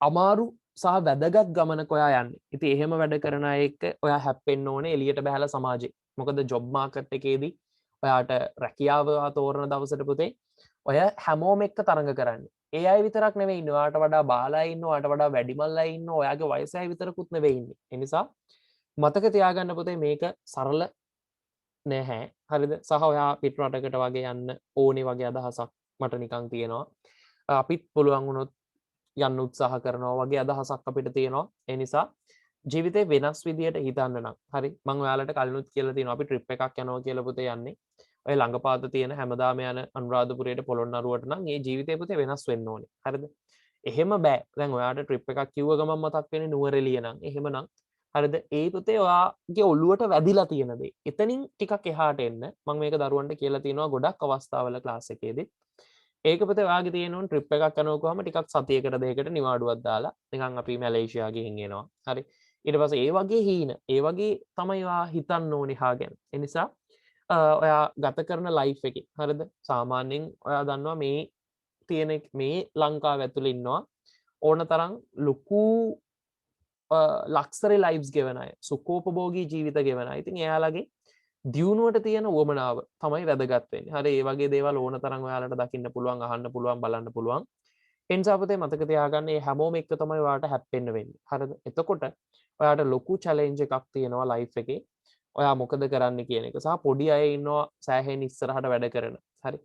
අමාරු සහ වැදගත් ගමනක ඔයා යන්නේ. ඉතින් එහෙම වැඩ කරන අය එක්ක ඔයා හැප්පෙන්න ඕනේ එළියට බහලා සමාජේ. මොකද ජොබ් මාකට් එකේදී ඔයාට රැකියාව තෝරන දවසට පුතේ ඔය හැමෝම එක්ක තරඟ කරන්නේ. ඒ අය විතරක් නෙවෙයි ඉන්නේ. ඔයාට වඩා බාලා ඉන්නවා, ඔයාට වඩා වැඩිමල්ලා ඉන්නවා, ඔයාගේ වයස අය විතරකුත් නෙවෙයි ඉන්නේ. ඒ නිසා මතක තියාගන්න පුතේ මේක සරල නැහැ. හරිද? සහ ඔයා පිට රටකට වගේ යන්න ඕනේ වගේ අදහසක් මට නිකන් තියෙනවා. අපිත් පුළුවන් වුණොත් යන්න උත්සාහ කරනවා වගේ අදහසක් අපිට තියෙනවා. ඒ නිසා ජීවිතේ වෙනස් විදියට හිතන්න නම් හරි මම ඔයාලට කලිනුත් කියලා තියෙනවා අපි ට්‍රිප් එකක් යනවා කියලා පුතේ යන්නේ. ඔය ළඟපාත තියෙන හැමදාම යන අනුරාධපුරයට පොළොන්නරුවට නම් ඒ ජීවිතේ පුතේ වෙනස් වෙන්න ඕනේ. හරිද? එහෙම බෑ. දැන් ඔයාට ට්‍රිප් එකක් කිව්ව ගමන් මතක් වෙන්නේ නුවරඑළිය නම්. එහෙමනම් හරිද? ඒ පුතේ ඔයාගේ ඔළුවට වැදිලා තියෙන දේ. එතනින් ටිකක් එහාට එන්න මම මේක දරුවන්ට කියලා තියෙනවා ගොඩක් අවස්ථාවල ක්ලාස් එකේදී. ඒක පුතේ ඔයාගේ තියෙන උන් ට්‍රිප් එකක් යනවා කොහම ටිකක් සතියකට දෙකකට නිවාඩුවක් දාලා නිකන් අපි මැලේසියා ගිහින් එනවා. හරි. ඊට පස්සේ ඒ වගේ හීන ඒ වගේ තමයි ඔයා හිතන්න ඕනේ හා ගැන. ඒ නිසා ඔයා ගත කරන ලයිෆ් එකේ හරිද? සාමාන්‍යයෙන් ඔයා දන්නවා මේ තියෙන මේ ලංකාව ඇතුළේ ඉන්නවා ඕන තරම් ලොකු ලක්සරි ලයිෆ්ස් ගෙවන අය, සුඛෝපභෝගී ජීවිත ගෙවන අය. ඉතින් එයාලගේ දියුණුවට තියෙන උවමනාව තමයි වැදගත් වෙන්නේ. හරි ඒ වගේ දේවල් ඕන තරම් ඔයාලට දකින්න පුළුවන්, අහන්න පුළුවන්, බලන්න පුළුවන්. ඒ නිසා පුතේ මතක තියාගන්න මේ හැමෝම එක්ක තමයි ඔයාට හැප්පෙන්න වෙන්නේ. හරිද? එතකොට ඔයාට ලොකු චැලෙන්ජ් එකක් තියෙනවා ලයිෆ් එකේ. ඔයා මොකද කරන්න කියන එක. සහ පොඩි අය ඉන්නවා සෑහෙන ඉස්සරහට වැඩ කරන. හරි.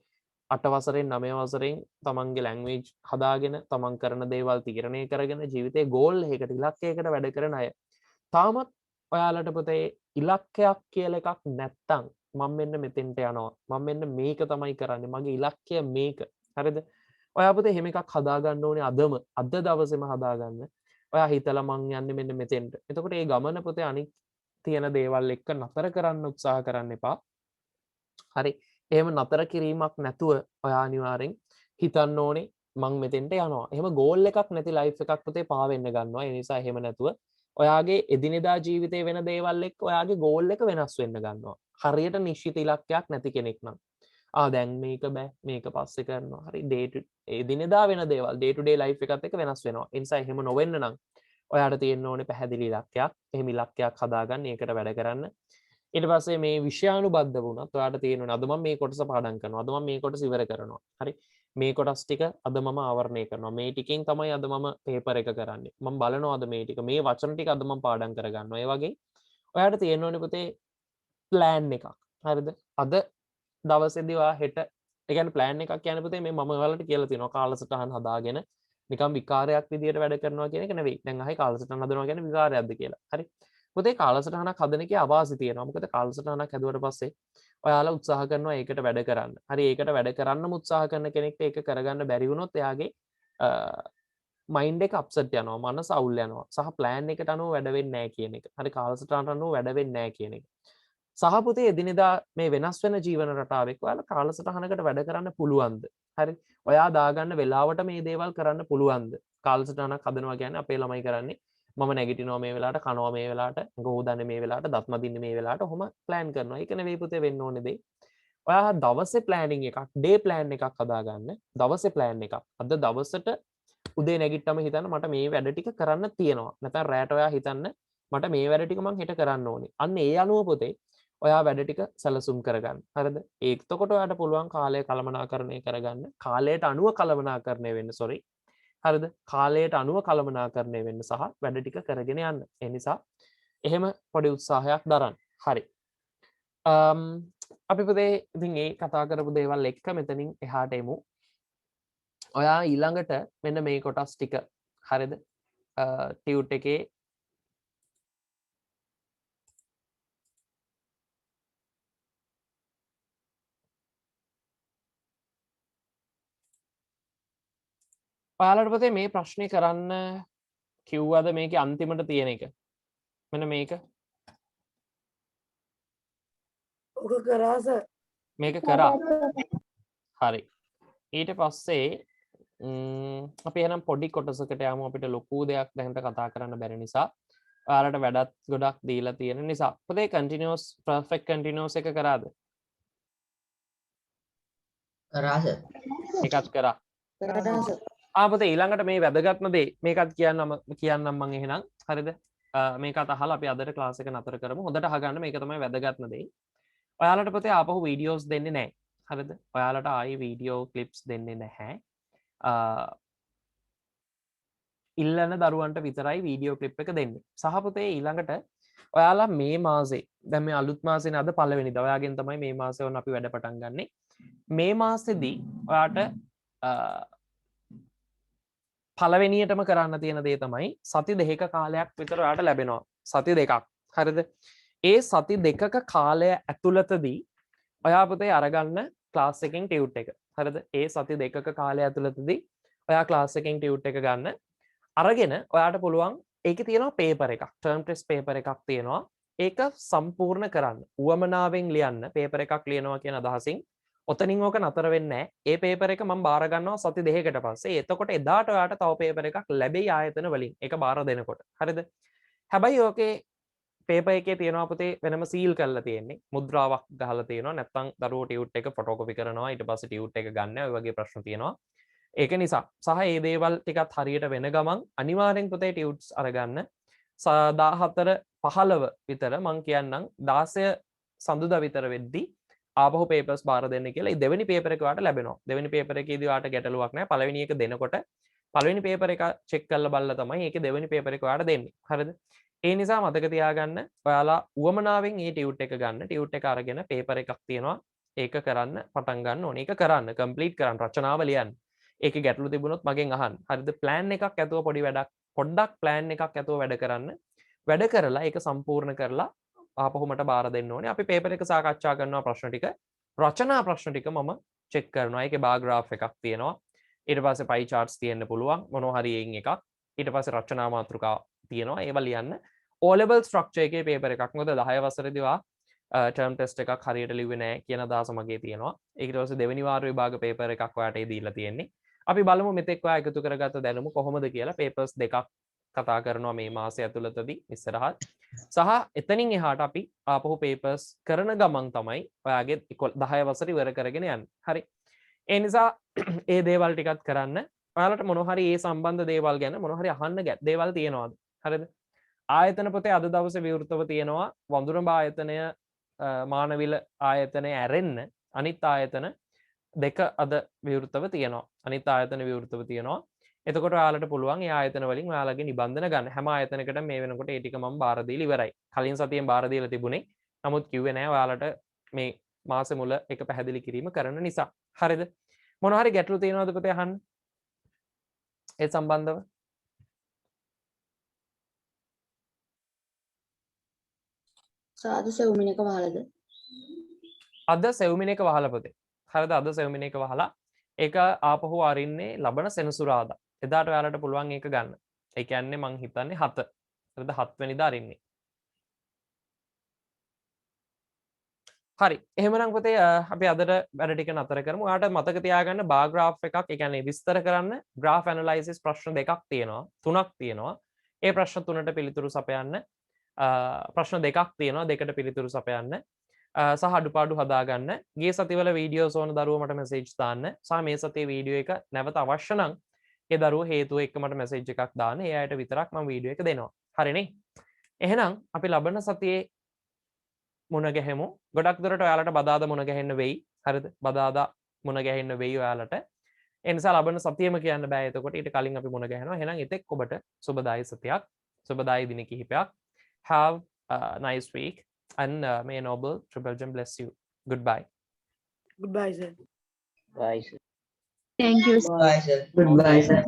8 වසරෙන් 9 වසරෙන් තමන්ගේ ලැන්ග්වේජ් හදාගෙන තමන් කරන දේවල් තීරණය කරගෙන ජීවිතේ ගෝල් එකකට ඉලක්කයකට වැඩ කරන අය. තාමත් ඔයාලට පුතේ ඉලක්කයක් කියලා එකක් නැත්තම් මම මෙන්න මෙතෙන්ට යනවා. මම මෙන්න මේක තමයි කරන්නේ. මගේ ඉලක්කය මේක. හරිද? ඔයා පුතේ එහෙම එකක් හදාගන්න ඕනේ අද දවසේම හදාගන්න. ඔයා හිතලා මං යන්නේ මෙන්න මෙතෙන්ට. එතකොට මේ ගමන පුතේ අනිත් තියෙන දේවල් එක්ක නතර කරන්න උත්සාහ කරන්න එපා. හරි. එහෙම නතර කිරීමක් නැතුව ඔයා අනිවාර්යෙන් හිතන්න ඕනේ මං මෙතෙන්ට යනවා. එහෙම ගෝල් එකක් නැති ලයිෆ් එකක් පුතේ පාවෙන්න ගන්නවා. ඒ නිසා එහෙම නැතුව ඔයාගේ එදිනෙදා ජීවිතේ වෙන දේවල් එක්ක ඔයාගේ ගෝල් එක වෙනස් වෙන්න ගන්නවා. හරියට නිශ්චිත ඉලක්කයක් නැති කෙනෙක් නම් දැන් මේක බෑ මේක පස්සේ කරනවා. හරි එදිනෙදා වෙන දේවල් day to day life එකත් එක්ක වෙනස් වෙනවා. ඒ නිසා එහෙම නොවෙන්න නම් ඔයාට තියෙන්න ඕනේ පැහැදිලි ඉලක්කයක්. එහෙම ඉලක්කයක් හදාගන්න ඒකට වැඩ කරන්න. ඊට පස්සේ මේ විෂයානුබද්ධ වුණත් ඔයාට තියෙනවා අද මම මේ කොටස පාඩම් කරනවා. අද මම මේ කොටස ඉවර කරනවා. හරි. මේ කොටස් ටික අද මම ආවරණය කරනවා. මේ ටිකෙන් තමයි අද මම පේපර් එක කරන්නේ. මම බලනවා අද මේ ටික මේ වචන ටික අද මම පාඩම් කරගන්නවා. ඒ වගේ ඔයාට තියෙන්න ඕනේ පුතේ ප්ලෑන් එකක්. හරිද? අද දවසේදී ඔයා හෙට ඒ කියන්නේ ප්ලෑන් එකක් කියන්නේ පුතේ මේ මම ඔයාලට කියලා තියෙනවා කාලසටහන් හදාගෙන නිකම් විකාරයක් විදියට වැඩ කරනවා කියන එක නෙවෙයි. දැන් අහයි කාලසටහන් හදනවා කියන්නේ විකාරයක්ද කියලා. හරි. පුතේ කාලසටහනක් හදන එකේ අවාසි තියෙනවා. මොකද කාලසටහනක් හැදුවට පස්සේ ඔයාලා උත්සාහ කරනවා ඒකට වැඩ කරන්න. හරි ඒකට වැඩ කරන්නම උත්සාහ කරන කෙනෙක්ට ඒක කරගන්න බැරි වුණොත් එයාගේ මයින්ඩ් එක අප්සෙට් යනවා, මනස අවුල් යනවා. සහ ප්ලෑන් එකට අනුව වැඩ වෙන්නේ නැහැ කියන එක. හරි කාලසටහනට අනුව වැඩ වෙන්නේ නැහැ කියන එක. සහ පුතේ එදිනෙදා මේ වෙනස් වෙන ජීවන රටාවෙක් ඔයාලා කාලසටහනකට වැඩ කරන්න පුළුවන්ද? හරි. ඔයා දාගන්න වෙලාවට මේ දේවල් කරන්න පුළුවන්ද? කාලසටහනක් හදනවා කියන්නේ අපේ ළමයි කරන්නේ මම නැගිටිනවා මේ වෙලාවට, කනවා මේ වෙලාවට, අඟ හොදන්නේ මේ වෙලාවට, දත් මදින්නේ මේ වෙලාවට ඔහොම ප්ලෑන් කරනවා. ඒක නෙවෙයි පුතේ වෙන්න ඕනේ දේ. ඔයා දවසේ ප්ලෑනින් එකක්, ඩේ ප්ලෑන් එකක් හදාගන්න. දවසේ ප්ලෑන් එකක්. අද දවසට උදේ නැගිට්ටම හිතන්න මට මේ වැඩ ටික කරන්න තියෙනවා. නැත්නම් රැට ඔයා හිතන්න මට මේ වැඩ ටික මං හෙට කරන්න ඕනේ. අන්න ඒ අනුව පුතේ ඔයා වැඩ ටික සැලසුම් කරගන්න. හරිද? එතකොට ඔයාට පුළුවන් කාලය කළමනාකරණය කරගන්න. කාලයට අනුව කළමනාකරණය වෙන්න sorry. හරිද? කාලයට අනුව කළමනාකරණය වෙන්න සහ වැඩ ටික කරගෙන යන්න. ඒ නිසා එහෙම පොඩි උත්සාහයක් දරන්න. හරි. අපි පුතේ ඉතින් මේ කතා කරපු දේවල් එක්ක මෙතනින් එහාට එමු. ඔයා ඊළඟට මෙන්න මේ කොටස් ටික හරිද? ටියුට් එකේ ඔයාලට පුතේ මේ ප්‍රශ්නේ කරන්න කිව්වද මේකේ අන්තිමට තියෙන එක? මෙන්න මේක. ඔක කරා සර්. මේක කරා. හරි. ඊට පස්සේ අපි එහෙනම් පොඩි කොටසකට යමු. අපිට ලොකු දෙයක් දැනට කතා කරන්න බැරි නිසා. ඔයාලට වැඩත් ගොඩක් දීලා තියෙන නිසා. පුතේ continuous perfect continuous එක කරාද? කරා සර්. එකත් කරා. කරා සර්. පුතේ ඊළඟට මේ වැදගත්ම දේ මේකත් කියන්නම් මම එහෙනම්. හරිද? මේකත් අහලා අපි අදට ක්ලාස් එක නතර කරමු. හොඳට අහගන්න මේක තමයි වැදගත්ම දේ. ඔයාලට පුතේ ආපහු වීඩියෝස් දෙන්නේ නැහැ. හරිද? ඔයාලට ආයි වීඩියෝ ක්ලිප්ස් දෙන්නේ නැහැ. ඉල්ලන දරුවන්ට විතරයි වීඩියෝ ක්ලිප් එක දෙන්නේ. සහ පුතේ ඊළඟට ඔයාලා මේ මාසේ දැන් මේ අලුත් මාසේනේ අද පළවෙනිදා. ඔයාගෙන් තමයි මේ මාසේ වුණ අපි වැඩ පටන් ගන්නෙ. මේ මාසෙදී ඔයාට පළවෙනියටම කරන්න තියෙන දේ තමයි සති දෙකක කාලයක් විතර ඔයාට ලැබෙනවා. සති දෙකක්. හරිද? ඒ සති දෙකක කාලය ඇතුළතදී ඔයා පුතේ අරගන්න ක්ලාස් එකෙන් ටියුට් එක. හරිද? ඒ සති දෙකක කාලය ඇතුළතදී ඔයා ක්ලාස් එකෙන් ටියුට් එක ගන්න. අරගෙන ඔයාට පුළුවන් ඒකේ තියෙනවා පේපර් එකක්. ටර්ම් ටෙස්ට් පේපර් එකක් තියෙනවා. ඒක සම්පූර්ණ කරන්න. උවමනාවෙන් ලියන්න පේපර් එකක් ලියනවා කියන අදහසින් ඔතනින් ඕක නතර වෙන්නේ නැහැ. ඒ පේපර් එක මම බාර ගන්නවා සති දෙකකට පස්සේ. එතකොට එදාට ඔයාට තව පේපර් එකක් ලැබෙයි ආයතන වලින්. ඒක බාර දෙනකොට. හරිද? හැබැයි ඕකේ පේපර් එකේ තියෙනවා පුතේ වෙනම සීල් කරලා තියෙන්නේ. මුද්‍රාවක් ගහලා තියෙනවා. නැත්නම් දරුවෝ ටියුට් එක ෆොටෝකොපි කරනවා. ඊට පස්සේ ටියුට් එක ගන්න. ඔය වගේ ප්‍රශ්න තියෙනවා. ඒක නිසා සහ මේ දේවල් ටිකත් හරියට වෙන ගමන් අනිවාර්යෙන් පුතේ ටියුට්ස් අරගන්න. 14 15 විතර මං කියන්නම් 16 සඳුදා විතර වෙද්දී ආපහු පේපර්ස් බාර දෙන්න කියලා. ඒ දෙවෙනි පේපර් එක ඔයාලට ලැබෙනවා. දෙවෙනි පේපර් එකේදී ඔයාලට ගැටලුවක් නැහැ. පළවෙනි එක දෙනකොට පළවෙනි පේපර් එක චෙක් කරලා බලලා තමයි ඒකේ දෙවෙනි පේපර් එක ඔයාලට දෙන්නේ. හරිද? ඒ නිසා මතක තියාගන්න ඔයාලා උවමනාවෙන් මේ ටියුට් එක ගන්න. ටියුට් එක අරගෙන පේපර් එකක් තියෙනවා. ඒක කරන්න පටන් ගන්න ඕනේ. ඒක කරන්න කම්ප්ලීට් කරන්න රචනාව ලියන්න. ඒකේ ගැටලු තිබුණොත් මගෙන් අහන්න. හරිද? ප්ලෑන් එකක් ඇතුව පොඩි වැඩක් පොඩ්ඩක් ප්ලෑන් එකක් ඇතුව වැඩ කරන්න. වැඩ කරලා ඒක සම්පූර්ණ කරලා ආපහු මට බාර දෙන්න ඕනේ. අපි පේපර් එක සාකච්ඡා කරනවා ප්‍රශ්න ටික. රචනා ප්‍රශ්න ටික මම චෙක් කරනවා. ඒකේ බාර් ග්‍රාෆ් එකක් තියෙනවා. ඊට පස්සේ පයි charts තියෙන්න පුළුවන්. මොනවා හරි එයින් එකක්. ඊට පස්සේ රචනා මාතෘකා තියෙනවා. ඒවා ලියන්න. O level structure එකේ පේපර් එකක්. මොකද 10 වසරේදී වා ටර්ම් ටෙස්ට් එකක් හරියට ලිව්වේ නැහැ කියන අදහස මගේ තියෙනවා. ඊට පස්සේ දෙවෙනි වාර විභාග පේපර් එකක් ඔයාට ඒ දීලා තියෙන්නේ. අපි බලමු මෙතෙක් ඔයා එකතු කරගත්ත දැනුම කොහොමද කියලා. පේපර්ස් දෙකක් කතා කරනවා මේ මාසය ඇතුළතදී ඉස්සරහට. සහ එතනින් එහාට අපි ආපහු පේපර්ස් කරන ගමන් තමයි ඔයාගේ 10 වසර ඉවර කරගෙන යන්නේ. හරි. ඒ නිසා ඒ දේවල් ටිකත් කරන්න. ඔයාලට මොනවා හරි ඒ සම්බන්ධ දේවල් ගැන මොනවා හරි අහන්න දේවල් තියෙනවද? හරිද? ආයතන පොතේ අද දවසේ විවෘතව තියෙනවා වඳුරඹ ආයතනය මානවිල ආයතනය ඇරෙන්න අනිත් ආයතන දෙක අද විවෘතව තියෙනවා. අනිත් ආයතන විවෘතව තියෙනවා. එතකොට ඔයාලට පුළුවන් ඒ ආයතන වලින් ඔයාලගේ නිබන්ධන ගන්න. හැම ආයතනයකටම මේ වෙනකොට ඒ ටික මම බාර දීලා ඉවරයි. කලින් සතියෙන් බාර දීලා තිබුණේ. නමුත් කිව්වේ නෑ ඔයාලට මේ මාසෙ මුල එක පැහැදිලි කිරීම කරන නිසා. හරිද? මොනවා හරි ගැටලු තියෙනවද පුතේ අහන්න? ඒ සම්බන්ධව? සාද සෙව්මිනක වහලද? අද සෙව්මිනක වහලා පුතේ. හරිද? අද සෙව්මිනක වහලා ඒක ආපහු අරින්නේ ලබන සෙනසුරාදා. එදාට ඔයාලට පුළුවන් ඒක ගන්න. ඒ කියන්නේ මං හිතන්නේ 7. හරිද? 7 වෙනිදා අරින්නේ. හරි. එහෙමනම් පුතේ අපි අදට වැඩ ටික නතර කරමු. ඔයාලට මතක තියාගන්න බාර් ග්‍රාෆ් එකක්, ඒ කියන්නේ විස්තර කරන්න graph analysis ප්‍රශ්න දෙකක් තියෙනවා. 3ක් තියෙනවා. ඒ ප්‍රශ්න 3ට පිළිතුරු සපයන්න. ප්‍රශ්න දෙකක් තියෙනවා. දෙකට පිළිතුරු සපයන්න. සහ අඩුපාඩු හදාගන්න. ගිය සතිවල වීඩියෝස් ඕන දරුවෝ මට මෙසේජ් දාන්න. සහ මේ සතියේ වීඩියෝ එක නැවත අවශ්‍ය නම් ඒ දරුවෝ හේතුව එක්ක මට මෙසේජ් එකක් දාන්න. ඒ අයට විතරක් මම වීඩියෝ එක දෙනවා. හරිනේ? එහෙනම් අපි ලබන සතියේ මුණ ගැහෙමු. ගොඩක් දුරට ඔයාලට බදාදා මුණ ගැහෙන්න වෙයි. හරිද? බදාදා මුණ ගැහෙන්න වෙයි ඔයාලට. ඒ නිසා ලබන සතියෙම කියන්න බෑ. එතකොට ඊට කලින් අපි මුණ ගැහෙනවා. එහෙනම් එතෙක් ඔබට සුබදායි සතියක්. සුබදායි දින කිහිපයක්. Have a nice week. And may Noble True Belgium bless you. Goodbye. Goodbye, sir. Bye, sir. Thank you. Bye, sir. Goodbye, sir.